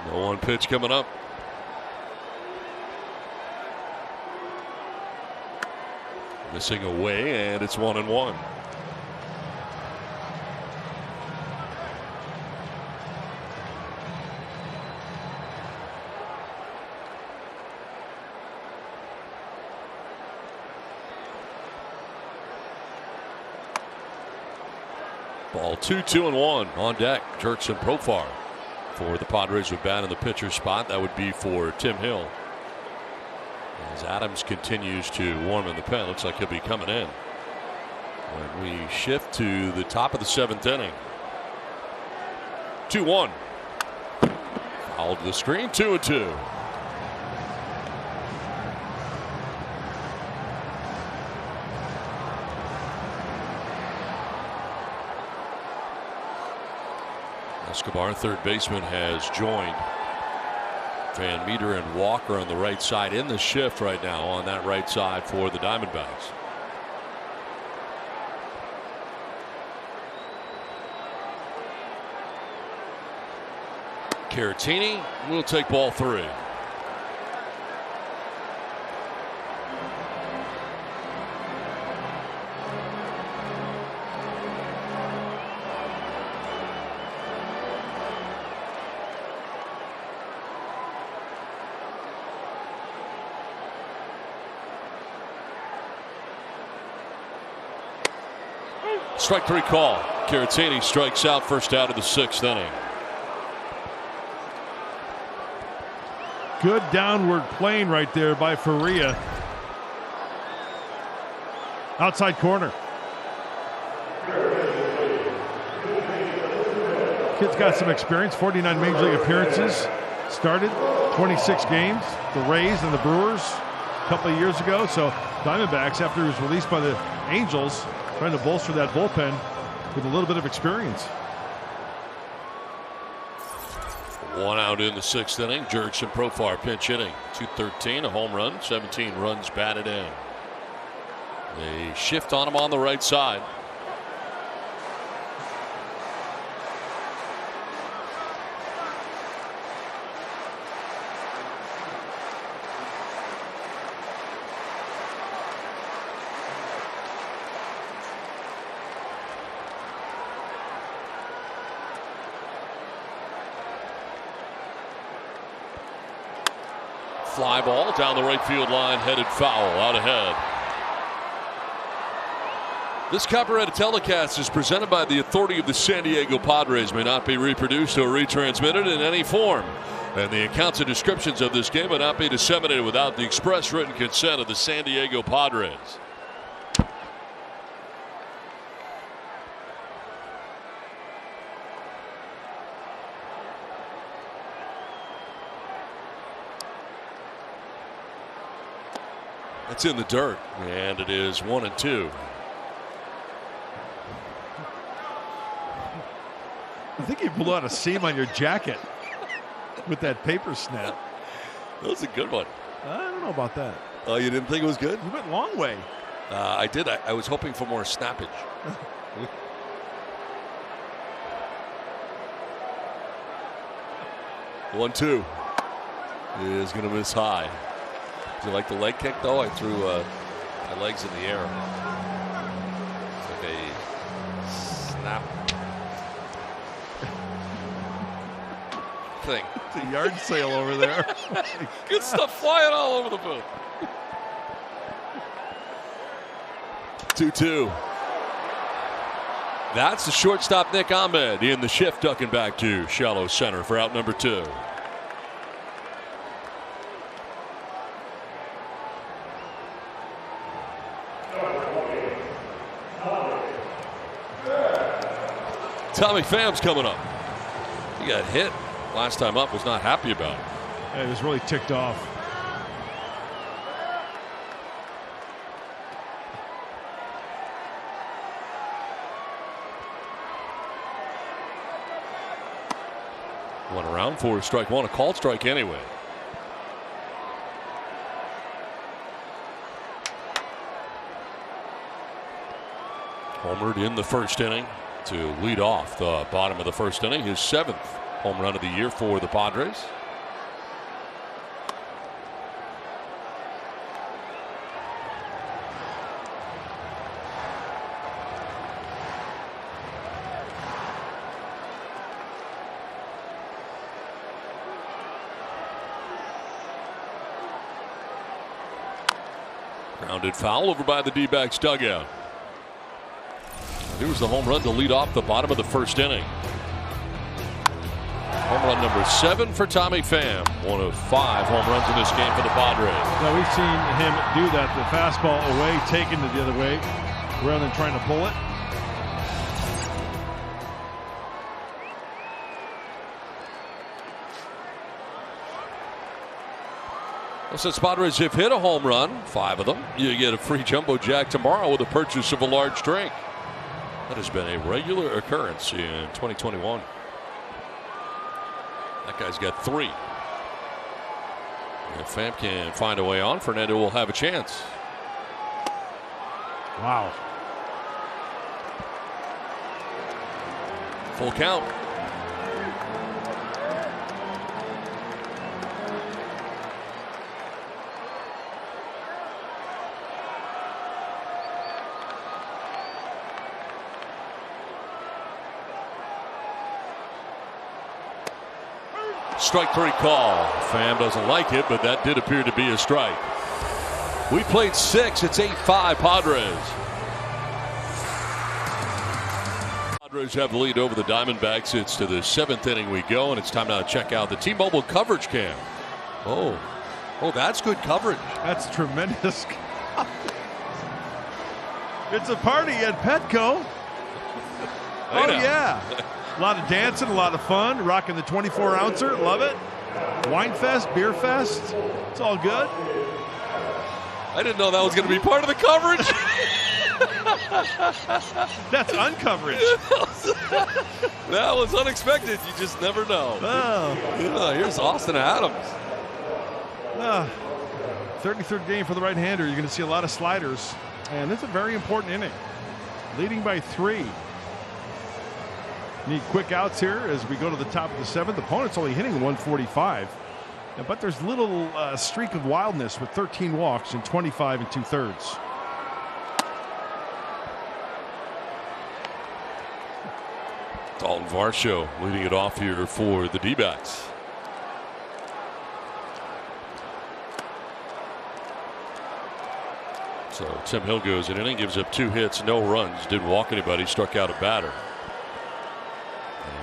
The 1 pitch coming up. Missing away, and it's 1-1. Ball 2, 2-1 on deck. Jerks and Profar for the Padres with bat in the pitcher spot. That would be for Tim Hill. As Adams continues to warm in the pen, looks like he'll be coming in when we shift to the top of the 7th inning. 2-1. Fouled to the screen. 2-2. Escobar, third baseman, has joined Van Meter and Walker on the right side in the shift right now on that right side for the Diamondbacks. Caratini will take ball 3. Strike 3 call. Caratini strikes out, first out of the 6th inning. Good downward plane right there by Faria. Outside corner. Kid's got some experience, 49 Major League appearances. Started 26 games, the Rays and the Brewers a couple of years ago. So Diamondbacks, after he was released by the Angels, trying to bolster that bullpen with a little bit of experience. 1 out in the 6th inning. Jurickson Profar pinch hitting. 213, a home run, 17 runs batted in. They shift on him on the right side. Fly ball down the right field line, headed foul, out ahead. This Copperhead telecast is presented by the authority of the San Diego Padres. May not be reproduced or retransmitted in any form. And the accounts and descriptions of this game may not be disseminated without the express written consent of the San Diego Padres. It's in the dirt, and it is 1-2. I think you blew out a seam on your jacket with that paper snap. That was a good one. I don't know about that. Oh, you didn't think it was good? You went long way. I did. I was hoping for more snappage. 1-2 is going to miss high. Do you like the leg kick, though? I threw my legs in the air. It's like a snap thing. It's a yard sale over there. Good stuff flying all over the booth. 2-2. That's the shortstop Nick Ahmed in the shift, ducking back to shallow center for out number 2. Tommy Pham's coming up. He got hit last time up, was not happy about it. Yeah, he was really ticked off. One around for strike one, a called strike anyway. Homered in the first inning to lead off the bottom of the first inning. His 7th home run of the year for the Padres. Grounded foul over by the D-backs dugout. Here's the home run to lead off the bottom of the first inning. Home run number 7 for Tommy Pham. 1 of 5 home runs in this game for the Padres. Now we've seen him do that. The fastball away, taking it the other way, rather than trying to pull it. Well, since Padres have hit a home run, 5 of them, you get a free jumbo jack tomorrow with the purchase of a large drink. That has been a regular occurrence in 2021. That guy's got 3. If Pham can find a way on, Fernando will have a chance. Wow. Full count. Strike 3 call. Pham doesn't like it, but that did appear to be a strike. We played 6. It's 8-5 Padres. Padres have the lead over the Diamondbacks. It's to the 7th inning we go, and it's time now to check out the T-Mobile coverage cam. Oh, that's good coverage. That's tremendous. It's a party at Petco. Oh, yeah. A lot of dancing, a lot of fun. Rocking the 24-ouncer. Love it. Wine fest, beer fest. It's all good. I didn't know that was going to be part of the coverage. That's uncoverage. That was unexpected. You just never know. Oh. Here's Austin Adams. 33rd game for the right-hander. You're going to see a lot of sliders. And it's a very important inning. Leading by 3. Need quick outs here as we go to the top of the 7th. The opponent's only hitting 145. But there's little streak of wildness with 13 walks and 25 2/3. Dalton Varsho leading it off here for the D-backs. So Tim Hill goes in inning, gives up 2 hits, no runs, didn't walk anybody, struck out a batter.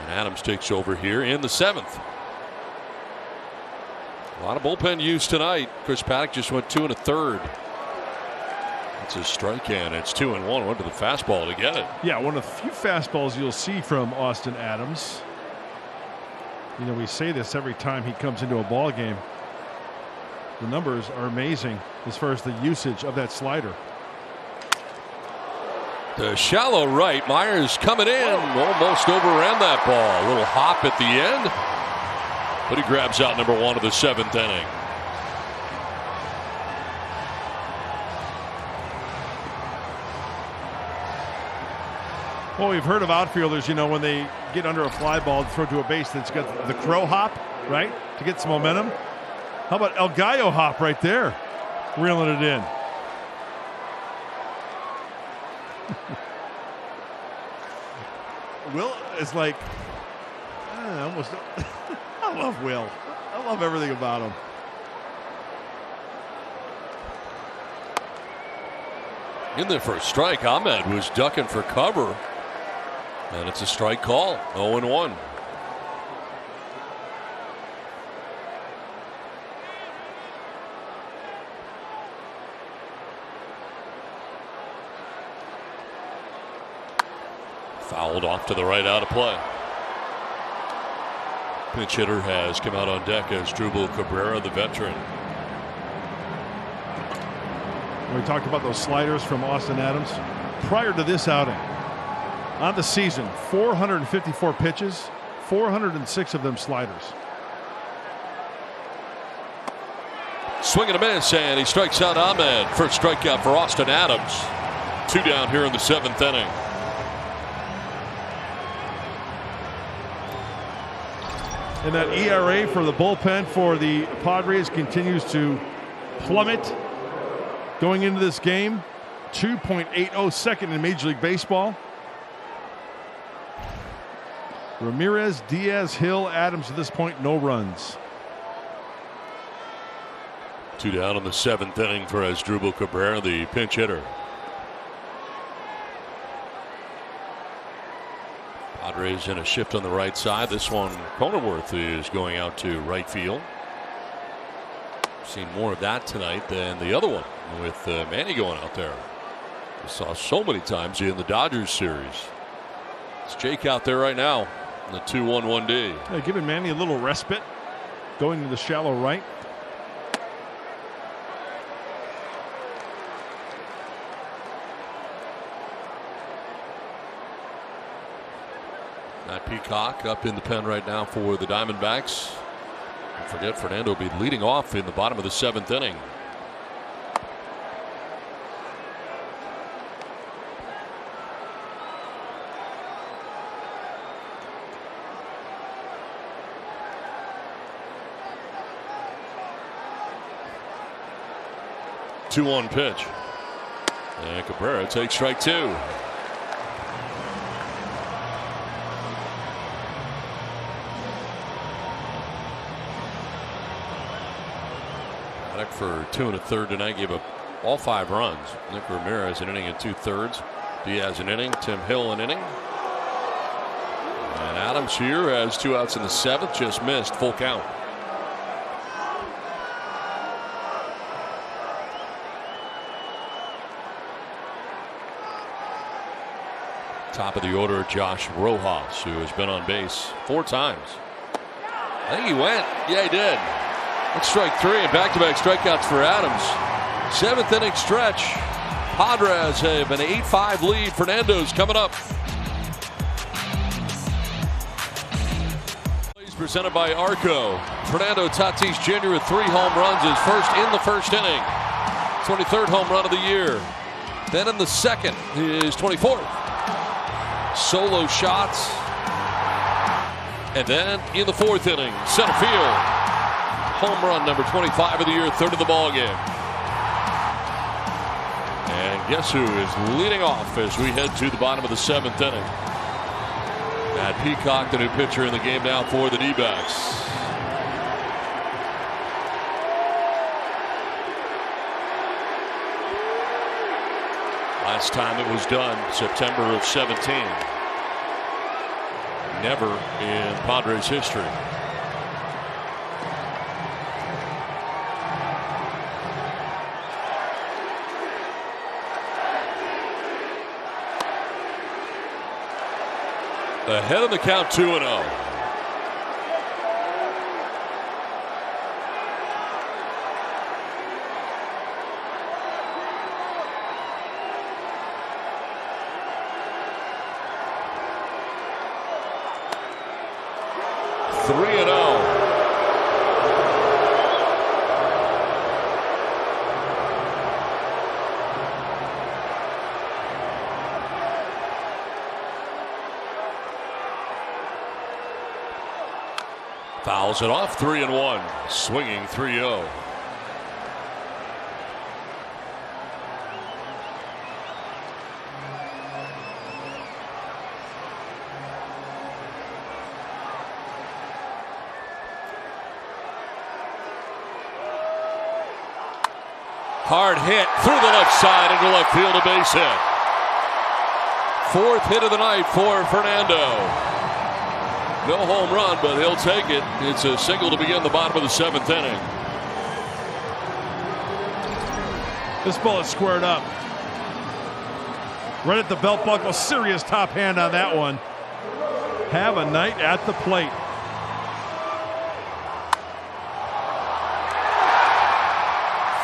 And Adams takes over here in the 7th. A lot of bullpen use tonight. Chris Paddock just went 2 1/3. It's a strike, and it's 2-1. Went to the fastball to get it. Yeah, one of the few fastballs you'll see from Austin Adams. You know, we say this every time he comes into a ball game. The numbers are amazing as far as the usage of that slider. The shallow right. Myers coming in. Almost overran that ball. A little hop at the end. But he grabs out number 1 of the 7th inning. Well, we've heard of outfielders, you know, when they get under a fly ball, throw to a base that's got the crow hop, right, to get some momentum. How about El Gallo hop right there, reeling it in. Will is like, almost. I love Will. I love everything about him. In there for a strike. Ahmed was ducking for cover. And it's a strike call. 0-1. Fouled off to the right, out of play. Pinch hitter has come out on deck as Drupal Cabrera, the veteran. We talked about those sliders from Austin Adams. Prior to this outing, on the season, 454 pitches, 406 of them sliders. Swing and a miss, and he strikes out Ahmed. First strikeout for Austin Adams. 2 down here in the 7th inning. And that ERA for the bullpen for the Padres continues to plummet. Going into this game, 2.80, second in Major League Baseball. Ramirez, Diaz, Hill, Adams at this point, no runs. 2 down in the 7th inning for Asdrubal Cabrera, the pinch hitter. Padres in a shift on the right side. This one, Cronenworth is going out to right field. Seen more of that tonight than the other one with Manny going out there. We saw so many times in the Dodgers series. It's Jake out there right now in the 2-1-1D. Yeah, giving Manny a little respite, going to the shallow right. Matt Peacock up in the pen right now for the Diamondbacks. Don't forget, Fernando will be leading off in the bottom of the 7th inning. Two-one pitch. And Cabrera takes strike 2. For 2 1/3 tonight, gave up all 5 runs. Nick Ramirez an inning and 2/3. Diaz an inning. Tim Hill an inning. And Adams here has 2 outs in the 7th, just missed full count. Top of the order, Josh Rojas, who has been on base 4 times. I think he went. Yeah, he did. That's strike 3 and back-to-back strikeouts for Adams. 7th inning stretch. Padres have an 8-5 lead. Fernando's coming up. Presented by Arco. Fernando Tatis Jr. with 3 home runs, his first in the first inning. 23rd home run of the year. Then in the second, his 24th. Solo shots. And then in the 4th inning, center field. Home run number 25 of the year, 3rd of the ball game. And guess who is leading off as we head to the bottom of the 7th inning? Matt Peacock, the new pitcher in the game now for the D-backs. Last time it was done, September of 17. Never in Padres history. Ahead of the count, 2-0. Fouls it off, 3-1. Swinging 3-0. Hard hit through the left side into left field, a base hit. 4th hit of the night for Fernando. No home run, but he'll take it. It's a single to begin the bottom of the 7th inning. This ball is squared up. Right at the belt buckle. Serious top hand on that one. Have a night at the plate.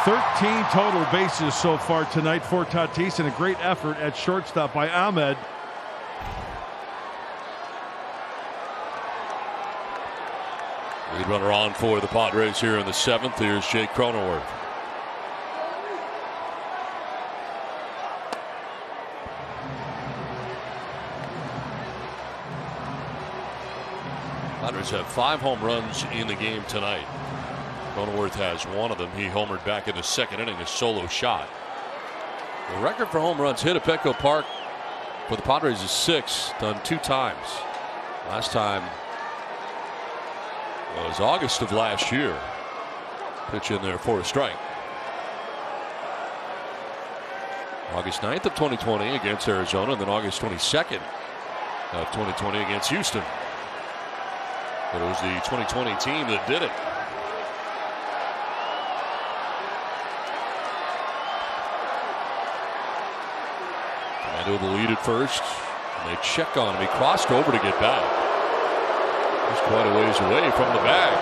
"13 total bases so far tonight for Tatis, and a great effort at shortstop by Ahmed. Lead runner on for the Padres here in the 7th. Here's Jake Cronenworth. Padres have 5 home runs in the game tonight. Cronenworth has 1 of them. He homered back in the 2nd inning, a solo shot. The record for home runs hit at Petco Park for the Padres is 6, done 2 times. Last time was August of last year. Pitch in there for a strike. August 9th of 2020 against Arizona, and then August 22nd of 2020 against Houston. But it was the 2020 team that did it. Commando the lead at first, and they check on him. He crossed over to get back. He's quite a ways away from the bag.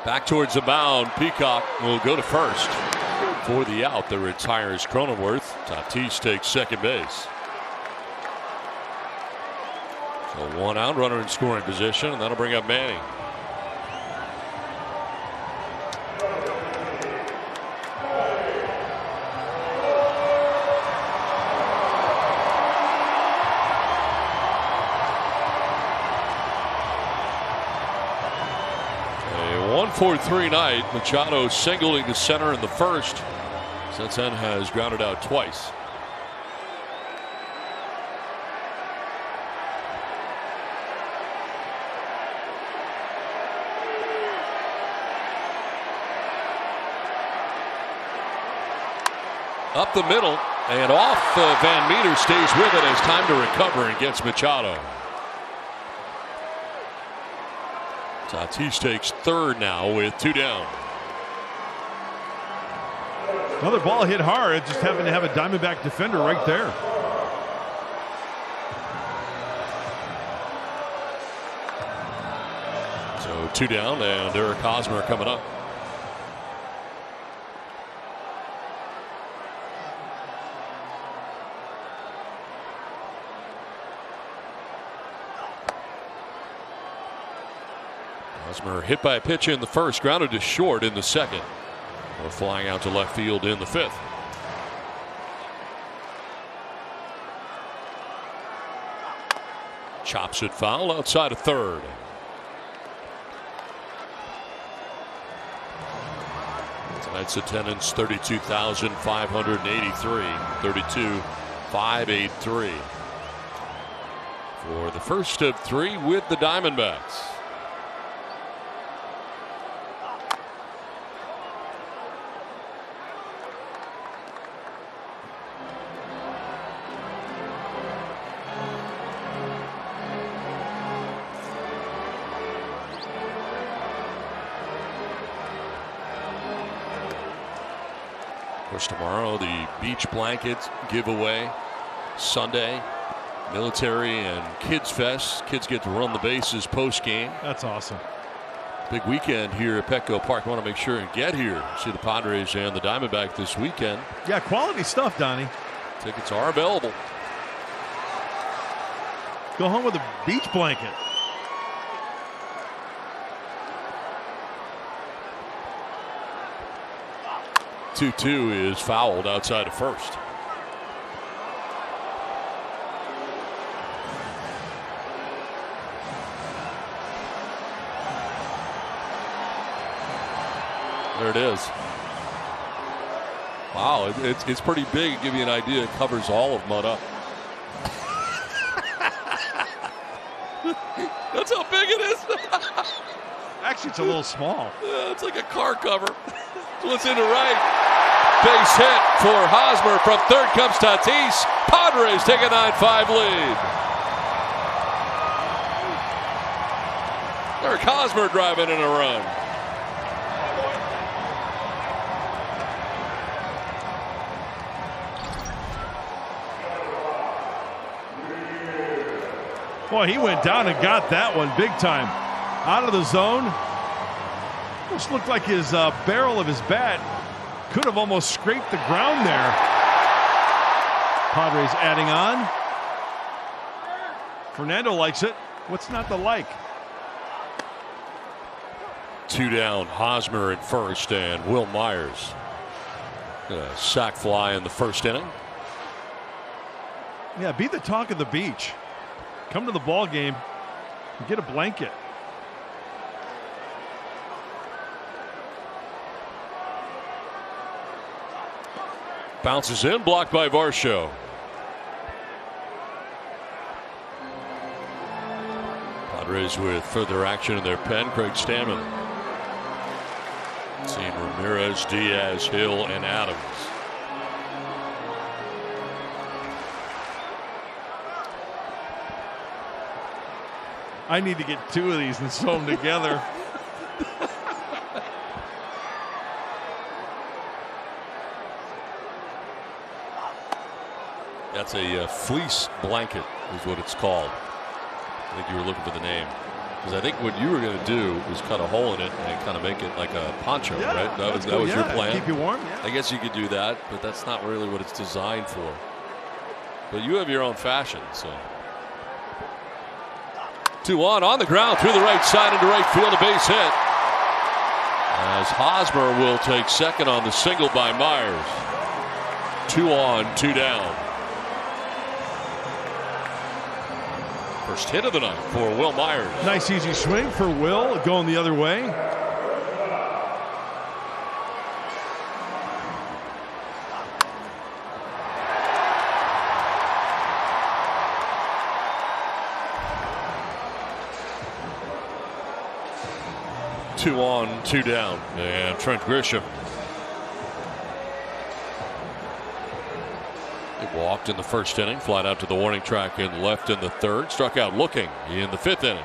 Back towards the mound. Peacock will go to first for the out. The retires Cronenworth. Tatis takes second base. So 1 out, runner in scoring position, and that'll bring up Manning. A 1-4-3 night. Machado singling to center in the first. Since then has grounded out twice. Up the middle and off. Van Meter stays with it as time to recover and gets Machado. Tatis takes third now with 2 down. Another ball hit hard. It just happened to have a Diamondback defender right there. So 2 down, and Eric Hosmer coming up. Hosmer hit by a pitch in the first, grounded to short in the second. Or flying out to left field in the fifth. Chops it foul outside of third. Tonight's attendance 32,583. 32,583 for the first of 3 with the Diamondbacks. Tomorrow, the beach blankets giveaway. Sunday, military and kids fest. Kids get to run the bases post game. That's awesome. Big weekend here at Petco Park. Want to make sure and get here. See the Padres and the Diamondbacks this weekend. Yeah, quality stuff, Donnie. Tickets are available. Go home with a beach blanket. Two is fouled outside of first. There it is. Wow, it's pretty big. To give you an idea, it covers all of Mud Up. That's how big it is. Actually, it's a little small. Yeah, it's like a car cover. Splits into right. Base hit for Hosmer. From third comes Tatis. Padres take a 9-5 lead. Eric Hosmer driving in a run. Boy, he went down and got that one big time. Out of the zone. Almost looked like his barrel of his bat could have almost scraped the ground there. Padres adding on. Fernando likes it. What's not to like? 2 down, Hosmer at first, and Will Myers. A sac fly in the first inning. Yeah, be the talk of the beach. Come to the ball game and get a blanket. Bounces in, blocked by Varsho. Padres with further action in their pen. Craig Stammen. Seeing Ramirez, Diaz, Hill, and Adams. I need to get 2 of these and sew them together. That's a fleece blanket is what it's called. I think you were looking for the name. Because I think what you were going to do was cut a hole in it and kind of make it like a poncho, yeah, right? That was your plan. Keep you warm. Yeah. I guess you could do that, but that's not really what it's designed for. But you have your own fashion, so. 2-1 on the ground through the right side into right field, a base hit. As Hosmer will take second on the single by Myers. 2 on, 2 down. First hit of the night for Will Myers. Nice easy swing for Will, going the other way. Two on, 2 down, and Trent Grisham. He walked in the first inning, flied out to the warning track and left in the third, struck out looking in the fifth inning.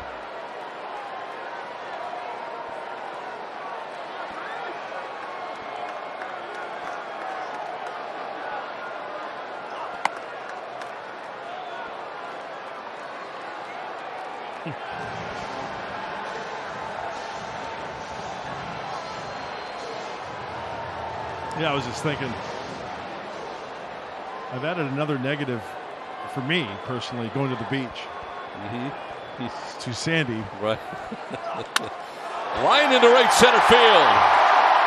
Yeah, I was just thinking, I've added another negative for me personally, going to the beach. It's too sandy. Right. Line into right center field.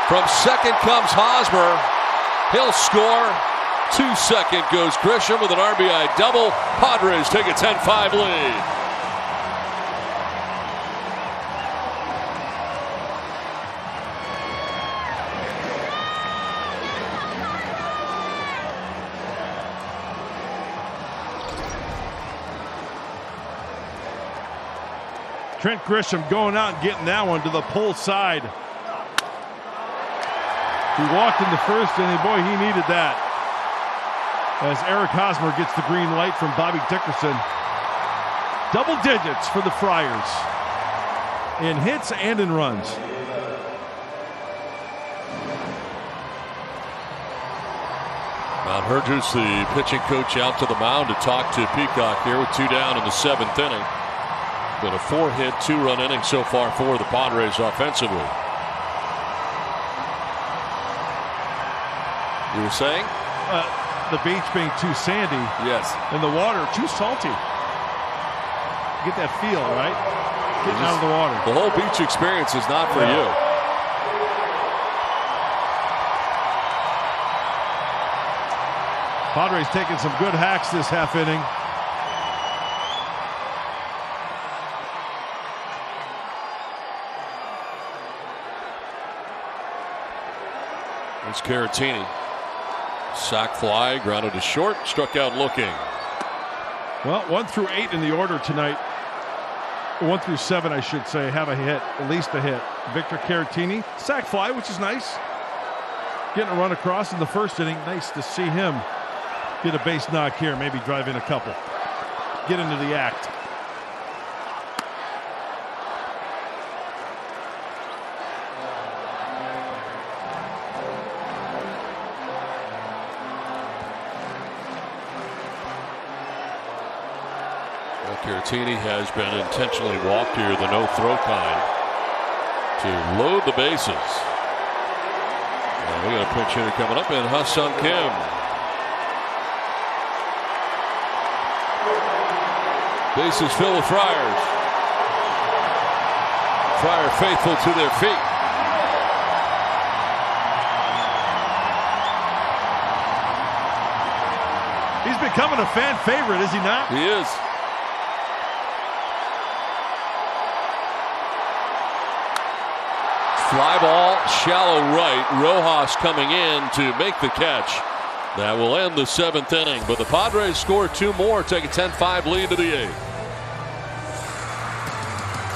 From second comes Hosmer. He'll score. 2-second goes Grisham with an RBI double. Padres take a 10-5 lead. Trent Grisham going out and getting that one to the pull side. He walked in the first inning. Boy, he needed that. As Eric Hosmer gets the green light from Bobby Dickerson. Double digits for the Friars in hits and in runs. Mount Hurgis, the pitching coach, out to the mound to talk to Peacock here with 2 down in the 7th inning. Been a 4-hit, 2-run inning so far for the Padres offensively. You were saying? The beach being too sandy. Yes. And the water too salty. Get that feel, right? Getting out of the water. The whole beach experience is not for you. Padres taking some good hacks this half inning. It's Caratini. Sac fly, grounded to short, struck out looking. Well, 1 through 8 in the order tonight. 1 through 7, I should say, have a hit, at least a hit. Victor Caratini, sac fly, which is nice. Getting a run across in the first inning. Nice to see him get a base knock here, maybe drive in a couple. Get into the act. Caratini has been intentionally walked here, the no-throw kind, to load the bases. And we got a pinch hitter coming up in Ha-Seong Kim. Bases filled with Friars. Friar faithful to their feet. He's becoming a fan favorite, is he not? He is. Fly ball, shallow right. Rojas coming in to make the catch. That will end the 7th inning, but the Padres score 2 more, take a 10-5 lead to the 8th.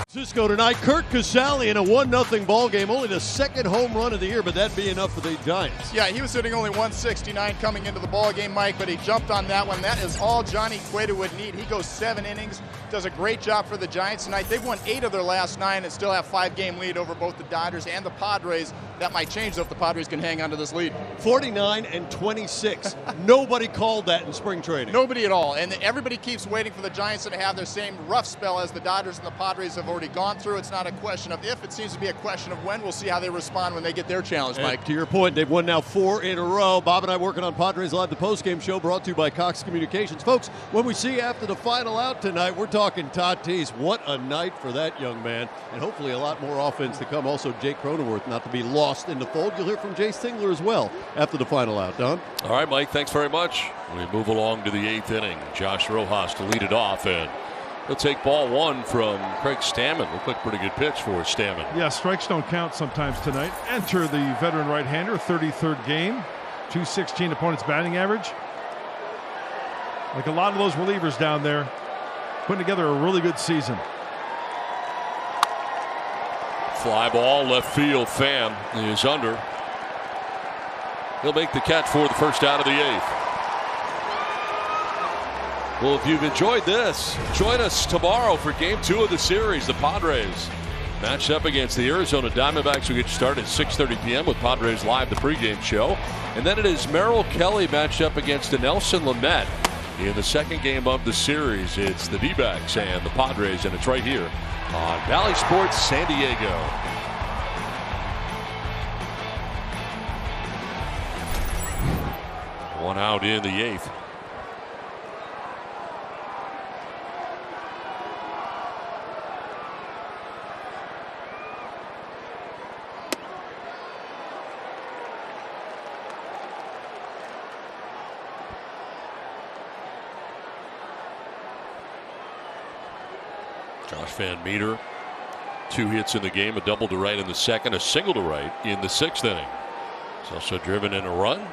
Cisco tonight, Kurt Casale in a 1-0 ball game. Only the 2nd home run of the year, but that'd be enough for the Giants. Yeah, he was hitting only 169 coming into the ball game, Mike, but he jumped on that one. That is all Johnny Cueto would need. He goes 7 innings, does a great job for the Giants tonight. They've won 8 of their last 9 and still have 5-game lead over both the Dodgers and the Padres. That might change though if the Padres can hang on to this lead. 49-26. Nobody called that in spring training. Nobody at all. And everybody keeps waiting for the Giants to have their same rough spell as the Dodgers and the Padres have already gone through. It's not a question of if, it seems to be a question of when. We'll see how they respond when they get their challenge, Mike. And to your point, they've won now 4 in a row. Bob and I working on Padres Live, the postgame show brought to you by Cox Communications. Folks, when we see after the final out tonight, we're talking Tatis. What a night for that young man. And hopefully a lot more offense to come. Also, Jake Cronenworth not to be lost in the fold. You'll hear from Jay Stingler as well after the final out. Don? All right, Mike, thanks very much. We move along to the 8th inning. Josh Rojas to lead it off, and he'll take ball 1 from Craig Stammen. Looked like a pretty good pitch for Stammen. Yeah, strikes don't count sometimes tonight. Enter the veteran right-hander, 33rd game, 216 opponent's batting average. Like a lot of those relievers down there, putting together a really good season. Fly ball, left field. Pham is under. He'll make the catch for the first out of the 8th. Well, if you've enjoyed this, join us tomorrow for Game 2 of the series. The Padres matched up against the Arizona Diamondbacks. We get started at 6:30 p.m. with Padres Live, the pregame show. And then it is Merrill Kelly matched up against Nelson Lamet in the second game of the series. It's the D-backs and the Padres, and it's right here on Valley Sports San Diego. One out in the 8th. Josh Van Meter, 2 hits in the game, a double to right in the second, a single to right in the 6th inning. He's also driven in a run.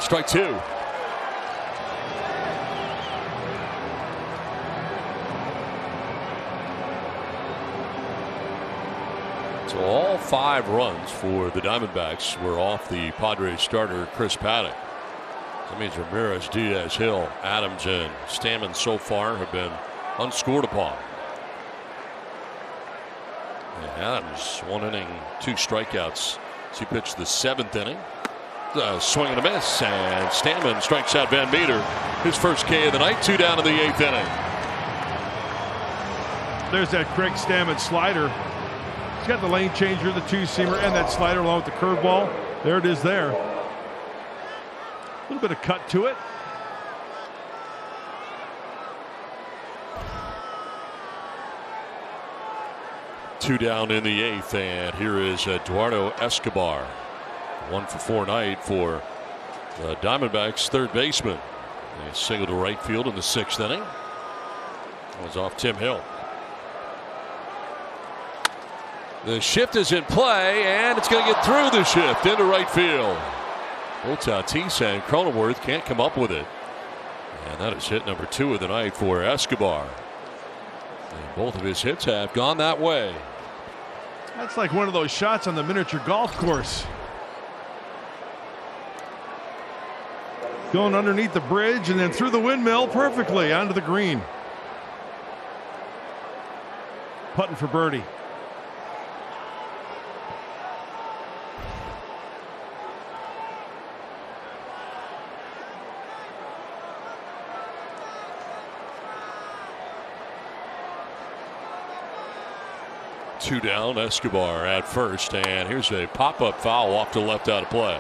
Strike 2. So all 5 runs for the Diamondbacks were off the Padres starter Chris Paddock. That means Ramirez, Diaz, Hill, Adams, and Stammen so far have been unscored upon. And Adams, 1 inning, 2 strikeouts as he pitched the 7th inning. Swing and a miss, and Stammen strikes out Van Meter. His first K of the night, 2 down in the 8th inning. There's that Craig Stammen slider. He's got the lane changer, the 2-seamer, and that slider along with the curveball. There it is there. A little bit of cut to it. Two down in the 8th, and here is Eduardo Escobar. 1 for 4 night for the Diamondbacks third baseman. A single to right field in the 6th inning. That was off Tim Hill. The shift is in play, and it's going to get through the shift into right field. Both Tatis and Cronenworth can't come up with it. And that is hit number 2 of the night for Escobar. And both of his hits have gone that way. That's like one of those shots on the miniature golf course. Going underneath the bridge and then through the windmill perfectly onto the green. Putting for birdie. Two down, Escobar at first, and here's a pop-up foul off to left out of play.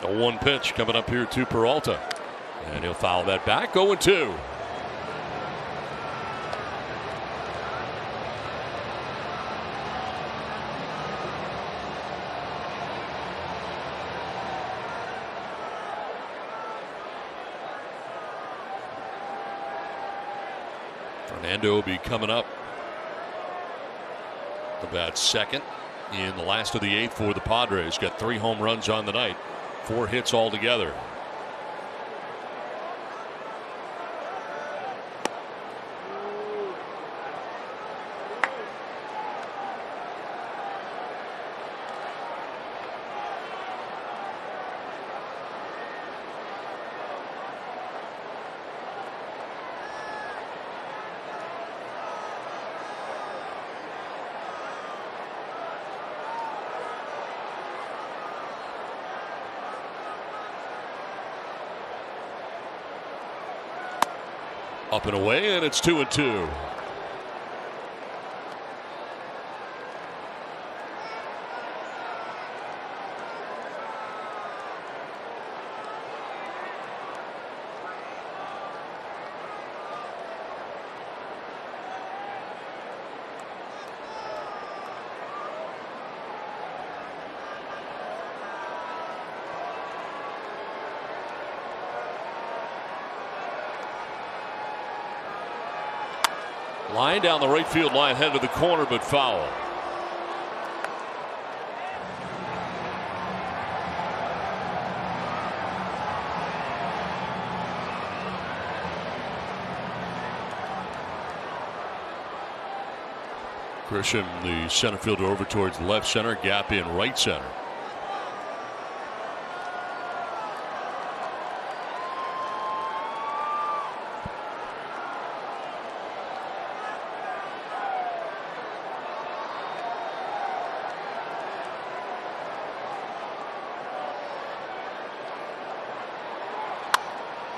The 1 pitch coming up here to Peralta. And he'll foul that back. 0-2. Fernando will be coming up. The bat second in the last of the 8th for the Padres. Got 3 home runs on the night. 4 hits altogether. Up and away, and it's 2-2. Line down the right field line, head to the corner, but foul. Grisham, the center fielder, over towards left center, gap in right center.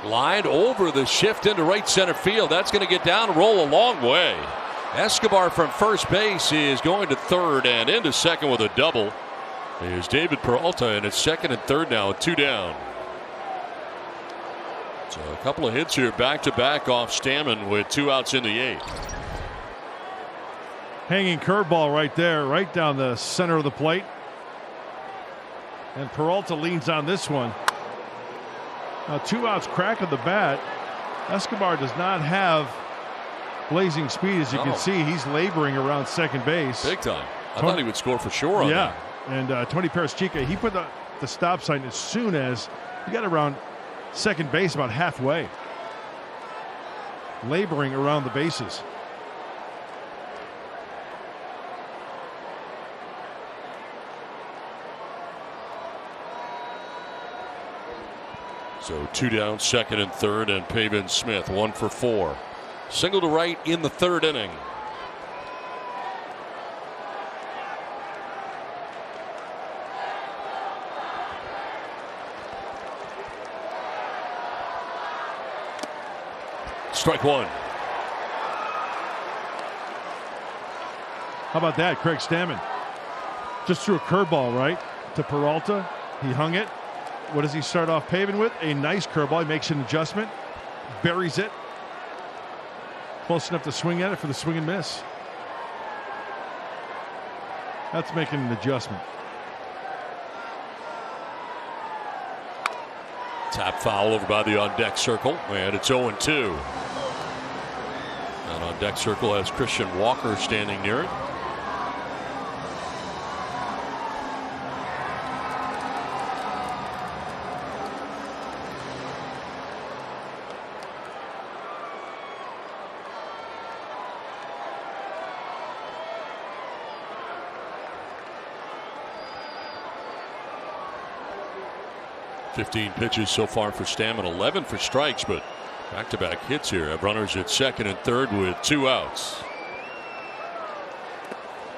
Lined over the shift into right center field. That's going to get down and roll a long way. Escobar from first base is going to third, and into second with a double is David Peralta, and it's second and third now with 2 down. So a couple of hits here back to back off Stammen with 2 outs in the 8th. Hanging curveball right there, right down the center of the plate. And Peralta leans on this one. Now 2 outs, crack of the bat. Escobar does not have blazing speed, as you can see. He's laboring around second base. Big time. I thought he would score for sure on that. And Tony Perez-Chica, he put the stop sign as soon as he got around second base, about halfway. Laboring around the bases. So 2 down, second and third, and Pavin Smith 1 for 4. Single to right in the 3rd inning. Strike 1. How about that, Craig Stammen? Just threw a curveball right to Peralta. He hung it. What does he start off Pavin with? A nice curveball. He makes an adjustment, buries it. Close enough to swing at it for the swing and miss. That's making an adjustment. Tap foul over by the on deck circle, and it's 0-2. And on deck circle has Christian Walker standing near it. .15 pitches so far for Stammen, 11 for strikes, but back-to-back hits here. Have runners at second and third with 2 outs.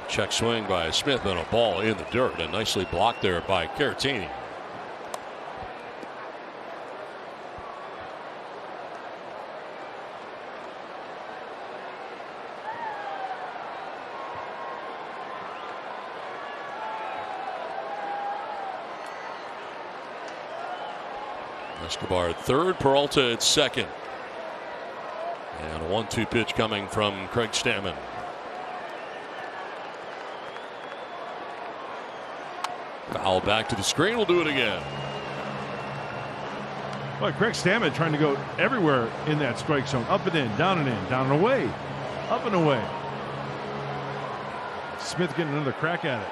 Check swing by Smith and a ball in the dirt, and nicely blocked there by Caratini. Escobar at third, Peralta at second. And a 1-2 pitch coming from Craig Stammen. Foul back to the screen. We'll do it again. Well, Craig Stammen trying to go everywhere in that strike zone. Up and in, down and away. Up and away. Smith getting another crack at it.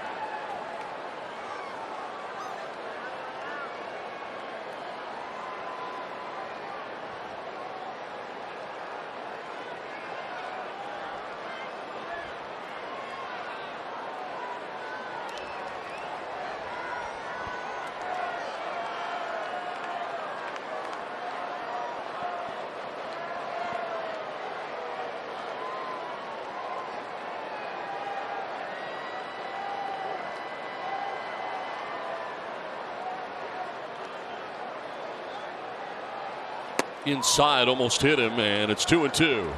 Inside, almost hit him, and it's 2-2.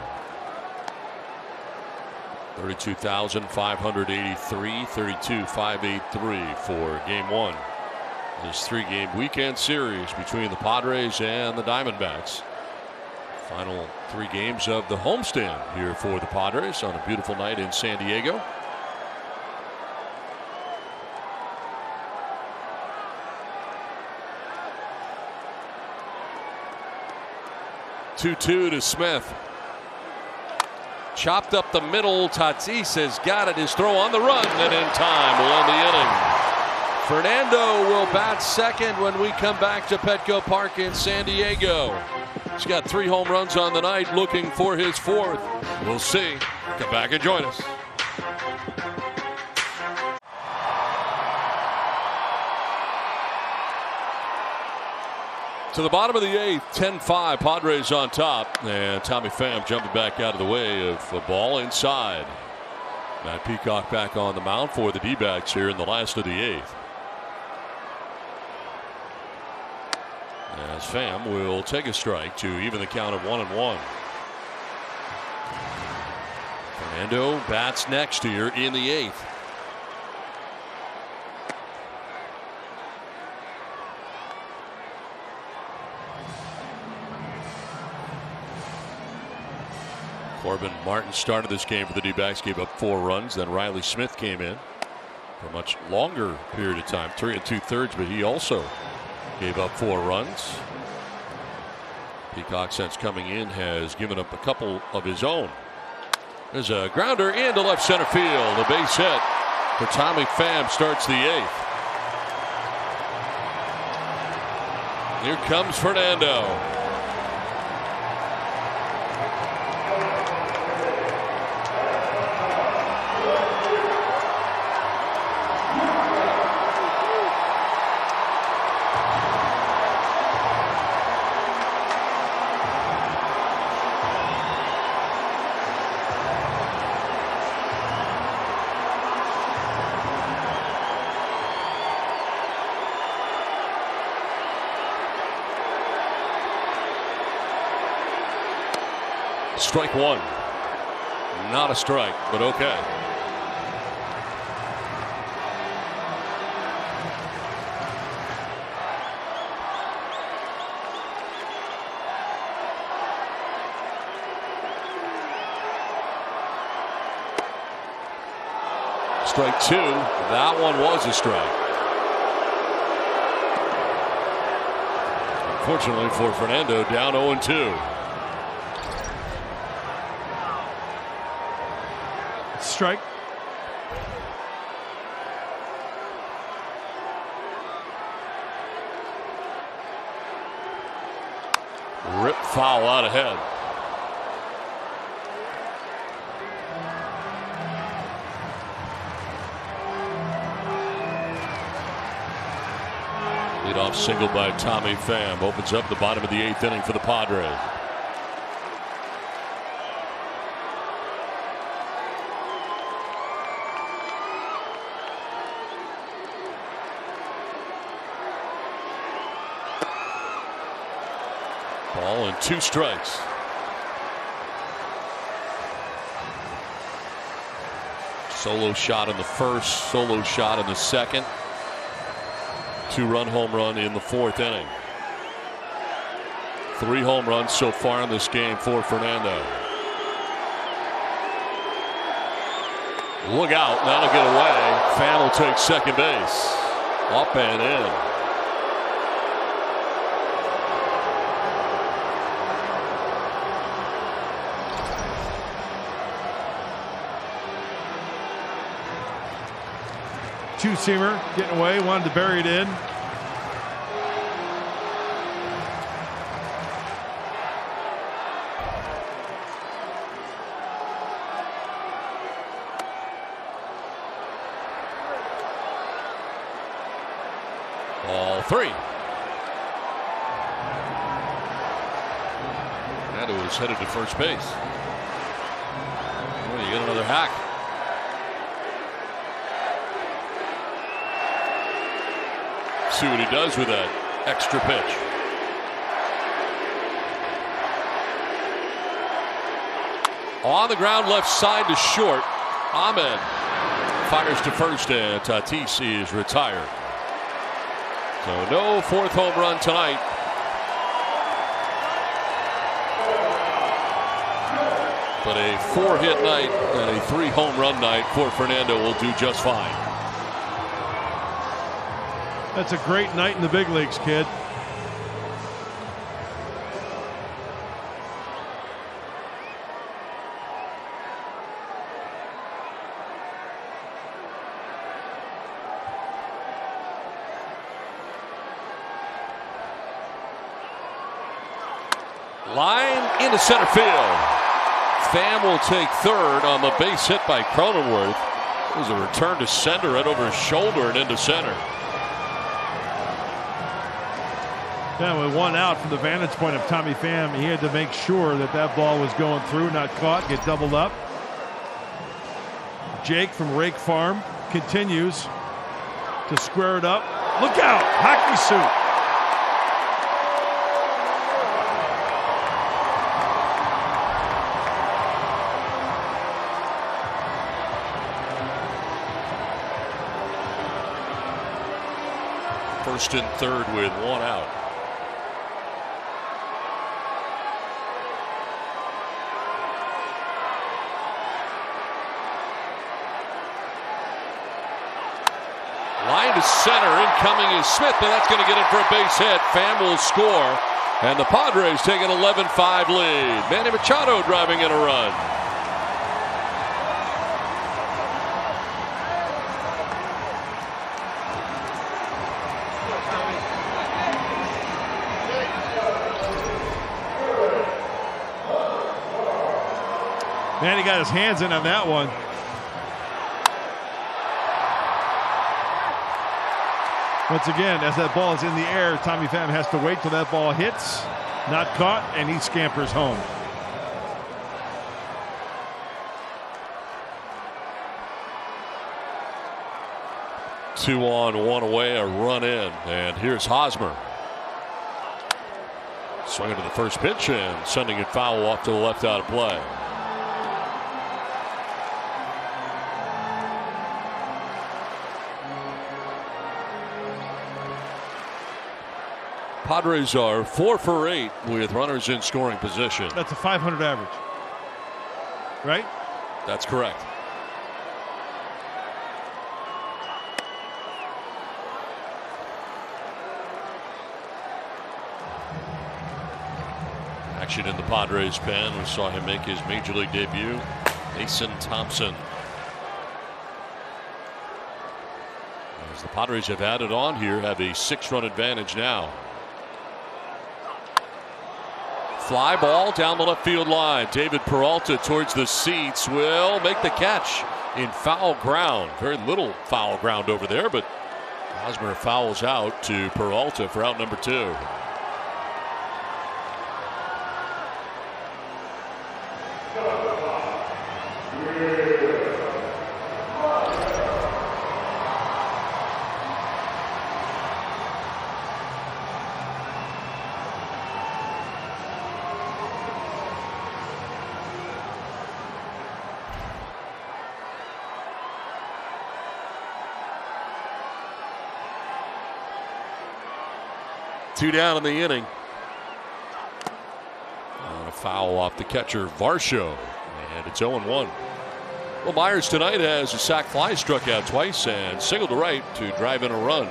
32,583, 32,583 for game 1. This 3-game weekend series between the Padres and the Diamondbacks. Final 3 games of the homestand here for the Padres on a beautiful night in San Diego. Two to Smith. Chopped up the middle. Tatis has got it. His throw on the run and in time will end the inning. Fernando will bat second when we come back to Petco Park in San Diego. He's got 3 home runs on the night, looking for his 4th. We'll see. Come back and join us. To the bottom of the 8th, 10-5, Padres on top. And Tommy Pham jumping back out of the way of a ball inside. Matt Peacock back on the mound for the D-backs here in the last of the 8th. As Pham will take a strike to even the count of 1-1. Fernando bats next here in the 8th. Corbin Martin started this game for the D-backs, gave up 4 runs. Then Riley Smith came in for a much longer period of time, 3 2/3, but he also gave up 4 runs. Peacock, since coming in, has given up a couple of his own. There's a grounder into left center field. A base hit for Tommy Pham starts the 8th. Here comes Fernando. Strike 1. Not a strike, but okay. Strike 2. That one was a strike. Unfortunately for Fernando, down 0-2. Strike. Rip foul out ahead. Leadoff single by Tommy Pham opens up the bottom of the 8th inning for the Padres. Ball and 2 strikes. Solo shot in the first, solo shot in the second. 2-run home run in the 4th inning. 3 home runs so far in this game for Fernando. Look out, that'll get away. Pham will take second base. Up and in. Two-seamer getting away, wanted to bury it in. Ball 3. Fernando is headed to first base. Oh, you get another hack. See what he does with that extra pitch. On the ground, left side to short. Ahmed fires to first, and Tatis is retired. So no 4th home run tonight. But a 4-hit night and a 3 home run night for Fernando will do just fine. That's a great night in the big leagues, kid. Line into center field. Pham will take third on the base hit by Cronenworth. It was a return to center right over his shoulder and into center. Yeah, with one out from the vantage point of Tommy Pham, he had to make sure that that ball was going through, not caught, get doubled up. Jake from Rake Farm continues to square it up. Look out, hockey suit. First and third with one out. Line to center, incoming is Smith, but that's going to get him for a base hit. Pham will score, and the Padres take an 11-5 lead. Manny Machado driving in a run. Man, he got his hands in on that one. Once again, as that ball is in the air, Tommy Pham has to wait till that ball hits, not caught, and he scampers home. Two on, one away, a run in, and here's Hosmer. Swinging to the first pitch and sending it foul off to the left out of play. Padres are 4 for 8 with runners in scoring position. That's a 500 average, right? That's correct. Action in the Padres pen. We saw him make his major league debut. Mason Thompson. As the Padres have added on here, have a 6-run advantage now. Fly ball down the left field line. David Peralta towards the seats will make the catch in foul ground. Very little foul ground over there, but Hosmer fouls out to Peralta for out number 2. Two down in the inning. On a foul off the catcher, Varsho. And it's 0-1. Well, Myers tonight has a sac fly, struck out twice, and singled to right to drive in a run.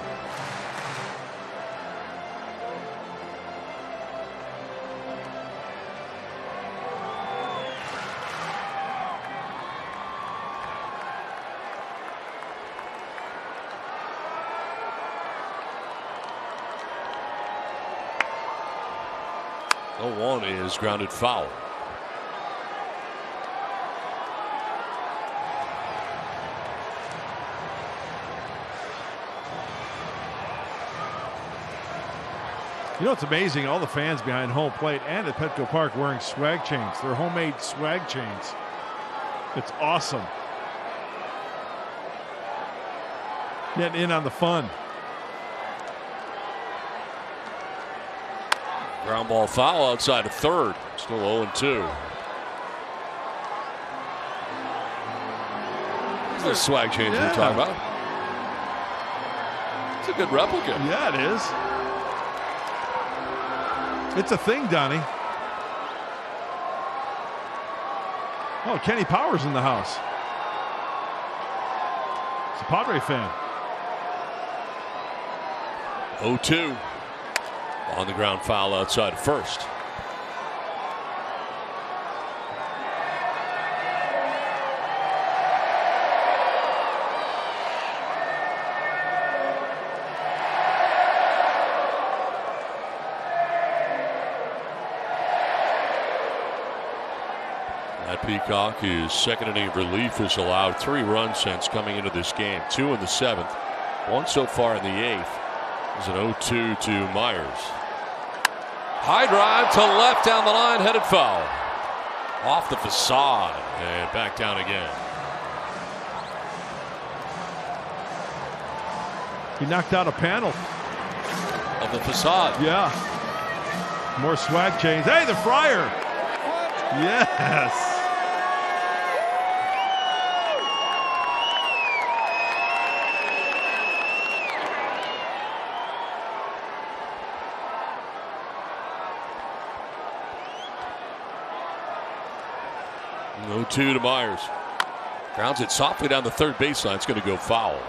One is grounded foul. You know, it's amazing, all the fans behind home plate and at Petco Park wearing swag chains. They're homemade swag chains. It's awesome. Getting in on the fun. Ground ball foul outside of third. Still 0-2. It's the swag change we're talking about. It's a good replica. Yeah, it is. It's a thing, Donnie. Oh, Kenny Powers in the house. It's a Padre fan. 0-2. On the ground foul outside of first. Peacock, his second inning of relief, has allowed 3 runs since coming into this game. 2 in the 7th, 1 so far in the 8th. There's an 0-2 to Myers. High drive to left down the line, headed foul. Off the facade and back down again. He knocked out a panel of the facade. Yeah. More swag chains. Hey, the Friar. Yes. No 2 to Myers. Grounds it softly down the third baseline. It's going to go foul.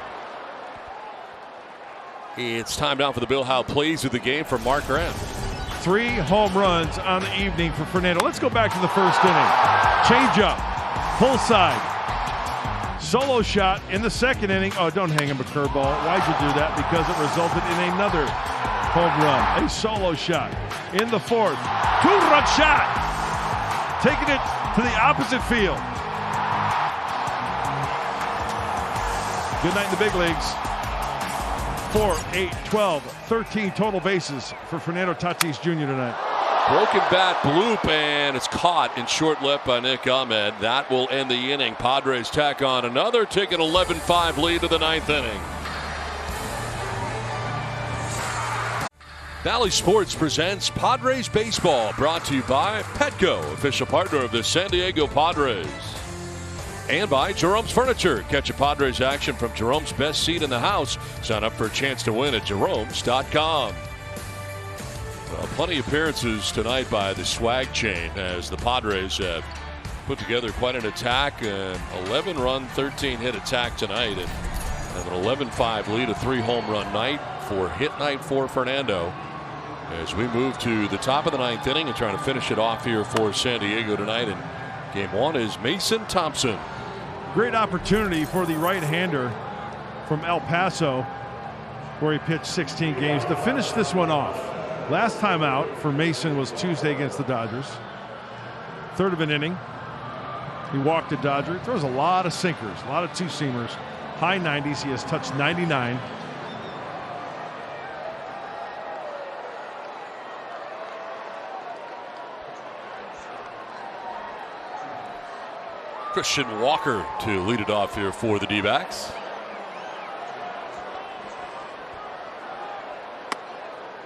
It's time now for the Bill Howe Plays of the Game from Mark Graham. 3 home runs on the evening for Fernando. Let's go back to the first inning. Change up, full side, solo shot in the second inning. Oh, don't hang him a curveball. Why'd you do that? Because it resulted in another home run. A solo shot in the fourth. 2-run shot. Taking it to the opposite field. Good night in the big leagues. 4, 8, 12, 13 total bases for Fernando Tatis Jr. tonight. Broken bat bloop, and it's caught in short left by Nick Ahmed. That will end the inning. Padres tack on another, take an 11-5 lead to the 9th inning. Valley Sports presents Padres Baseball, brought to you by Petco, official partner of the San Diego Padres. And by Jerome's Furniture. Catch a Padres action from Jerome's best seat in the house. Sign up for a chance to win at jeromes.com. Plenty of appearances tonight by the swag chain as the Padres have put together quite an attack. An 11-run, 13-hit attack tonight. And have an 11-5 lead, a 3-home run night for hit night for Fernando. As we move to the top of the 9th inning and trying to finish it off here for San Diego tonight. And game 1 is Mason Thompson. Great opportunity for the right-hander from El Paso, where he pitched 16 games, to finish this one off. Last time out for Mason was Tuesday against the Dodgers. Third of an inning. He walked a Dodger. Throws a lot of sinkers, a lot of two-seamers. High 90s. He has touched 99. Christian Walker to lead it off here for the D-backs.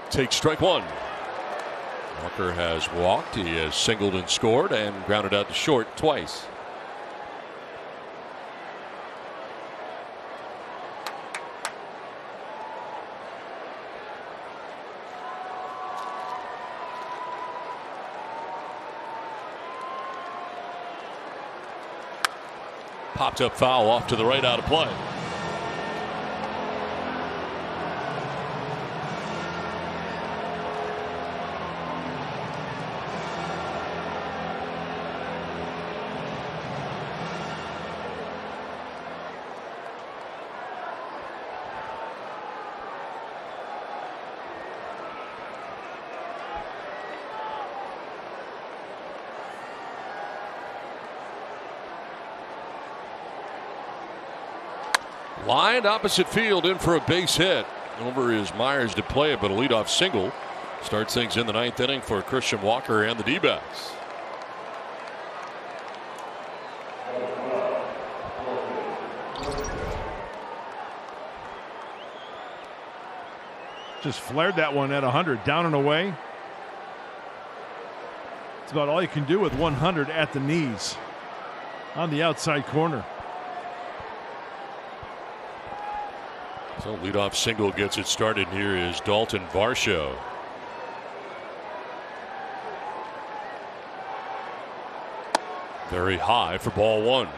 Takes strike 1. Walker has walked. He has singled and scored and grounded out to short twice. Popped up foul off to the right, out of play. Lined opposite field, in for a base hit. Over is Myers to play it, but a leadoff single starts things in the 9th inning for Christian Walker and the D-backs. Just flared that one at 100, down and away. It's about all you can do with 100 at the knees on the outside corner. So leadoff single gets it started. Here is Dalton Varsho. Very high for ball 1.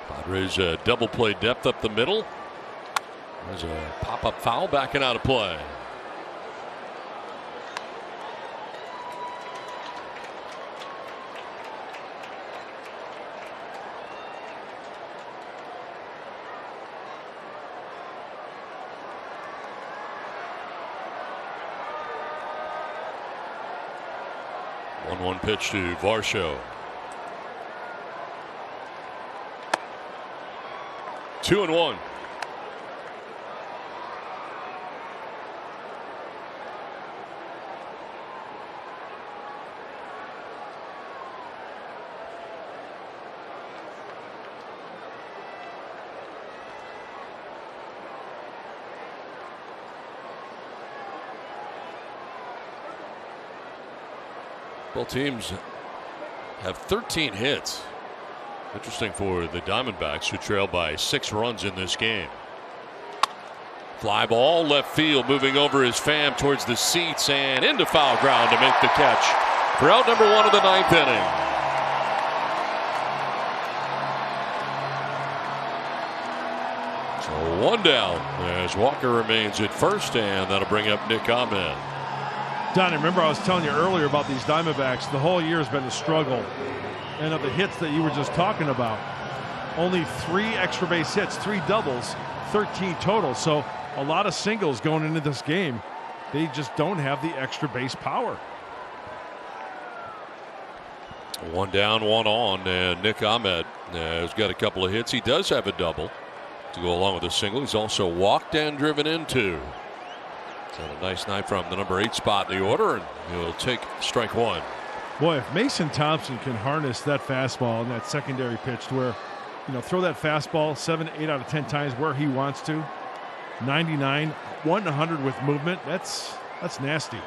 Padres double play depth up the middle. There's a pop-up foul backing out of play. 1-1 pitch to Varsho. 2-1. Both teams have 13 hits. Interesting for the Diamondbacks, who trail by 6 runs in this game. Fly ball left field, moving over his fam towards the seats and into foul ground to make the catch for out number 1 of the 9th inning. So 1 down as Walker remains at first, and that'll bring up Nick Ahmed. Donnie, remember I was telling you earlier about these Diamondbacks. The whole year has been a struggle. And of the hits that you were just talking about, only 3 extra base hits, 3 doubles, 13 total. So a lot of singles going into this game. They just don't have the extra base power. 1 down, 1 on, and Nick Ahmed has got a couple of hits. He does have a double to go along with a single. He's also walked and driven into. It's had a nice night from the number 8 spot in the order, and he'll take strike 1. Boy, if Mason Thompson can harness that fastball and that secondary pitch to where, throw that fastball 7, 8 out of 10 times where he wants to, 99, 100 with movement, that's nasty.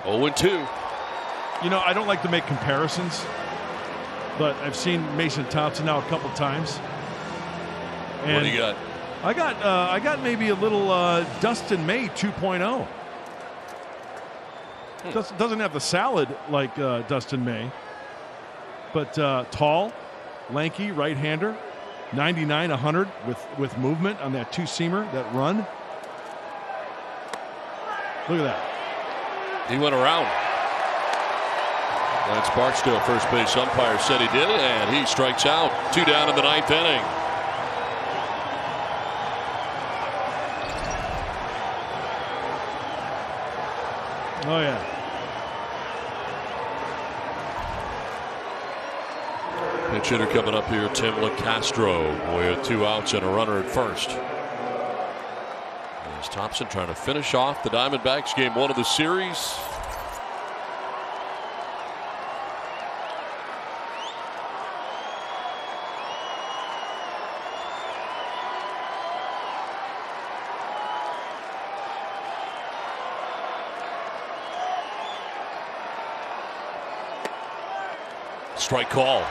Oh, 2. I don't like to make comparisons, but I've seen Mason Thompson now a couple times. And what do you got? I got maybe a little Dustin May 2.0. Doesn't have the salad like Dustin May, but tall, lanky, right-hander, 99, 100 with movement on that 2-seamer, that run. Look at that. He went around. Lance Barksdale, first base umpire, said he did, and he strikes out. 2 down in the 9th inning. Oh, yeah. Pinch hitter coming up here, Tim LeCastro, with 2 outs and a runner at first. As Thompson trying to finish off the Diamondbacks game 1 of the series. Strike call.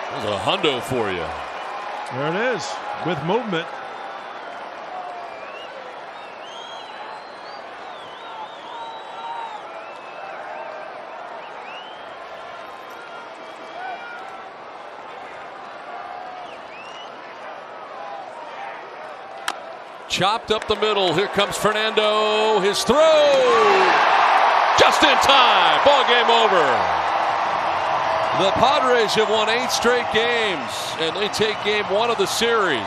There's a hundo for you. There it is, with movement. Chopped up the middle. Here comes Fernando. His throw. Just in time. Ball game over. The Padres have won 8 straight games, and they take game 1 of the series.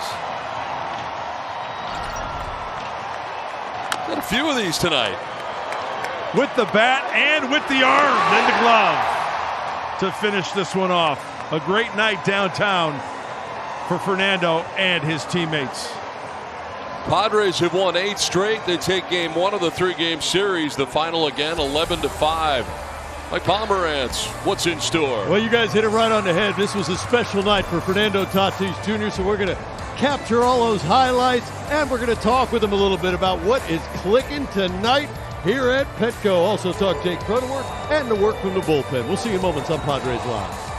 Got a few of these tonight. With the bat and with the arm and the glove to finish this one off. A great night downtown for Fernando and his teammates. Padres have won 8 straight. They take game 1 of the 3-game series. The final again, 11-5. Mike Pomerantz, what's in store? Well, you guys hit it right on the head. This was a special night for Fernando Tatis Jr., so we're going to capture all those highlights, and we're going to talk with him a little bit about what is clicking tonight here at Petco. Also talk Jake Cronenworth and the work from the bullpen. We'll see you in moments on Padres Live.